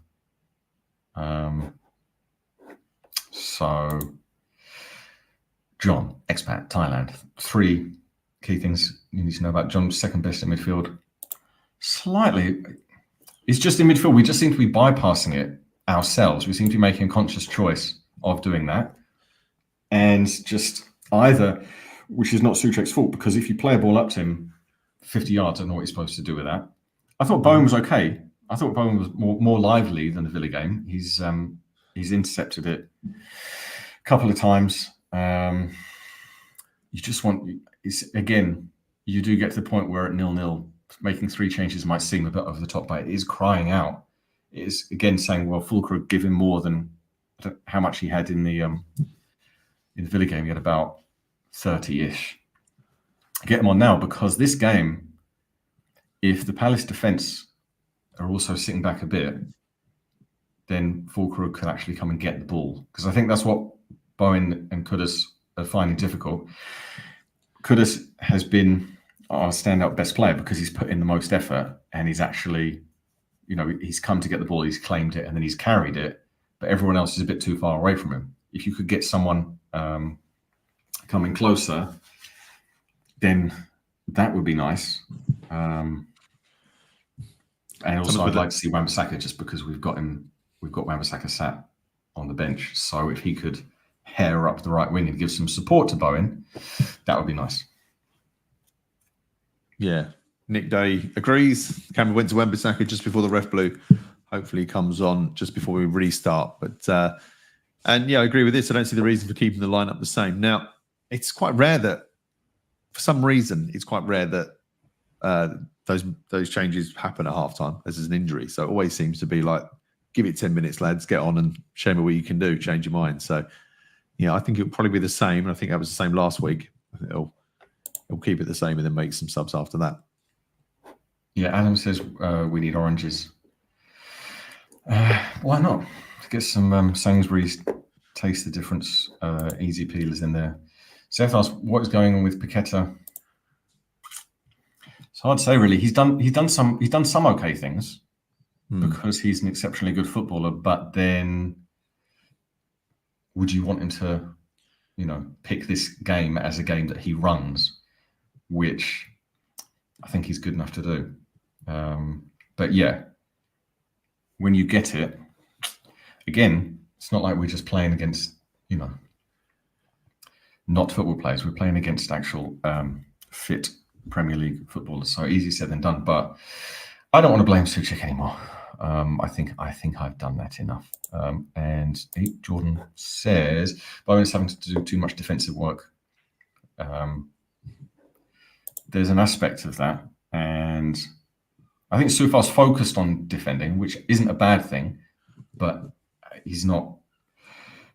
S3: So, John, expat, Thailand. 3 key things you need to know about John. Second best in midfield. Slightly, it's just in midfield. We just seem to be bypassing it ourselves. We seem to be making a conscious choice of doing that. And just either, which is not Souček's fault, because if you play a ball up to him 50 yards, I don't know what he's supposed to do with that. I thought Bowen was okay. I thought Bowen was more lively than the Villa game. He's intercepted it a couple of times. You just you do get to the point where at 0-0, making 3 changes might seem a bit over the top, but it is crying out. It is again saying, well, Fulkrug give him more than how much he had in the Villa game. He had about 30-ish. Get him on now, because this game, if the Palace defence are also sitting back a bit, then Fulkrug can actually come and get the ball. Because I think that's what Bowen and Kudus are finding difficult. Kudus has been our standout best player because he's put in the most effort, and he's actually, he's come to get the ball, he's claimed it, and then he's carried it. But everyone else is a bit too far away from him. If you could get someone coming closer, then that would be nice. And also, I'd like to see Wan-Bissaka, just because we've got Wan-Bissaka sat on the bench. So if he could hair up the right wing and give some support to Bowen, that would be nice. Yeah.
S5: Nick Day agrees. Camera went to Wan-Bissaka just before the ref blew. Hopefully he comes on just before we restart. But I agree with this. I don't see the reason for keeping the lineup the same. Now, it's quite rare that, for some reason, those changes happen at halftime. This is an injury, so it always seems to be like, give it 10 minutes, lads, get on and show me what you can do, change your mind. So, I think it'll probably be the same. I think that was the same last week. I think it'll keep it the same and then make some subs after that.
S3: Yeah, Adam says we need oranges. Why not? Get some Sainsbury's Taste the Difference easy peelers in there. Seth asked, what is going on with Paqueta? It's hard to say, really. He's done some okay things because he's an exceptionally good footballer. But then, would you want him to, pick this game as a game that he runs, which I think he's good enough to do. But yeah, when you get it, again, it's not like we're just playing against, not football players. We're playing against actual fit Premier League footballers. So easier said than done. But I don't want to blame Souček anymore. I think I've done that enough. And Jordan says Bowen's having to do too much defensive work. There's an aspect of that, and I think Soufar's focused on defending, which isn't a bad thing, but he's not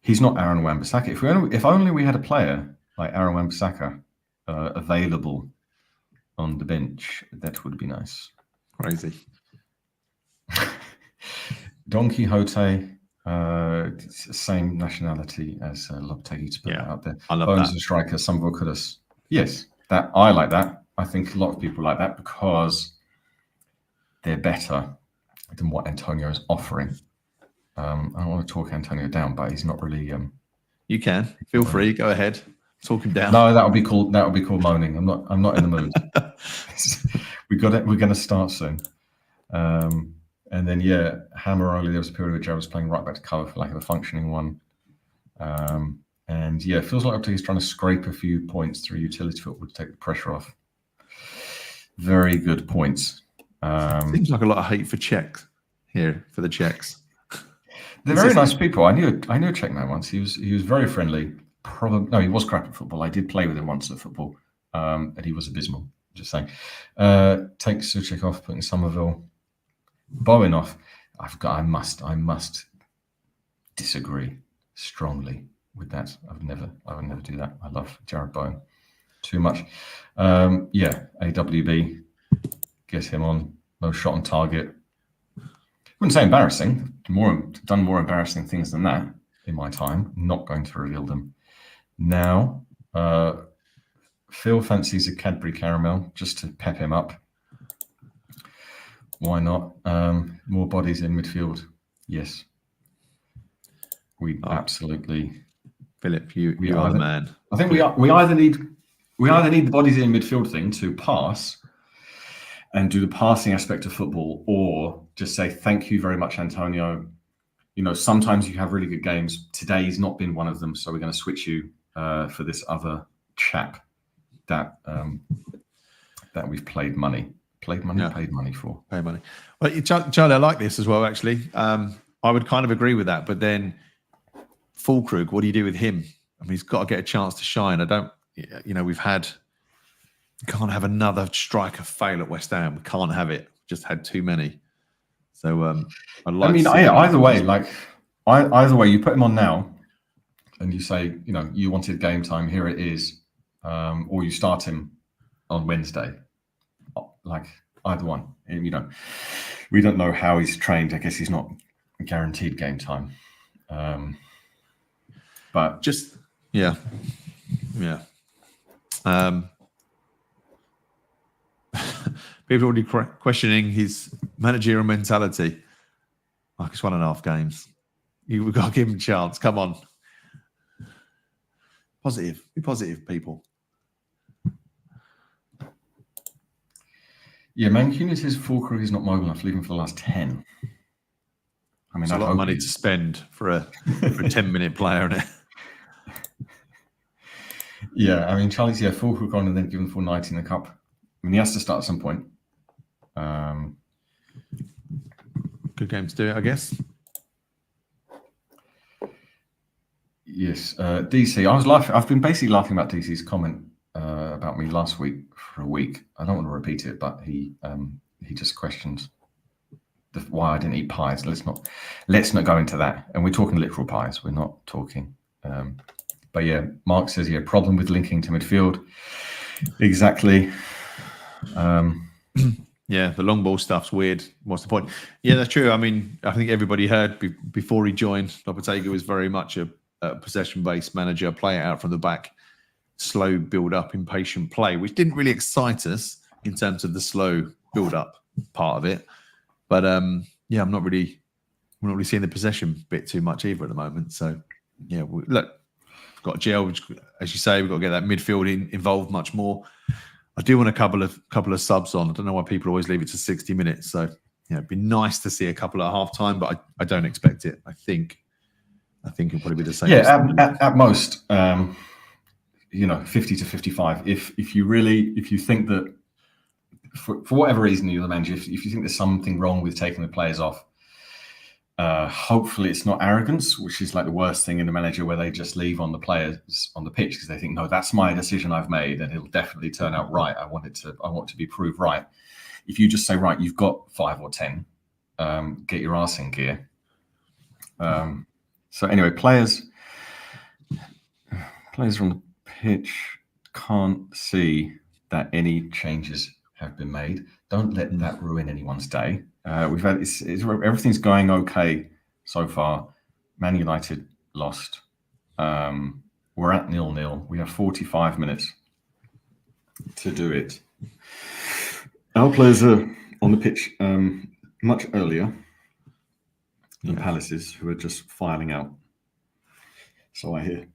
S3: Aaron Wan-Bissaka. If only we had a player like Aaron Wan-Bissaka available on the bench, that would be nice.
S5: Crazy.
S3: Don Quixote, same nationality as Lopetegui, to put that out there.
S5: I love
S3: Bones
S5: that.
S3: and striker, some Kudus. Yes, I like that. I think a lot of people like that because they're better than what Antonio is offering. I don't want to talk Antonio down, but he's not really.
S5: You can feel free. Go ahead. Talk him down.
S3: No, that would be called moaning. I'm not in the mood. We're going to start soon. And then Hammer early. There was a period where Joe was playing right back to cover for lack of a functioning one. And it feels like he's trying to scrape a few points through utility football to take the pressure off. Very good points.
S5: Seems like a lot of hate for Czechs here for the Czechs.
S3: They're very nice people. I knew a Czech man once. He was very friendly. He was crap at football. I did play with him once at football, and he was abysmal. Just saying. Take Souček off, putting Somerville, Bowen off. I must disagree strongly with that. I would never do that. I love Jared Bowen too much. AWB, get him on. No shot on target. Wouldn't say embarrassing. Done more embarrassing things than that in my time. Not going to reveal them now. Phil fancies a Cadbury caramel just to pep him up. Why not? More bodies in midfield. Yes. We absolutely.
S5: Philip, you are the man.
S3: I think we either need the bodies in midfield thing to pass and do the passing aspect of football, or just say thank you very much, Antonio. Sometimes you have really good games. Today's not been one of them, so we're going to switch you for this other chap that we've paid money for.
S5: Paid money. Well, Charlie, I like this as well. Actually, I would kind of agree with that. But then, Füllkrug, what do you do with him? I mean, he's got to get a chance to shine. Can't have another striker fail at West Ham. We can't have it. Just had too many. So
S3: either way, you put him on now, and you say, you wanted game time. Here it is, or you start him on Wednesday. Like either one. We don't know how he's trained. I guess he's not guaranteed game time. But
S5: just people are already questioning his managerial mentality. Like it's 1.5 games. We've got to give him a chance. Come on. Positive. Be positive, people.
S3: Yeah, Mancunian says Füllkrug is not mobile enough. Leave him for the last 10. I mean,
S5: it's a lot of money to spend for a 10-minute player, isn't it?
S3: Yeah, I mean, Charlie's Füllkrug on and then give him full 90 in the cup. I mean, he has to start at some point.
S5: Good game to do it, I guess.
S3: Yes, DC. I've been basically laughing about DC's comment about me last week for a week. I don't want to repeat it, but he just questioned why I didn't eat pies. Let's not go into that. And we're talking literal pies. We're not talking. But yeah, Mark says problem with linking to midfield. Exactly.
S5: Yeah, the long ball stuff's weird. What's the point? Yeah, that's true. I mean, I think everybody heard before he joined, Lopetegui was very much a possession-based manager, play it out from the back, slow build-up, impatient play, which didn't really excite us in terms of the slow build-up part of it. But we're not really seeing the possession bit too much either at the moment. So yeah, we've got gel, which, as you say, we've got to get that midfield involved much more. I do want a couple of subs on. I don't know why people always leave it to 60 minutes. So it'd be nice to see a couple at half time, but I don't expect it. I think it'll probably be the same.
S3: Yeah, at most, 50 to 55. If you think that for whatever reason you're the manager, if you think there's something wrong with taking the players off, hopefully it's not arrogance, which is like the worst thing in the manager, where they just leave on the players on the pitch because they think, no, that's my decision I've made and it'll definitely turn out right. I want to be proved right. If you just say, right, you've got 5 or 10, get your arse in gear. So anyway, players on the pitch can't see that any changes have been made. Don't let that ruin anyone's day. We've had everything's going okay so far. Man United lost. We're at 0-0. We have 45 minutes to do it. Our players are on the pitch. much earlier than Palace's, who are just filing out. So I hear.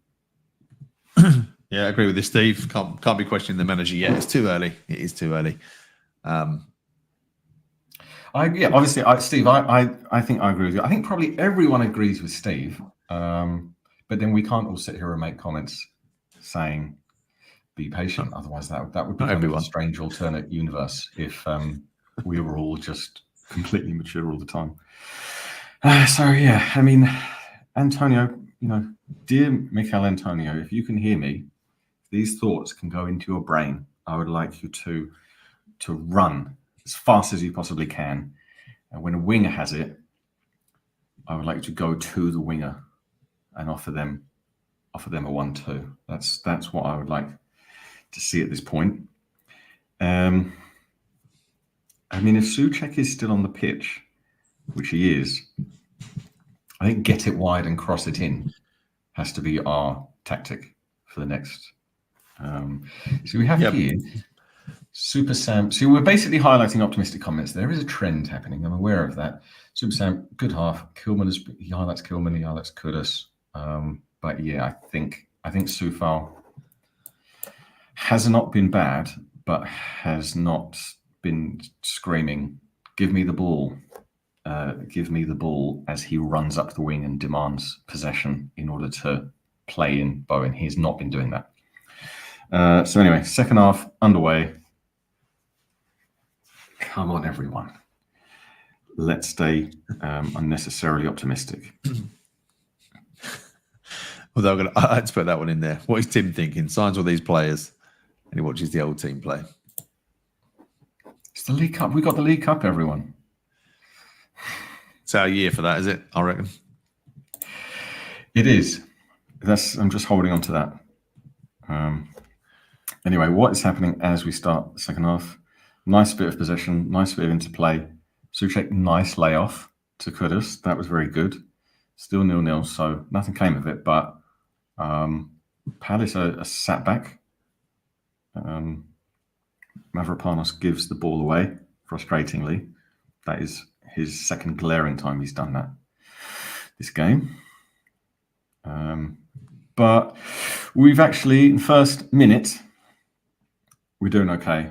S5: Yeah, I agree with this, Steve. Can't be questioning the manager yet. It's too early. It is too early.
S3: Obviously, Steve, I think I agree with you. I think probably everyone agrees with Steve, but then we can't all sit here and make comments saying be patient. Otherwise, that would become a strange alternate universe if we were all just completely mature all the time. So yeah, I mean, Antonio, dear Mikel Antonio, if you can hear me, these thoughts can go into your brain. I would like you to run as fast as you possibly can. And when a winger has it, I would like you to go to the winger and offer them a 1-2. That's what I would like to see at this point. I mean, if Souček is still on the pitch, which he is, I think get it wide and cross it in has to be our tactic for the next. So we have here Super Sam. So we're basically highlighting optimistic comments. There is a trend happening. I'm aware of that. Super Sam, good half. Kilman he highlights Kilman. He highlights Kudus. But yeah, I think Soufal has not been bad, but has not been screaming, "Give me the ball." Give me the ball as he runs up the wing and demands possession in order to play in Bowen. He has not been doing that. So anyway, second half underway. Come on, everyone. Let's stay unnecessarily optimistic.
S5: Although I had to put that one in there. What is Tim thinking? Signs all these players and he watches the old team play.
S3: It's the League Cup. We got the League Cup, everyone.
S5: It's our year for that, is it? I reckon.
S3: It is. I'm just holding on to that. Anyway, what is happening as we start the second half? Nice bit of possession, nice bit of interplay. Souček, nice layoff to Kudus. That was very good. Still 0-0, so nothing came of it. But Palace are sat back. Mavropanos gives the ball away, frustratingly. That is his second glaring time he's done that this game. But we've actually, in the first minute, we're doing okay.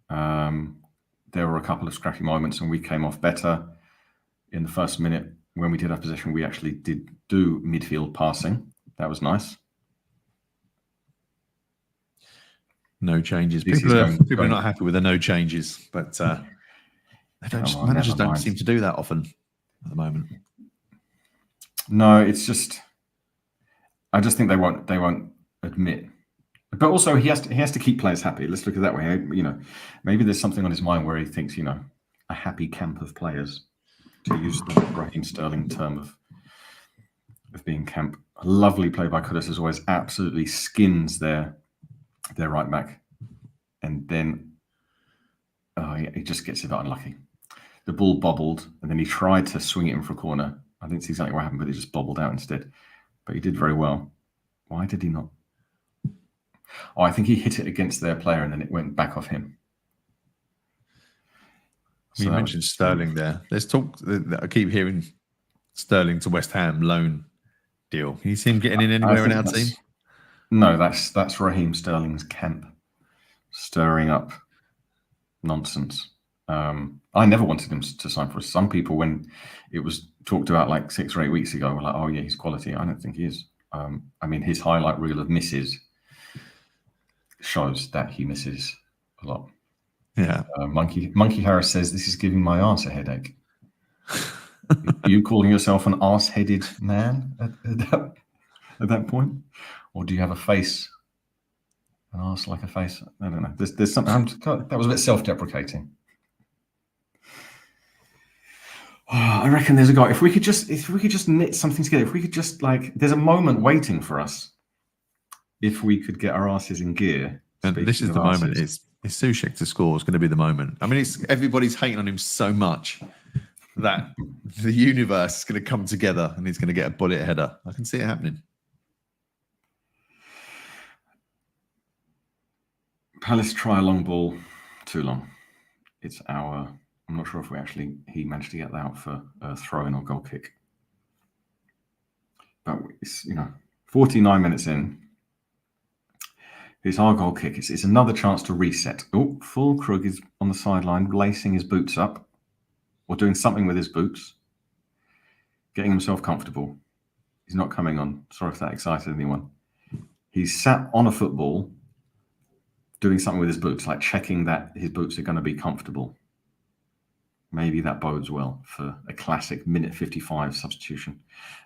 S3: There were a couple of scrappy moments and we came off better. In the first minute, when we did have possession, we actually did do midfield passing. That was nice.
S5: No changes. People are not happy with the no changes, but managers don't seem to do that often at the moment.
S3: No, it's just I just think they won't admit. But also he has to keep players happy. Let's look at it that way. Maybe there's something on his mind where he thinks, a happy camp of players, to use the Raheem Sterling term of being camp. A lovely play by Kudus as always, absolutely skins their right back. And then he just gets a bit unlucky. The ball bobbled, and then he tried to swing it in for a corner. I didn't see exactly what happened, but it just bobbled out instead. But he did very well. Why did he not? Oh, I think he hit it against their player, and then it went back off him.
S5: You mentioned Sterling there. There's talk. I keep hearing Sterling to West Ham loan deal. Can you see him getting in anywhere in our team?
S3: No, that's Raheem Sterling's camp, stirring up nonsense. I never wanted him to sign for us. Some people, when it was talked about like 6 or 8 weeks ago, were like, "Oh yeah, he's quality." I don't think he is. I mean, his highlight reel of misses shows that he misses a lot.
S5: Yeah.
S3: Monkey Harris says, "This is giving my arse a headache." Are you calling yourself an arse-headed man at that point? Or do you have a face, an arse like a face? I don't know. There's something, that was a bit self-deprecating. Oh, I reckon there's a guy. If we could just knit something together, if we could just there's a moment waiting for us. If we could get our asses in gear.
S5: And this is the moment. It's Souček to score is going to be the moment. I mean, everybody's hating on him so much that the universe is going to come together and he's going to get a bullet header. I can see it happening.
S3: Palace try a long ball, too long. It's our I'm not sure if he managed to get that out for a throw-in or goal kick. But it's 49 minutes in. It's our goal kick. It's another chance to reset. Oh, Füllkrug is on the sideline, lacing his boots up, or doing something with his boots, getting himself comfortable. He's not coming on. Sorry if that excited anyone. He's sat on a football, doing something with his boots, like checking that his boots are going to be comfortable. Maybe that bodes well for a classic minute 55 substitution.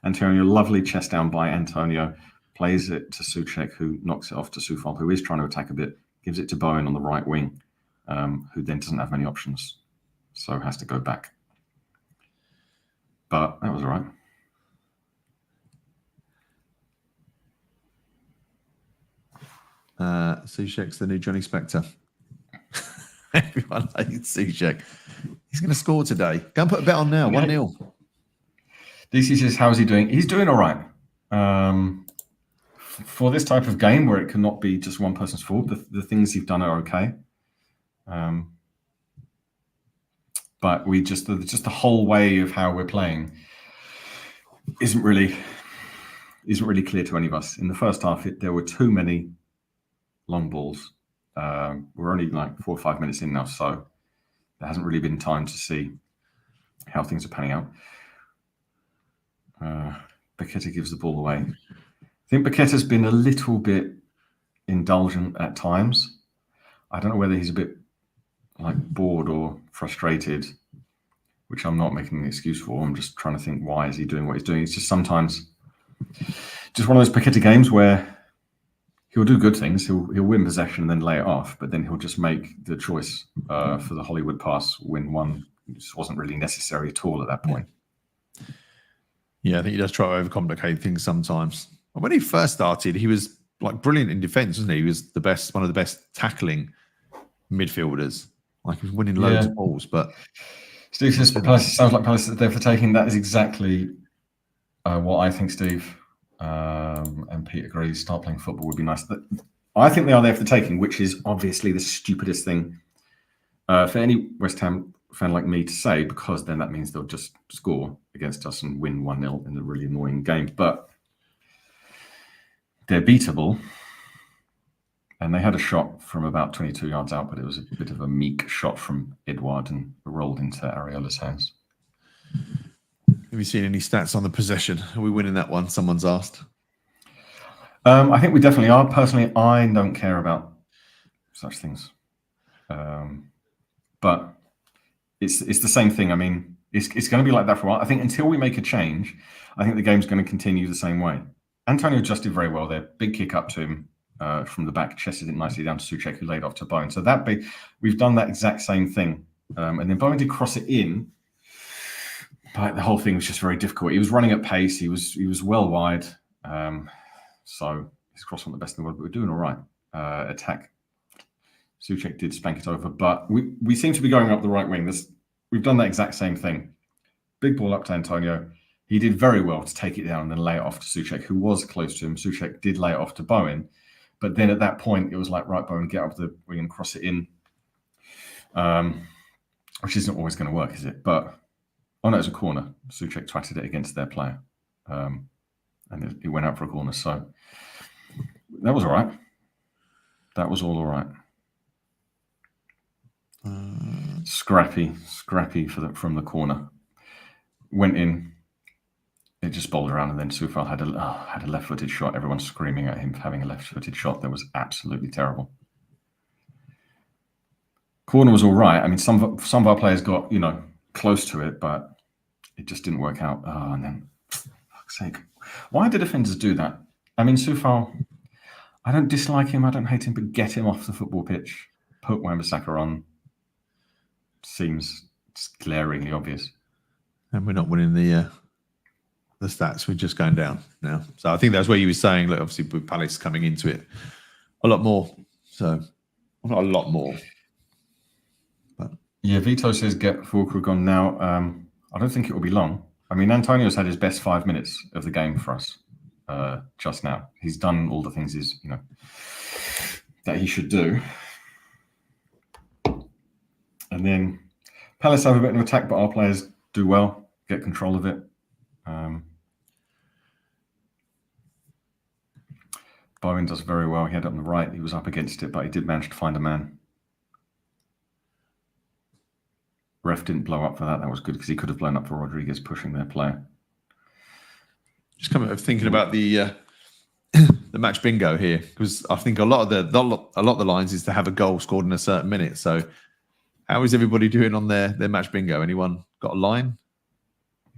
S3: Antonio, lovely chest down by Antonio, plays it to Souček, who knocks it off to Soufal, who is trying to attack a bit, gives it to Bowen on the right wing, who then doesn't have many options, so has to go back. But that was all right.
S5: Souček's the new Johnny Spector. Everyone hates Souček. He's going to score today. Go and put a bet on now. 1-0.
S3: DC says, how is he doing? He's doing all right. For this type of game where it cannot be just one person's fault, the things you've done are okay. But the whole way of how we're playing isn't really clear to any of us. In the first half, there were too many long balls. We're only like 4 or 5 minutes in now, so there hasn't really been time to see how things are panning out. Paqueta gives the ball away. I think Paqueta's been a little bit indulgent at times. I don't know whether he's a bit like bored or frustrated, which I'm not making an excuse for. I'm just trying to think, why is he doing what he's doing? It's just sometimes just one of those Paqueta games where he'll do good things. He'll win possession and then lay it off, but then he'll just make the choice for the Hollywood pass when one just wasn't really necessary at all at that point.
S5: Yeah, I think he does try to overcomplicate things sometimes. When he first started, he was like brilliant in defence, wasn't he? He was one of the best tackling midfielders. Like he was winning loads of balls. But
S3: Steve says Palace sounds like Palace is there for taking. That is exactly what I think, Steve. And Pete agrees. Start playing football would be nice. I think they are there for the taking, which is obviously the stupidest thing for any West Ham fan like me to say, because then that means they'll just score against us and win 1-0 in a really annoying game. But they're beatable. And they had a shot from about 22 yards out, but it was a bit of a meek shot from Edouard and rolled into Areola's hands.
S5: Have you seen any stats on the possession? Are we winning that one? Someone's asked.
S3: I think we definitely are. Personally, I don't care about such things. But it's the same thing. I mean, it's going to be like that for a while. I think until we make a change, I think the game's going to continue the same way. Antonio just did very well there. Big kick up to him from the back, chested it nicely down to Souček, who laid off to Bowen. So we've done that exact same thing. And then Bowen did cross it in. But the whole thing was just very difficult. He was running at pace. He was well wide. So his cross wasn't the best in the world, but we're doing all right. Attack. Souček did spank it over, but we seem to be going up the right wing. We've done that exact same thing. Big ball up to Antonio. He did very well to take it down and then lay it off to Souček, who was close to him. Souček did lay it off to Bowen. But then at that point, it was like, right, Bowen, get up the wing and cross it in. Which isn't always going to work, is it? But oh no, it was a corner. Souček twatted it against their player. And it went out for a corner. So that was all right. That was all right. Scrappy from the corner. Went in. It just bowled around, and then Soufal had a left-footed shot. Everyone's screaming at him for having a left-footed shot. That was absolutely terrible. Corner was all right. I mean, some of our players got close to it, but it just didn't work out. Oh, and then, for fuck's sake, why do defenders do that? I mean, Soufal, I don't dislike him. I don't hate him, but get him off the football pitch. Put Wan-Bissaka on. Seems glaringly obvious.
S5: And we're not winning the stats. We're just going down now. So I think that's where you were saying, look, obviously with Palace coming into it a lot more. So not a lot more. But
S3: yeah, Vito says get Füllkrug on now. I don't think it will be long. I mean, Antonio's had his best 5 minutes of the game for us just now. He's done all the things that he should do. And then Palace have a bit of attack, but our players do well, get control of it. Bowen does very well. He had it on the right. He was up against it, but he did manage to find a man. Ref didn't blow up for that. That was good because he could have blown up for Rodriguez pushing their player.
S5: Just coming up thinking about the match bingo here, because I think a lot of the lines is to have a goal scored in a certain minute. So, how is everybody doing on their match bingo? Anyone got a line?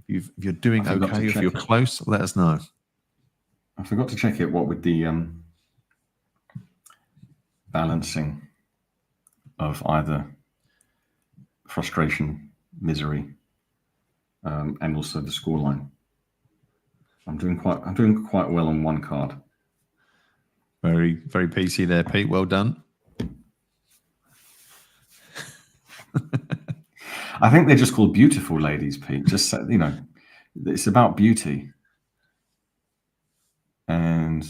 S5: If you're doing okay, if you're close, let us know.
S3: I forgot to check it. What with the balancing of either frustration, misery, and also the scoreline. I'm doing quite well on one card.
S5: Very, very PC there, Pete. Well done.
S3: I think they're just called beautiful ladies, Pete. Just it's about beauty, and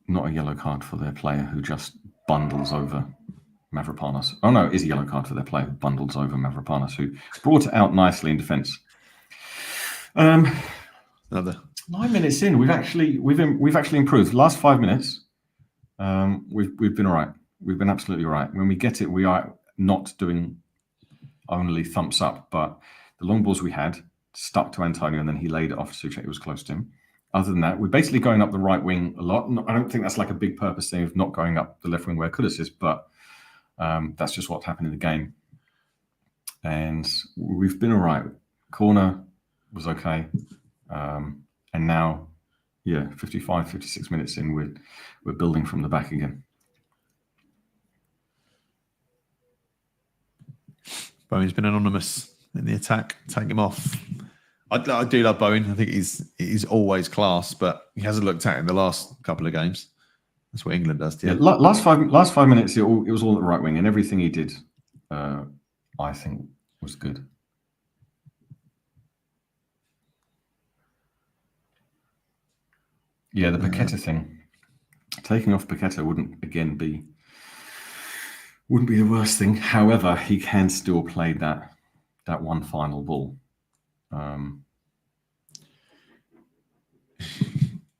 S3: not a yellow card for their player who just bundles over Mavropanos. Oh no, it is a yellow card for their player who bundles over Mavropanos, who brought it out nicely in defence.
S5: Another
S3: 9 minutes in, we've actually improved. Last 5 minutes, we've been all right. We've been absolutely all right. When we get it, we are not doing only thumps up, but the long balls we had stuck to Antonio, and then he laid it off to Souček. It was close to him. Other than that, we're basically going up the right wing a lot. I don't think that's like a big purpose thing of not going up the left wing where Kudus is, but that's just what happened in the game. And we've been all right. Corner was okay. And now, 55, 56 minutes in, we're building from the back again.
S5: Bowen's been anonymous in the attack. Take him off. I do love Bowen. I think he's always class, but he hasn't looked at it in the last couple of games. That's what England does.
S3: Yeah, last 5 minutes, it was all at the right wing, and everything he did, I think, was good. Yeah, the Paqueta thing. Taking off Paqueta wouldn't be the worst thing. However, he can still play that one final ball.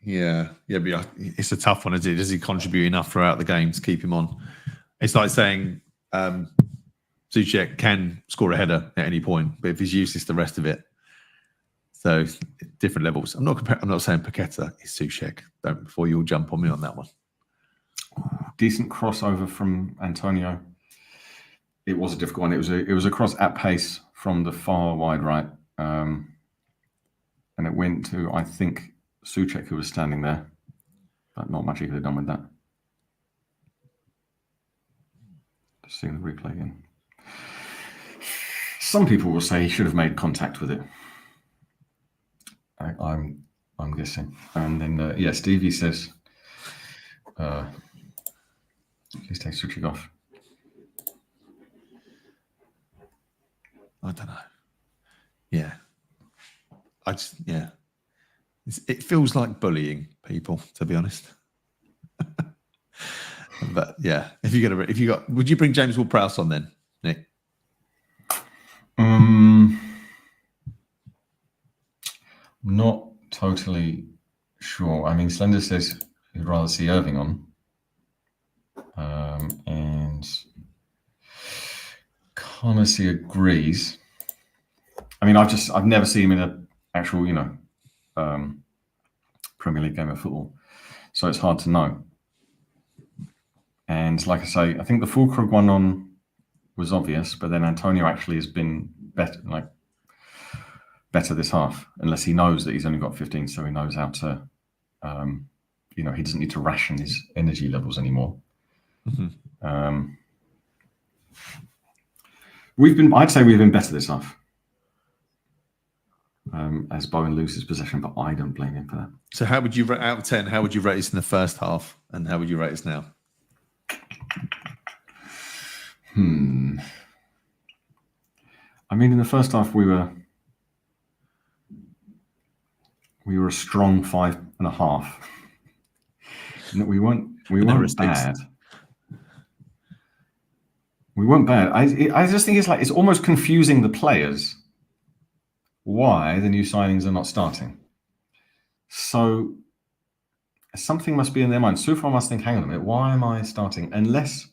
S5: Yeah, but it's a tough one, isn't it? Does he contribute enough throughout the game to keep him on? It's like saying Souček can score a header at any point, but if he's useless the rest of it. So different levels. I'm not saying Paqueta is Souček. Don't before you all jump on me on that one.
S3: Decent crossover from Antonio. It was a difficult one. It was a cross at pace from the far wide right, and it went to, I think, Souček, who was standing there, but not much he could have done with that. Just seeing the replay again. Some people will say he should have made contact with it. I'm guessing. And then Stevie says, please take Souček off.
S5: I don't know. Yeah. It feels like bullying people, to be honest. But yeah, would you bring James Ward-Prowse on then, Nick?
S3: Not totally sure. I mean, Slender says he'd rather see Irving on, and Carnacy agrees. I mean, I've never seen him in an actual, Premier League game of football, so it's hard to know. And like I say, I think the Fulkrug one on was obvious, but then Antonio actually has been better this half, unless he knows that he's only got 15, so he knows how to, he doesn't need to ration his energy levels anymore. Mm-hmm. I'd say we've been better this half. As Bowen loses possession, but I don't blame him for that.
S5: So how would you rate out of 10? How would you rate us in the first half, and how would you rate us now?
S3: I mean, in the first half, we were a strong 5.5. We weren't bad. We weren't bad. I just think it's almost confusing the players why the new signings are not starting. So something must be in their mind. Soufal must think, hang on a minute, why am I starting? Unless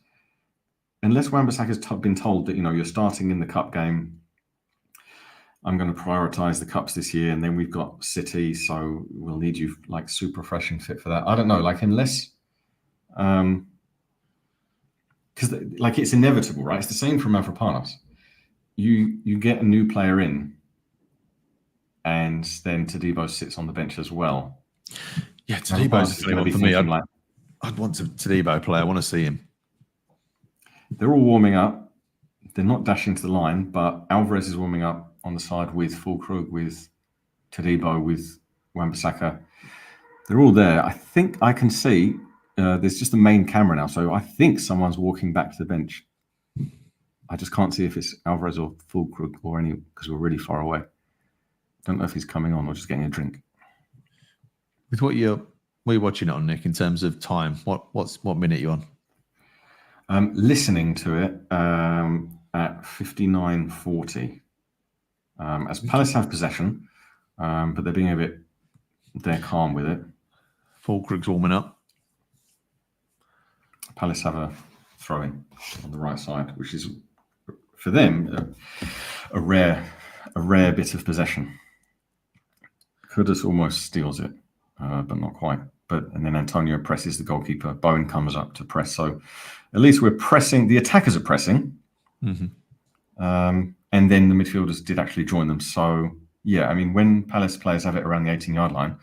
S3: Wan-Bissaka's been told that, you're starting in the cup game, I'm going to prioritise the cups this year, and then we've got City, so we'll need you like super fresh and fit for that. I don't know, unless... because it's inevitable, right? It's the same for Mavropanos. You get a new player in, and then Todibo sits on the bench as well.
S5: Yeah, Todibo's going to be for me. I'd want a Todibo play. I want to see him.
S3: They're all warming up. They're not dashing to the line, but Alvarez is warming up on the side with Füllkrug, with Todibo, with Wan-Bissaka. They're all there. I think I can see. There's just the main camera now, so I think someone's walking back to the bench. I just can't see if it's Alvarez or Füllkrug or any, because we're really far away. Don't know if he's coming on or just getting a drink.
S5: With what you're watching it on, Nick, in terms of time, what minute are you on?
S3: Listening to it at 59:40. As Palace have possession, but they're being they're calm with it.
S5: Füllkrug's warming up.
S3: Palace have a throw-in on the right side, which is for them a rare bit of possession. Kudus almost steals it, but not quite. And then Antonio presses the goalkeeper. Bowen comes up to press. So at least we're pressing. The attackers are pressing, and then the midfielders did actually join them. So yeah, I mean, when Palace players have it around the 18-yard line,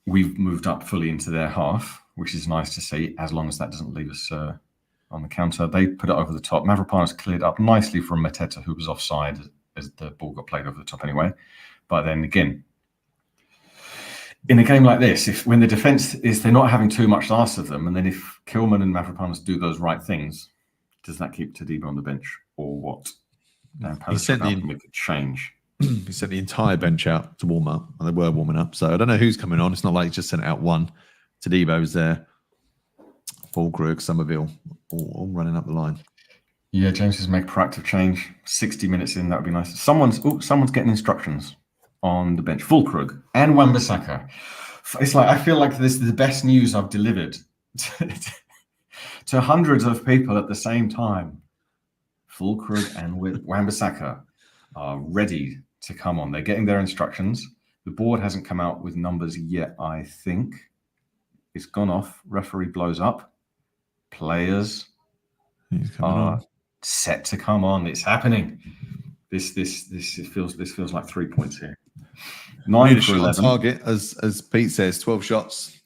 S3: we've moved up fully into their half, which is nice to see, as long as that doesn't leave us on the counter. They put it over the top. Mavropanos cleared up nicely from Mateta, who was offside as the ball got played over the top anyway. But then again, in a game like this, when the defence is, they're not having too much asked of them, and then if Kilman and Mavropanos do those right things, does that keep Todibo on the bench or what?
S5: He sent
S3: make a change.
S5: He sent the entire bench out to warm up, and they were warming up. So I don't know who's coming on. It's not like he just sent out one. Todibo's there. Füllkrug, Somerville, all running up the line.
S3: Yeah, James has made proactive change. 60 minutes in, that would be nice. Someone's getting instructions on the bench. Füllkrug and Wan-Bissaka. It's like, I feel like this is the best news I've delivered to hundreds of people at the same time. Füllkrug and Wan-Bissaka are ready to come on. They're getting their instructions. The board hasn't come out with numbers yet, I think. It's gone off. Referee blows up. Players are set to come on. It's happening. This feels like 3 points here. 9 for 11.
S5: Target, as Pete says, 12 shots.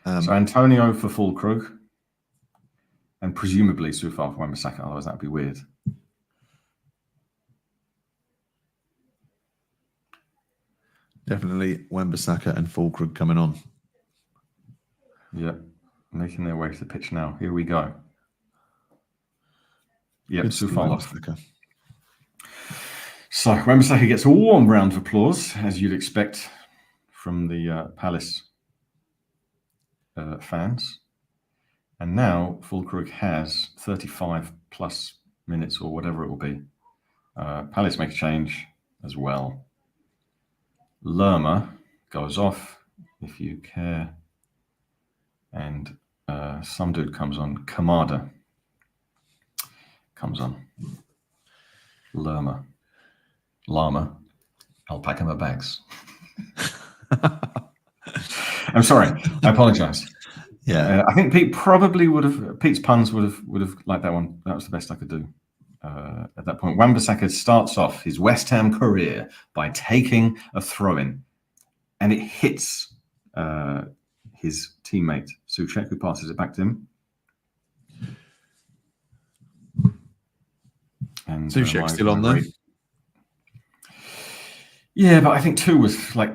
S3: So Antonio for Füllkrug, and presumably Soufal for Wan-Bissaka. Otherwise, that'd be weird.
S5: Definitely Wan-Bissaka and Füllkrug coming on.
S3: Yeah, making their way to the pitch now. Here we go. Yep, Soufal off. So Wan-Bissaka gets a warm round of applause, as you'd expect from the Palace fans. And now Füllkrug has 35 plus minutes or whatever it will be. Palace make a change as well. Lerma goes off, if you care. And some dude comes on. Kamada comes on. Lerma. Llama. I'll pack him my bags. I'm sorry. I apologize.
S5: Yeah.
S3: I think Pete probably Pete's puns would have liked that one. That was the best I could do at that point. Wan-Bissaka starts off his West Ham career by taking a throw-in, and it hits his teammate Souček, who passes it back to him. And
S5: Souček's still on there.
S3: Yeah, but I think 2 was like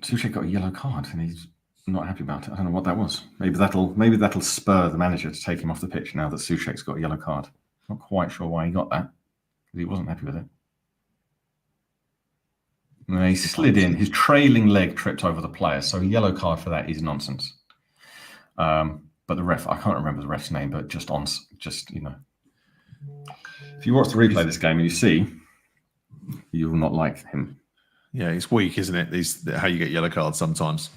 S3: Souček got a yellow card, and he's not happy about it. I don't know what that was. Maybe that'll spur the manager to take him off the pitch now that Souček's got a yellow card. Not quite sure why he got that, because he wasn't happy with it. And he slid in. His trailing leg tripped over the player, so a yellow card for that is nonsense. But the ref, I can't remember the ref's name, but just If you watch the replay of this game and you see, you will not like him.
S5: Yeah, it's weak, isn't it? These how you get yellow cards sometimes.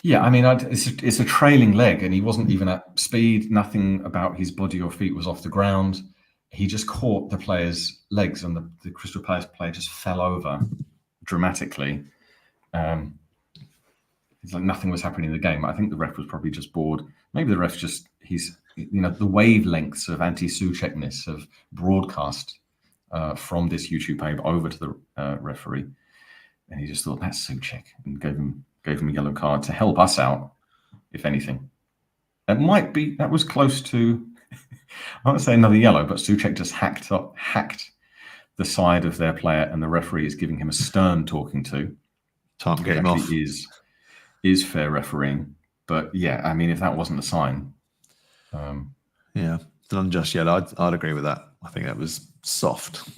S3: Yeah, I mean, it's a trailing leg, and he wasn't even at speed. Nothing about his body or feet was off the ground. He just caught the player's legs, and the Crystal Palace player just fell over dramatically. It's like nothing was happening in the game. I think the ref was probably just bored. Maybe the ref just the wavelengths of anti-Součekness of broadcast from this YouTube page over to the referee, and he just thought that's Souček and gave him a yellow card to help us out, if anything. That was close to, I won't say another yellow, but Souček just hacked the side of their player, and the referee is giving him a stern talking to.
S5: Time to get him off.
S3: Is fair refereeing. But yeah, I mean, if that wasn't a sign.
S5: Yeah, it's an unjust yellow. I'd agree with that. I think that was soft.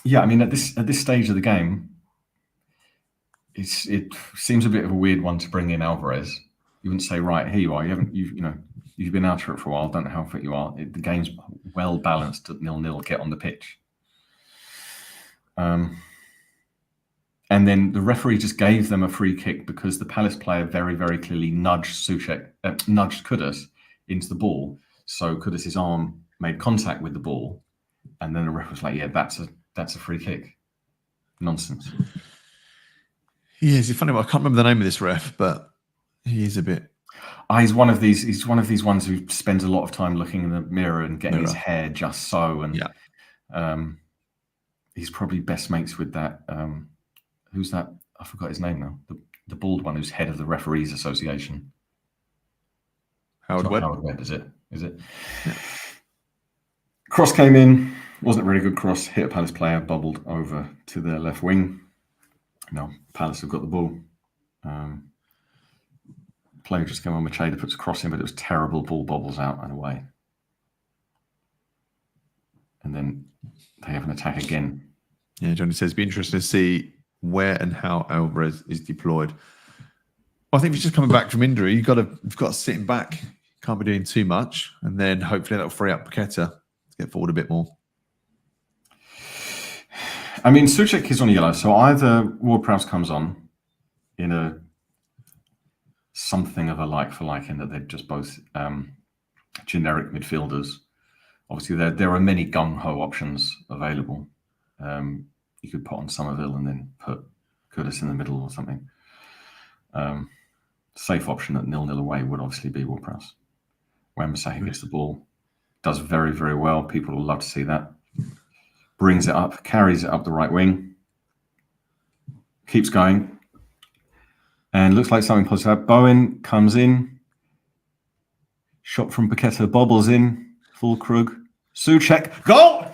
S3: Yeah, I mean, at this stage of the game, it seems a bit of a weird one to bring in Alvarez. You wouldn't say, right, here you are. You've been out for it for a while. Don't know how fit you are. The game's well balanced at 0-0. Get on the pitch. And then the referee just gave them a free kick because the Palace player very, very clearly nudged Kudus into the ball. So Kudus's arm made contact with the ball, and then the ref was like, "Yeah, that's a free kick." Nonsense.
S5: Yeah, it's funny. I can't remember the name of this ref, but he is a bit.
S3: He's one of these ones who spends a lot of time looking in the mirror and getting his hair just so. And he's probably best mates with that. Who's that? I forgot his name now. The bald one who's head of the Referees Association.
S5: Howard Webb.
S3: Howard Webb, is it? Yeah. Cross came in. Wasn't a really good cross. Hit a Palace player. Bubbled over to their left wing. Now Palace have got the ball. Player just came on. Macheda puts a cross in, but it was terrible. Ball bobbles out and away. And then they have an attack again.
S5: Yeah, Johnny says it'd be interesting to see where and how Alvarez is deployed. Well, I think if he's just coming back from injury, you've got to sit him back. Can't be doing too much, and then hopefully that'll free up Paqueta to get forward a bit more.
S3: I mean, Souček is on yellow, so either Ward-Prowse comes on in a something of a like for like in that they're just both generic midfielders. Obviously, there are many gung-ho options available. You could put on Somerville and then put Kudus in the middle or something. Safe option at 0-0 away would obviously be Ward-Prowse. Wan-Bissaka gets the ball, does very, very well. People will love to see that. Brings it up, carries it up the right wing, keeps going, and looks like something positive. Bowen comes in, shot from Paqueta, bobbles in, full Krug. Souček, goal!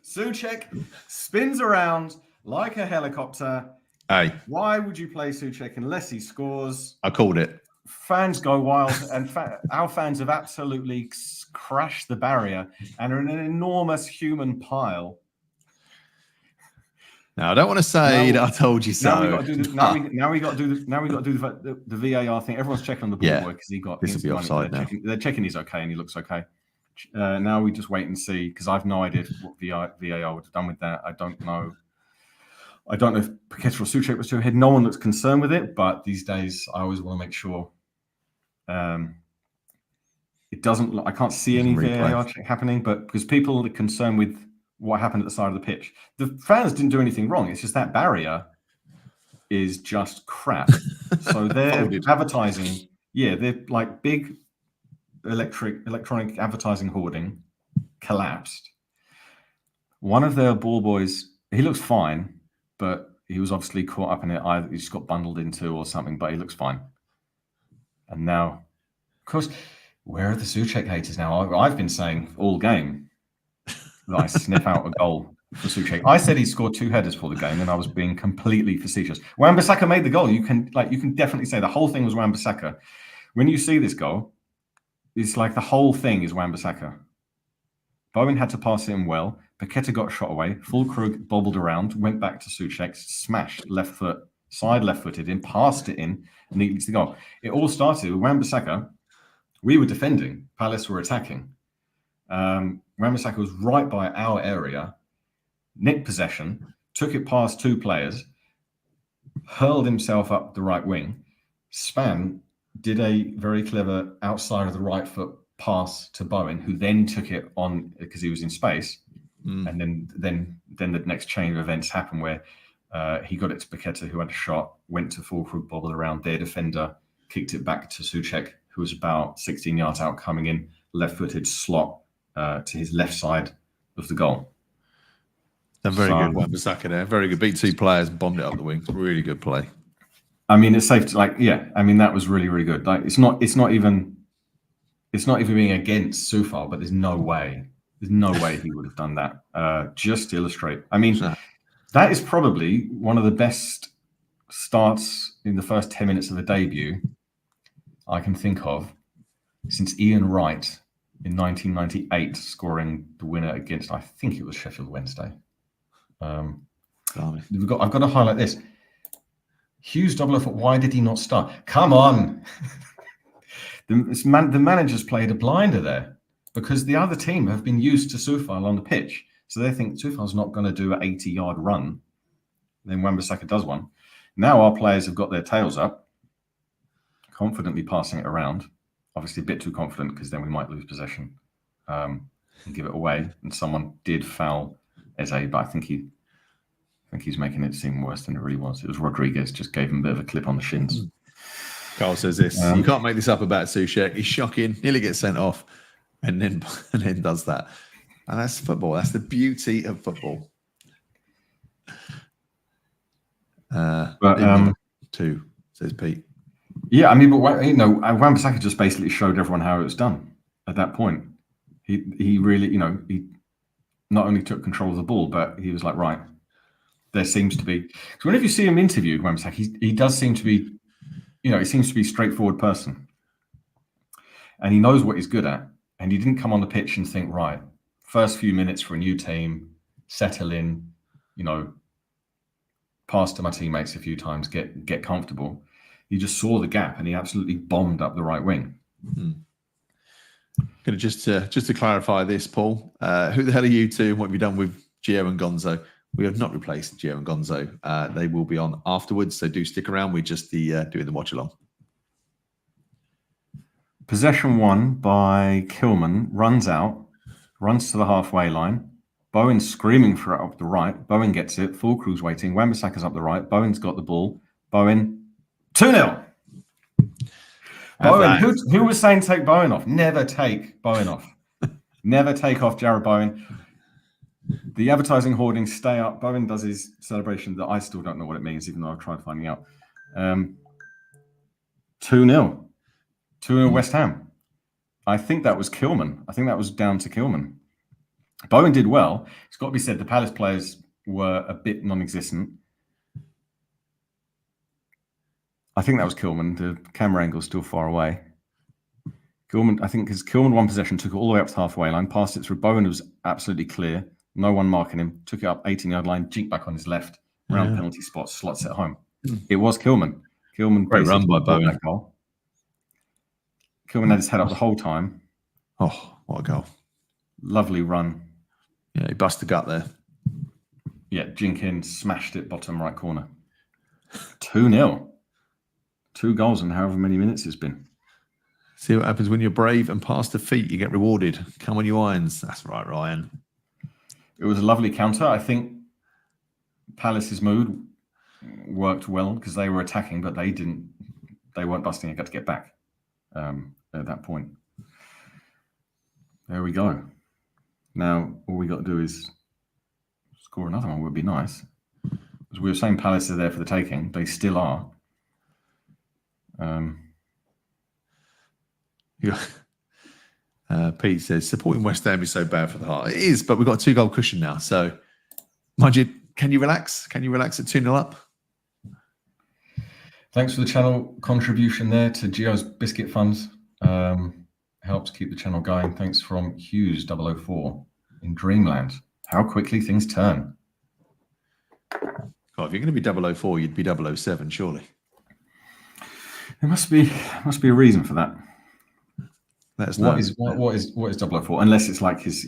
S3: Souček spins around like a helicopter.
S5: Hey.
S3: Why would you play Souček unless he scores?
S5: I called it.
S3: Fans go wild, and our fans have absolutely crashed the barrier and are in an enormous human pile.
S5: Now I don't want to say that I told you so.
S3: Now we got to do the VAR thing. Everyone's checking on the ball boy because he got
S5: this will be offside now.
S3: They're checking he's okay and he looks okay. Now we just wait and see because I've no idea what VAR would have done with that. I don't know if Paqueta or Souček was too ahead. No one looks concerned with it, but these days I always want to make sure it doesn't. I can't see any VAR happening, but because people are concerned with what happened at the side of the pitch, the fans didn't do anything wrong. It's just that barrier is just crap. So they're advertising. Yeah, they're like big electronic advertising hoarding collapsed. One of their ball boys, he looks fine, but he was obviously caught up in it. Either he just got bundled into or something, but he looks fine. And now, of course, where are the Souček haters now? I've been saying all game that I sniff out a goal for Souček. I said he scored 2 headers for the game, and I was being completely facetious. Wan-Bissaka made the goal. You can definitely say the whole thing was Wan-Bissaka. When you see this goal, it's like the whole thing is Wan-Bissaka. Bowen had to pass it in well. Paqueta got shot away. Full Krug bobbled around, went back to Souček, smashed left foot side left-footed in, passed it in, neatly to the goal. It all started with Wan-Bissaka. We were defending, Palace were attacking. Wan-Bissaka was right by our area, nicked possession, took it past two players, hurled himself up the right wing. Span did a very clever outside of the right foot pass to Bowen, who then took it on because he was in space. And then the next chain of events happened where he got it to Paqueta, who had a shot, went to Fulkrug, bobbled around their defender, kicked it back to Souček, who was about 16 yards out, coming in, left-footed slot to his left side of the goal.
S5: And very good Wan-Bissaka there. Very good. Beat two players, bombed it up the wing. Really good play.
S3: I mean, it's safe to that was really, really good. Like it's not even being against Soufal, but there's no way he would have done that. Just to illustrate. I mean, that is probably one of the best starts in the first 10 minutes of a debut I can think of since Ian Wright in 1998 scoring the winner against, I think it was Sheffield Wednesday. I've got to highlight this. Hughes 004, why did he not start? Come on. The manager's played a blinder there because the other team have been used to Soufal on the pitch. So they think Soufal's not going to do an 80-yard run. Then Wan-Bissaka does one. Now our players have got their tails up, confidently passing it around. Obviously a bit too confident because then we might lose possession and give it away. And someone did foul Eze, but I think he's making it seem worse than it really was. It was Rodriguez, just gave him a bit of a clip on the shins.
S5: Carl says this: you can't make this up about Souček. He's shocking, nearly gets sent off, and then does that. And that's football. That's the beauty of football. Two, says Pete.
S3: Yeah, I mean, but Wan-Bissaka just basically showed everyone how it was done at that point. He really, he not only took control of the ball, but he was like, right, there seems to be. So whenever you see him interviewed, Wan-Bissaka, he does seem to be, he seems to be a straightforward person. And he knows what he's good at. And he didn't come on the pitch and think, right, first few minutes for a new team, settle in, pass to my teammates a few times, get comfortable. He just saw the gap and he absolutely bombed up the right wing.
S5: Going to just to clarify this, Paul, who the hell are you two and what have you done with Gio and Gonzo? We have not replaced Gio and Gonzo. They will be on afterwards, so do stick around. We're just doing the watch along.
S3: Possession won by Kilman, runs to the halfway line. Bowen's screaming for it up the right. Bowen gets it. Fulkrug's waiting. Wan-Bissaka's up the right. Bowen's got the ball. Bowen, 2-0. Bowen, who was saying take Bowen off? Never take Bowen off. Never take off Jarrod Bowen. The advertising hoardings stay up. Bowen does his celebration that I still don't know what it means, even though I've tried finding out. 2-0. 2-0 West Ham. I think that was Kilman. I think that was down to Kilman. Bowen did well. It's got to be said, the Palace players were a bit non-existent. I think that was Kilman. The camera angle's still far away. Kilman, I think, because Kilman won possession, took it all the way up to the halfway line, passed it through. Bowen was absolutely clear. No one marking him. Took it up 18-yard line, jinked back on his left, round penalty spot, slots it home. It was Kilman. Kilman
S5: great run by Bowen.
S3: That goal. Kilman had his head up the whole time.
S5: Oh, what a goal.
S3: Lovely run.
S5: Yeah, he busted the gut there.
S3: Yeah, Jenkins smashed it bottom right corner. 2-0. 2 goals in however many minutes it's been.
S5: See what happens when you're brave and pass the feet, you get rewarded. Come on, you irons. That's right, Ryan.
S3: It was a lovely counter. I think Palace's mood worked well because they were attacking, but they weren't busting it, got to get back at that point. There we go. Now, all we got to do is score another one would be nice. As we were saying, Palace are there for the taking. They still are.
S5: Pete says, supporting West Ham is so bad for the heart. It is, but we've got a 2-goal cushion now. So, Majid, can you relax? Can you relax at 2-0 up?
S3: Thanks for the channel contribution there to Gio's Biscuit Funds. Helps keep the channel going. Thanks from Hughes 004 in Dreamland. How quickly things turn.
S5: Oh, if you're going to be 004, you'd be 007, surely.
S3: There must be a reason for that.
S5: Let us
S3: What
S5: know.
S3: is 004? Unless it's like his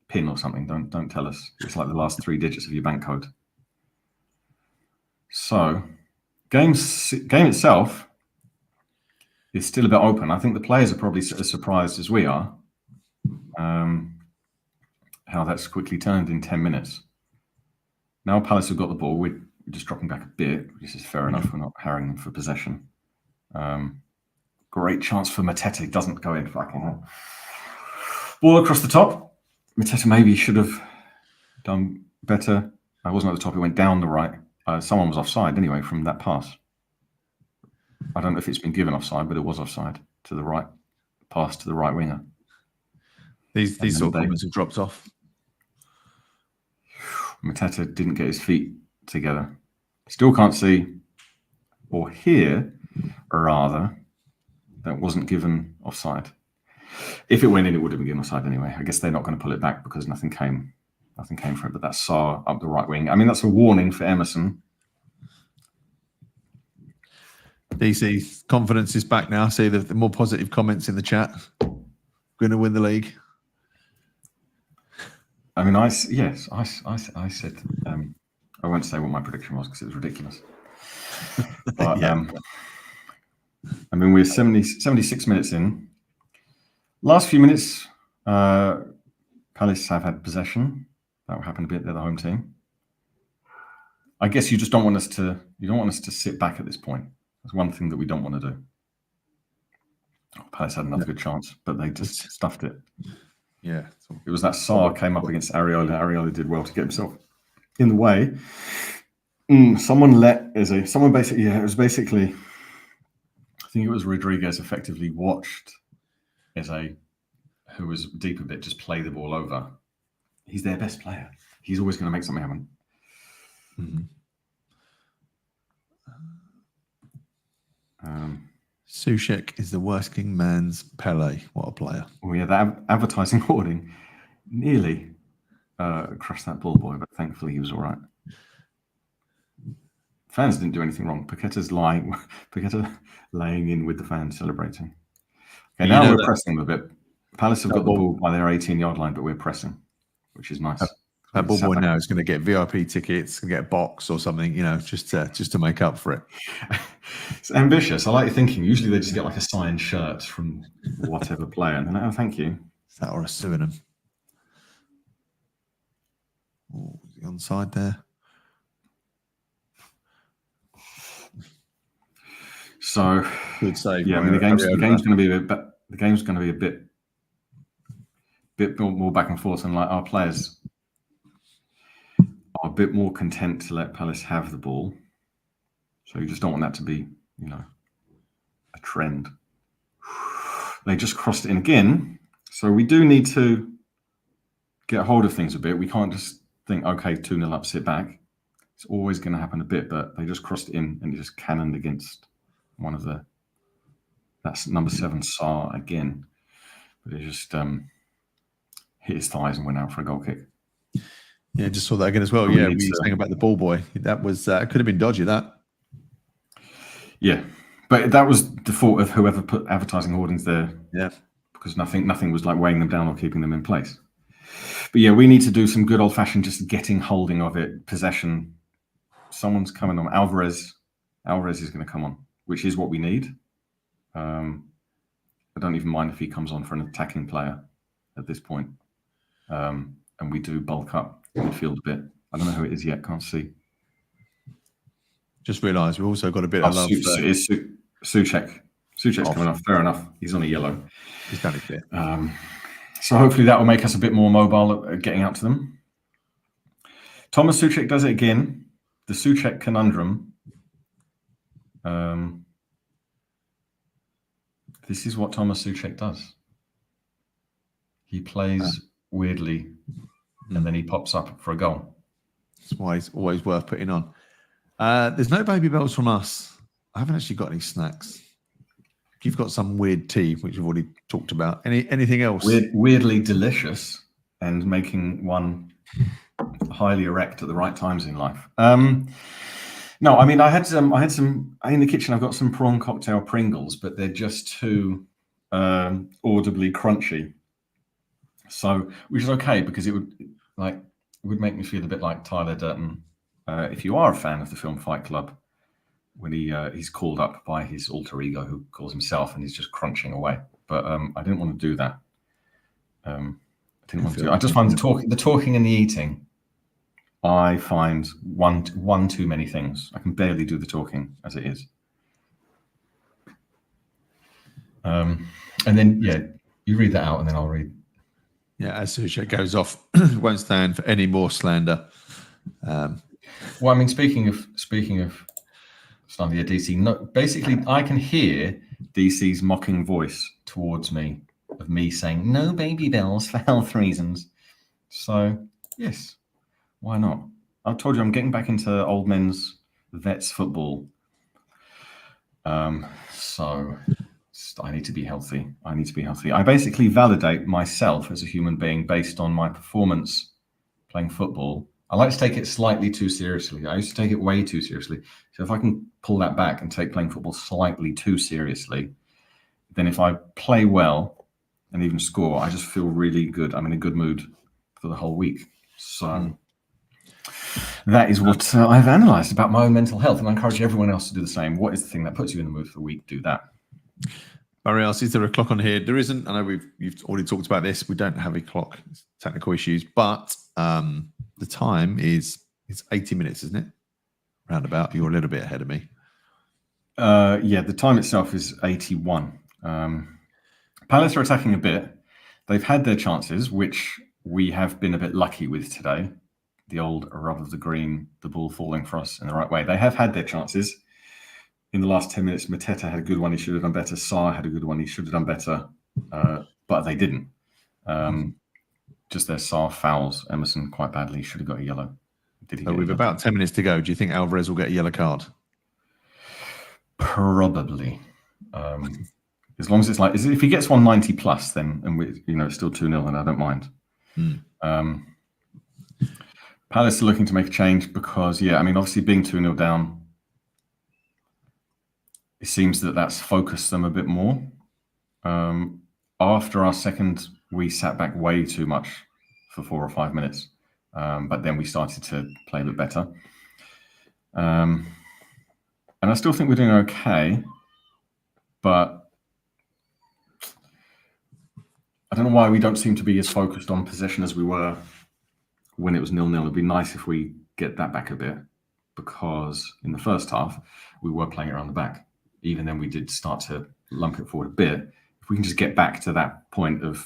S3: PIN or something. Don't tell us. It's like the last 3 digits of your bank code. So, game itself is still a bit open. I think the players are probably as surprised as we are. How that's quickly turned in 10 minutes. Now Palace have got the ball. We're just dropping back a bit. This is fair enough. We're not harrying them for possession. Great chance for Mateta. Doesn't go in. Fucking hell. Ball across the top. Mateta maybe should have done better. I wasn't at the top. It went down the right. Someone was offside anyway from that pass. I don't know if it's been given offside, but it was offside to the right. Pass to the right winger.
S5: These sort of comments have dropped off.
S3: Mateta didn't get his feet together. Still can't see or hear, rather, that wasn't given offside. If it went in, it would have been given offside anyway. I guess they're not going to pull it back because nothing came for it. But that's Sarr up the right wing. I mean, that's a warning for Emerson.
S5: DC, confidence is back now. See the more positive comments in the chat. Going to win the league.
S3: I mean, I said, I won't say what my prediction was because it was ridiculous. But,
S5: Yeah.
S3: I mean, we're 76 minutes in. Last few minutes, Palace have had possession. That will happen a bit. They're the home team. I guess you just don't want us to sit back at this point. That's one thing that we don't want to do. Palace had another good chance, but they just stuffed it.
S5: Yeah.
S3: It was that Sarr came up against Areola. Areola did well to get himself in the way. Someone basically, it was basically, I think it was Rodriguez effectively watched Eze, who was deep a bit, just play the ball over. He's their best player. He's always going to make something happen.
S5: Souček is the working man's Pele. What a player.
S3: Oh yeah, that advertising hoarding nearly crushed that ball boy, but thankfully he was all right. Fans didn't do anything wrong. Paqueta laying in with the fans, celebrating. Okay, now we're pressing them a bit. Palace have got the ball by their 18-yard line, but we're pressing, which is nice.
S5: That ball boy now is going to get VIP tickets, get a box or something, just to make up for it.
S3: It's ambitious. I like your thinking. Usually they just get like a signed shirt from whatever player, and then, oh, thank you.
S5: Is that or a Suriname? Oh, is he onside there?
S3: So
S5: good save.
S3: Yeah, I mean the game's going to be a bit more back and forth, and like our players are a bit more content to let Palace have the ball. So you just don't want that to be, a trend. They just crossed it in again. So we do need to get hold of things a bit. We can't just think, okay, 2-0 up, sit back. It's always going to happen a bit, but they just crossed it in and it just cannoned against one of that's number 7, Sarr again. But it just hit his thighs and went out for a goal kick.
S5: Yeah, just saw that again as well. Yeah, we were saying about the ball boy. That was it could have been dodgy, that.
S3: Yeah, but that was the fault of whoever put advertising hoardings there.
S5: Yeah,
S3: because nothing was like weighing them down or keeping them in place. But yeah, we need to do some good old-fashioned just getting holding of it, possession. Someone's coming on. Alvarez is going to come on, which is what we need. I don't even mind if he comes on for an attacking player at this point. And we do bulk up midfield a bit. I don't know who it is yet. Can't see.
S5: Just realised we've also got a bit of love.
S3: It's Souček. Souček's coming off. Fair enough. He's on a yellow.
S5: He's done it bit.
S3: So hopefully that will make us a bit more mobile at getting out to them. Thomas Souček does it again. The Souček conundrum. This is what Thomas Souček does. He plays weirdly, and then he pops up for a goal.
S5: That's why he's always worth putting on. There's no baby bells from us. I haven't actually got any snacks. You've got some weird tea, which we've already talked about. Anything else?
S3: Weirdly delicious, and making one highly erect at the right times in life. No, I mean, I had some in the kitchen. I've got some prawn cocktail Pringles, but they're just too audibly crunchy. So, which is okay because it would make me feel a bit like Tyler Durden. If you are a fan of the film Fight Club, when he's called up by his alter ego who calls himself, and he's just crunching away. But I didn't want to do that. I didn't want to. I just find the talking and the eating. I find one too many things. I can barely do the talking as it is. And then you read that out, and then I'll read.
S5: Yeah, as Susha goes off, won't stand for any more slander.
S3: Well, I mean, speaking of slander, DC. No, basically, I can hear DC's mocking voice towards me of me saying no baby bells for health reasons. So yes. Why not? I've told you I'm getting back into old men's vets football. So I need to be healthy. I basically validate myself as a human being based on my performance playing football. I like to take it slightly too seriously. I used to take it way too seriously. So if I can pull that back and take playing football slightly too seriously, then if I play well and even score, I just feel really good. I'm in a good mood for the whole week. So that is what I've analysed about my own mental health, and I encourage everyone else to do the same. What is the thing that puts you in the mood for the week? Do that.
S5: Barry asks, is there a clock on here? There isn't. I know you've already talked about this. We don't have a clock. It's technical issues, but the time it's 80 minutes, isn't it? Roundabout. You're a little bit ahead of me.
S3: The time itself is 81. Palace are attacking a bit. They've had their chances, which we have been a bit lucky with today. The old rub of the green, the ball falling for us in the right way. They have had their chances. In the last 10 minutes, Mateta had a good one. He should have done better. Sarr had a good one. He should have done better, but they didn't. Just their Sarr fouls Emerson quite badly. Should have got a yellow. Did he?
S5: So we've about 10 minutes to go. Do you think Alvarez will get a yellow card?
S3: Probably. As long as it's if he gets 190 plus, then it's still 2-0, then I don't mind. Palace are looking to make a change because, obviously being 2-0 down, it seems that's focused them a bit more. After our second, we sat back way too much for 4 or 5 minutes, but then we started to play a bit better. And I still think we're doing okay, but I don't know why we don't seem to be as focused on possession as we were when it was 0-0. It'd be nice if we get that back a bit, because in the first half we were playing it around the back. Even then we did start to lump it forward a bit. If we can just get back to that point of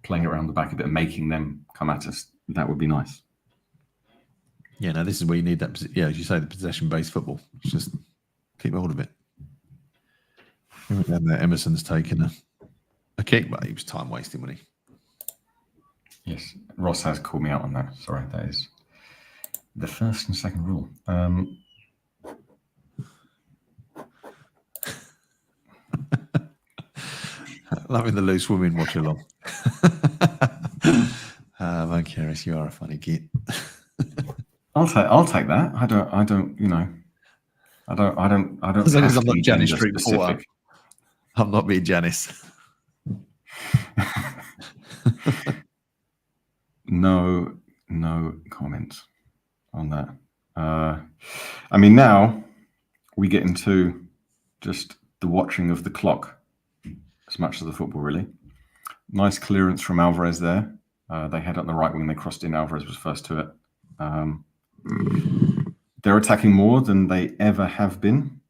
S3: playing it around the back a bit and making them come at us, that would be nice.
S5: Yeah, no, this is where you need that. Yeah, as you say, the possession-based football. It's just keep hold of it. Emerson's taken a kick, but he was time wasting, wasn't he?
S3: Yes, Ross has called me out on that. Sorry, that is the first and second rule.
S5: Loving the loose women watch along. Mike Harris, you are a funny kid.
S3: I'll take that. I don't.
S5: As long as I'm not Janice Street Porter. I'm not being Janice.
S3: No comment on that. Now we get into just the watching of the clock as much as the football, really. Nice clearance from Alvarez there. They had it on the right wing. They crossed in. Alvarez was first to it. They're attacking more than they ever have been.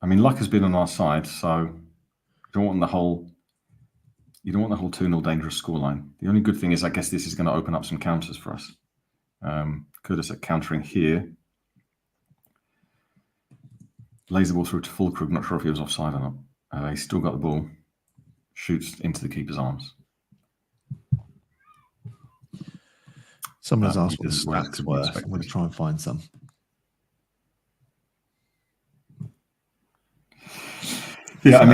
S3: Luck has been on our side, so you don't want the whole 2-0 dangerous scoreline. The only good thing is, I guess this is going to open up some counters for us. Kudus at countering here. Lays the ball through to Fulkrug. Not sure if he was offside or not. He's still got the ball. Shoots into the keeper's arms.
S5: Someone has asked what the stats were. I'm going to try and find some.
S3: Yeah,
S5: let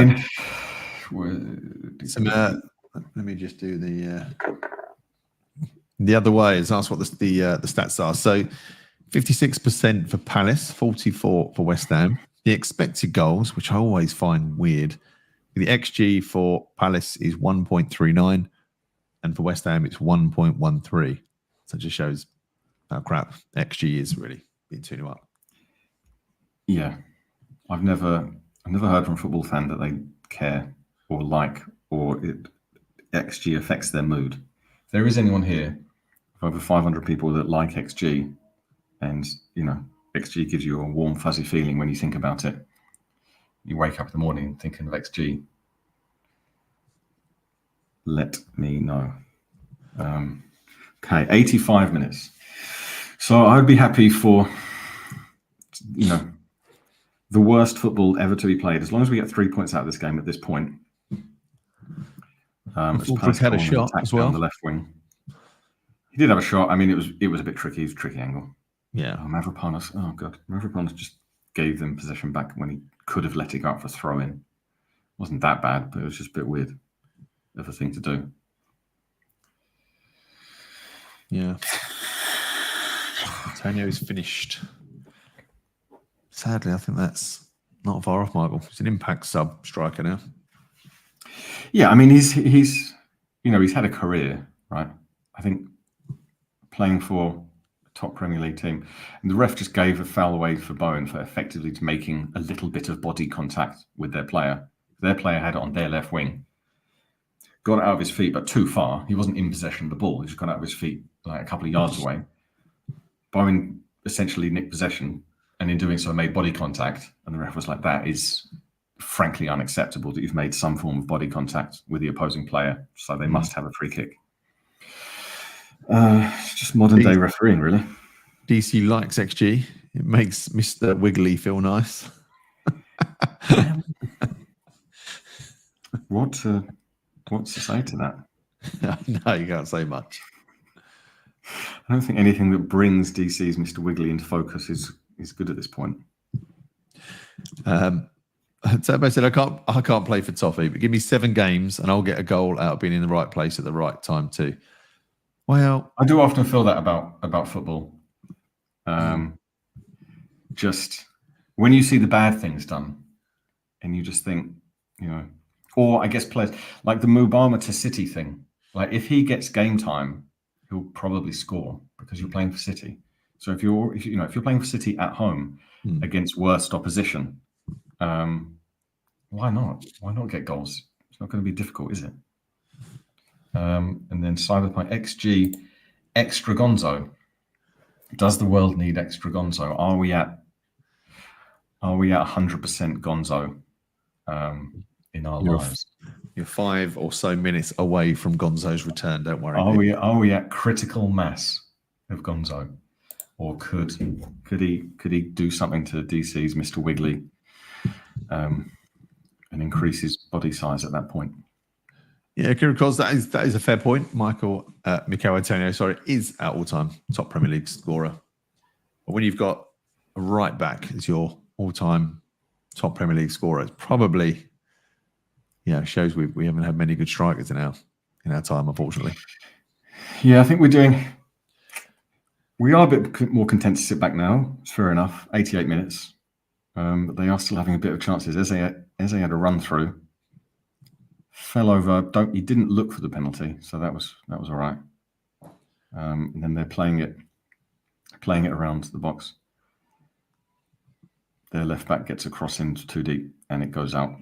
S5: me just do the the other way is ask what the stats are. So 56% for Palace, 44 for West Ham. The expected goals, which I always find weird, the XG for Palace is 1.39, and for West Ham it's 1.13. So it just shows how crap XG is really being 2-0 up.
S3: Yeah, I've never heard from a football fan that they care or like or XG affects their mood. If there is anyone here of over 500 people that like XG, and XG gives you a warm fuzzy feeling when you think about it. You wake up in the morning thinking of XG. Let me know. Okay, 85 minutes. So I'd be happy for, the worst football ever to be played, as long as we get 3 points out of this game at this point.
S5: Fulkrug had a shot as well
S3: on the left wing. He did have a shot. I mean, it was a bit tricky. It was a tricky angle.
S5: Yeah.
S3: Mavropanos. Oh god, Mavropanos just gave them possession back when he could have let it go out for throw-in. Wasn't that bad, but it was just a bit weird of a thing to do.
S5: Yeah. Antonio is finished. Sadly, I think that's not far off, Michael. He's an Impact sub striker now.
S3: Yeah, I mean, he's had a career, right? I think playing for a top Premier League team, and the ref just gave a foul away for Bowen for effectively making a little bit of body contact with their player. Their player had it on their left wing, got it out of his feet, but too far. He wasn't in possession of the ball. He just got out of his feet like a couple of yards away. Bowen essentially nicked possession, and in doing so made body contact. And the ref was like, that is frankly unacceptable that you've made some form of body contact with the opposing player. So they must have a free kick. It's just modern day refereeing, really.
S5: DC likes XG. It makes Mr. Wiggly feel nice.
S3: What's to say to that?
S5: No, you can't say much.
S3: I don't think anything that brings DC's Mr. Wiggly into focus is good at this point.
S5: Turbo said, I can't play for toffee, but give me 7 games and I'll get a goal out of being in the right place at the right time too. Well,
S3: I do often feel that about football. Just when you see the bad things done and you just think, or I guess players like the Mubama to City thing. Like if he gets game time, he'll probably score because you're playing for City. So if you're playing for City at home against worst opposition, why not? Why not get goals? It's not going to be difficult, is it? And then Cyberpunk XG extra Gonzo. Does the world need extra Gonzo? Are we at 100% Gonzo in our lives?
S5: You're 5 or so minutes away from Gonzo's return. Don't worry.
S3: Are we at critical mass of Gonzo, or could he do something to DC's Mr. Wiggly and increase his body size at that point?
S5: Yeah, Kirikos, that is a fair point. Michael Antonio, is our all-time top Premier League scorer. But when you've got a right back as your all-time top Premier League scorer, it's probably shows we haven't had many good strikers in our time, unfortunately.
S3: Yeah, I think we are a bit more content to sit back now. It's fair enough. 88 minutes, but they are still having a bit of chances. Eze had a run through. Fell over. He didn't look for the penalty, so that was all right. And then they're playing it around the box. Their left back gets a cross into too deep, and it goes out,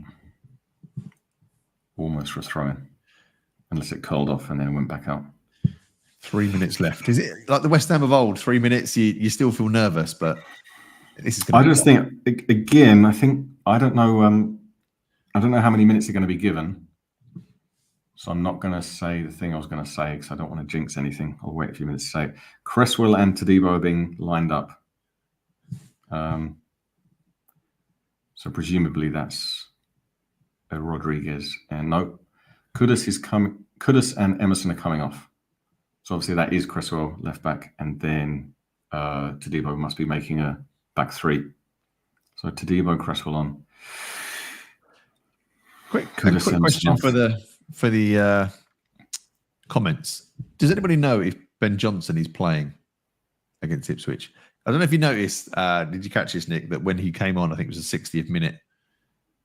S3: almost for a throw-in, unless it curled off and then went back out.
S5: 3 minutes left. Is it like the West Ham of old? 3 minutes, you still feel nervous, but this is.
S3: I just think again. I don't know how many minutes are going to be given. So I'm not going to say the thing I was going to say because I don't want to jinx anything. I'll wait a few minutes to say it. CRYWHU and Todibo are being lined up. So presumably that's Rodriguez. And no, Kudus and Emerson are coming off. So obviously that is CRYWHU left back. And then Todibo must be making a back 3. So Todibo, CRYWHU on.
S5: Quick question for the comments. Does anybody know if Ben Johnson is playing against Ipswich. I don't know if you noticed, did you catch this, Nick, that when he came on, I think it was the 60th minute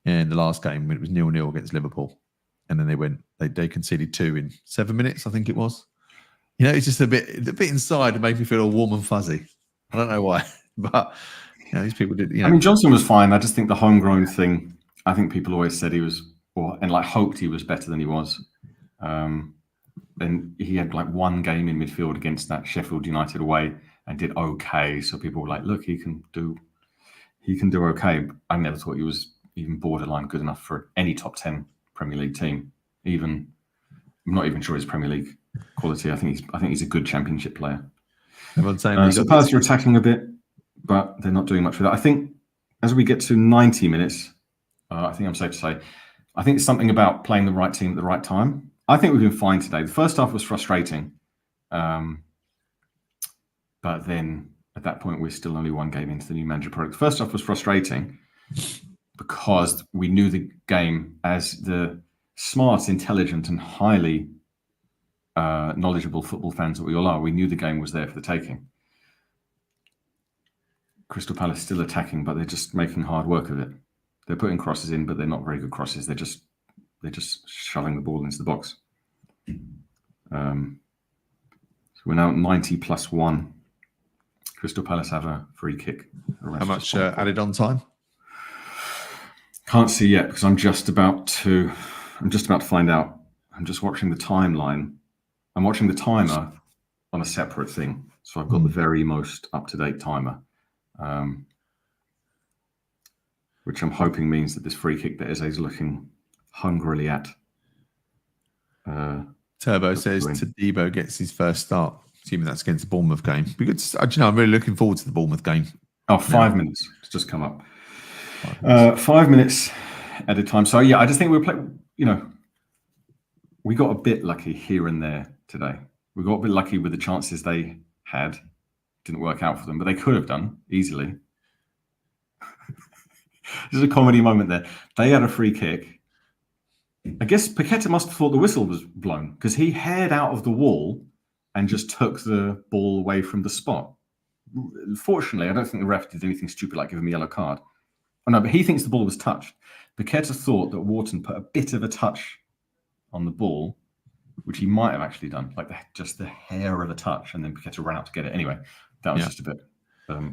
S5: in the last game when it was 0-0 against Liverpool. And then they conceded 2 in 7 minutes, I think it was. You know, it's just a bit inside. It made me feel all warm and fuzzy. I don't know why, but you know, these people did. You know.
S3: I mean, Johnson was fine. I just think the homegrown thing. I think people always said he was, hoped he was better than he was. And he had like one game in midfield against that Sheffield United away and did okay. So people were like, "Look, he can do okay." I never thought he was even borderline good enough for any top 10 Premier League team. I'm not even sure his Premier League quality. I think he's a good Championship player.
S5: Everyone's saying
S3: so Palace are attacking a bit, but they're not doing much with that. I think as we get to 90 minutes, I think I'm safe to say, I think it's something about playing the right team at the right time. I think we've been fine today. The first half was frustrating, but then at that point we're still only one game into the new manager product. The first half was frustrating because we knew the game, as the smart, intelligent, and highly knowledgeable football fans that we all are. We knew the game was there for the taking. Crystal Palace still attacking, but they're just making hard work of it. They're putting crosses in, but they're not very good crosses. They're just shoving the ball into the box. So we're now at 90+1. Crystal Palace have a free kick.
S5: How much added on time?
S3: Can't see yet because I'm just about to find out. I'm just watching the timeline. I'm watching the timer on a separate thing. So I've got the very most up-to-date timer, which I'm hoping means that this free kick that Eze is looking hungrily at.
S5: Turbo says Tadibo gets his first start, assuming that's against the Bournemouth game. Because I'm really looking forward to the Bournemouth game.
S3: Oh, 5 minutes. It's just come up. 5 minutes at a time. So yeah, I just think we're playing. You know, we got a bit lucky here and there today. We got a bit lucky with the chances they had. Didn't work out for them, but they could have done easily. There's a comedy moment there. They had a free kick. I guess Paqueta must have thought the whistle was blown because he haired out of the wall and just took the ball away from the spot. Fortunately, I don't think the ref did anything stupid like give him a yellow card. Oh no, but he thinks the ball was touched. Paqueta thought that Wharton put a bit of a touch on the ball, which he might have actually done, like just the hair of a touch, and then Paqueta ran out to get it. Anyway, that was just a bit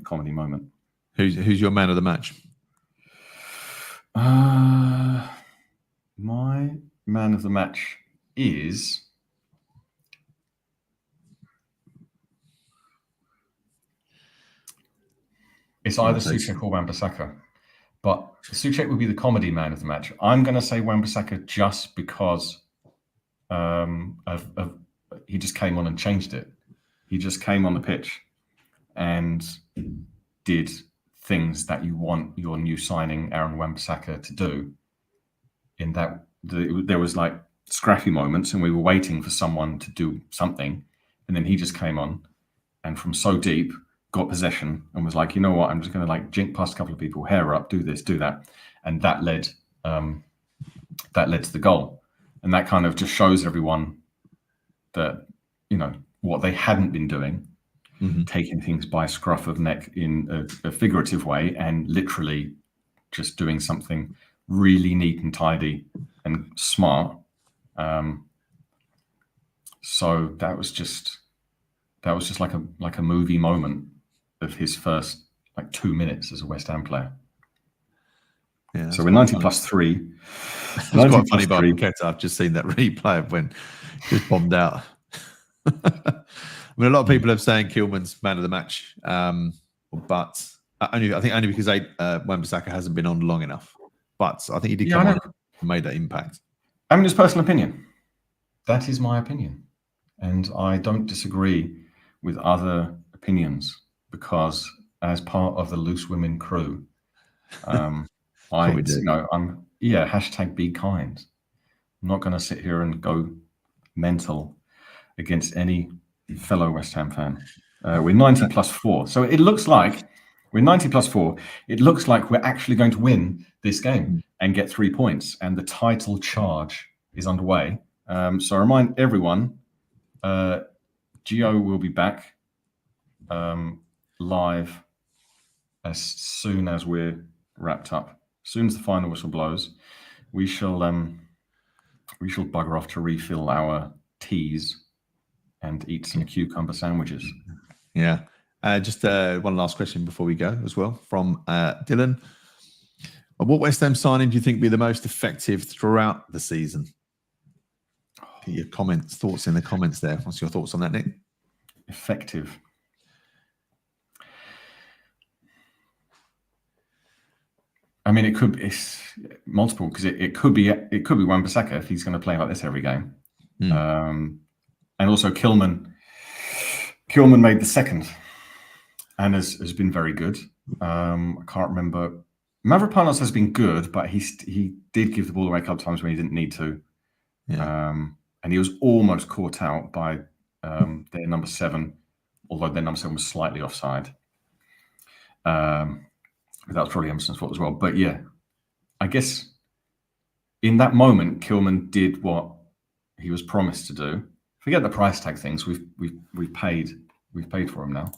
S3: comedy moment.
S5: Who's your man of the match?
S3: My man of the match is it's either Souček or Wan-Bissaka, but Souček would be the comedy man of the match. I'm going to say Wan-Bissaka just because he just came on and changed it. He just came on the pitch and did things that you want your new signing Aaron Wan-Bissaka to do. In that there was like scrappy moments and we were waiting for someone to do something, and then he just came on and from so deep got possession and was like, you know what, I'm just going to like jink past a couple of people, hair up, do this, do that, and that led to the goal. And that kind of just shows everyone that, you know, what they hadn't been doing, taking things by scruff of neck in a figurative way and literally just doing something really neat and tidy and smart. So that was just like a movie moment of his first like 2 minutes as a West Ham player.
S5: Yeah,
S3: so we're 90+3.
S5: It's quite funny about Paqueta. I've just seen that replay of when he was bombed out. I mean, a lot of people have saying Kilman's man of the match, but only because Wan-Bissaka hasn't been on long enough. But I think he did come on and made that impact.
S3: I mean, it's personal opinion. That is my opinion, and I don't disagree with other opinions because, as part of the Loose Women crew, I'm #be kind. I'm not going to sit here and go mental against any fellow West Ham fan. We're 90+4, so it looks like we're 90+4. It looks like we're actually going to win this game and get 3 points, and the title charge is underway. So I remind everyone, Gio will be back live as soon as we're wrapped up. As soon as the final whistle blows, we shall bugger off to refill our teas and eat some cucumber sandwiches.
S5: Yeah. Just one last question before we go as well from Dylan. What West Ham signing do you think will be the most effective throughout the season? Get your thoughts in the comments there. What's your thoughts on that, Nick?
S3: Effective. I mean, it's multiple because it could be Wan-Bissaka if he's going to play like this every game, and also Kilman made the second, and has been very good. I can't remember. Mavropanos has been good, but he did give the ball away a couple of times when he didn't need to, and he was almost caught out by their number 7, although their number 7 was slightly offside. That was probably Emerson's fault as well. But yeah, I guess in that moment, Kilman did what he was promised to do. Forget the price tag things. We've paid for him now.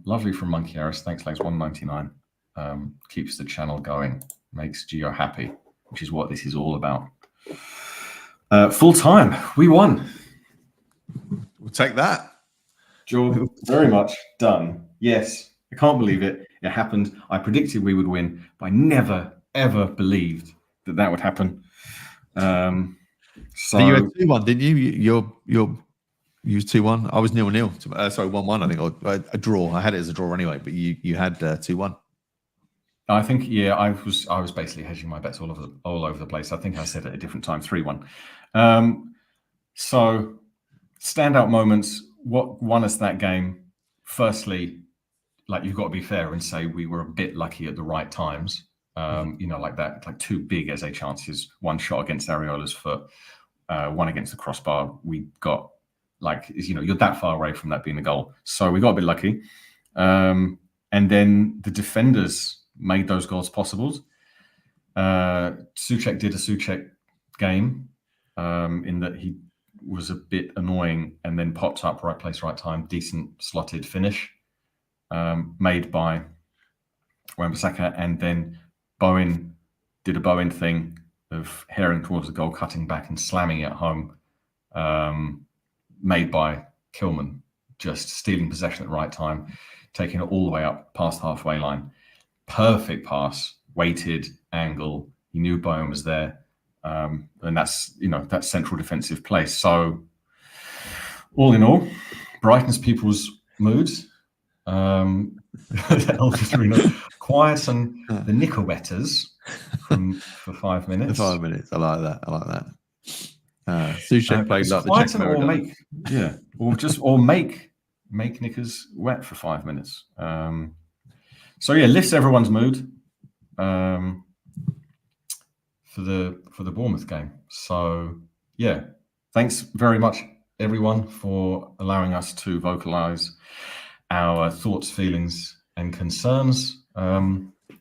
S3: Lovely from Monkey Harris. Thanks, Legs. $1.99. Keeps the channel going. Makes Gio happy, which is what this is all about. Full time. We won.
S5: We'll take that.
S3: Jordan, very much done. Yes. I can't believe it. It happened. I predicted we would win, but I never, ever believed that would happen. So
S5: you had 2-1, didn't you? You was 2-1. I was 0-0. Sorry, 1-1. I think, or a draw. I had it as a draw anyway, but you had 2-1.
S3: I think, yeah, I was basically hedging my bets all over the place. I think I said at a different time 3-1. So standout moments. What won us that game? Firstly, like, you've got to be fair and say we were a bit lucky at the right times. Like that, like 2 big Eze chances, 1 shot against Areola's foot, 1 against the crossbar. We got, you're that far away from that being a goal. So we got a bit lucky. And then the defenders made those goals possible. Souček did a Souček game in that he was a bit annoying and then popped up, right place, right time, decent slotted finish. Made by Wan-Bissaka, and then Bowen did a Bowen thing of herring towards the goal, cutting back and slamming it home, made by Kilman, just stealing possession at the right time, taking it all the way up past halfway line. Perfect pass, weighted, angle. He knew Bowen was there, and that's that central defensive place. So all in all, brightens people's moods. Quiet and the nickel-wetters for 5 minutes.
S5: 5 minutes. I like that. Souček played like the Czech American.
S3: or make knickers wet for 5 minutes. So yeah, lifts everyone's mood for the Bournemouth game. So yeah, thanks very much everyone for allowing us to vocalize our thoughts, feelings, and concerns.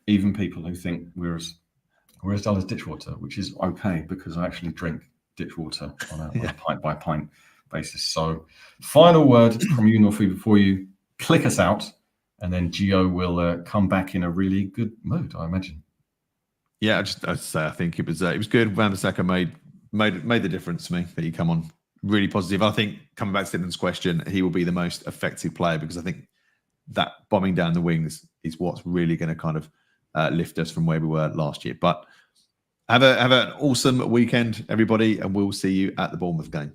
S3: Even people who think we're as dull as ditchwater, which is okay because I actually drink ditchwater on a pint by pint basis. So, final word from you, Northie, before you click us out, and then Gio will come back in a really good mood, I imagine.
S5: Yeah, I'd say I think it was good. Wan-Bissaka made the difference to me that he come on really positive. I think coming back to Dylan's question, he will be the most effective player because I think that bombing down the wings is what's really going to kind of lift us from where we were last year. But have an awesome weekend, everybody, and we'll see you at the Bournemouth game.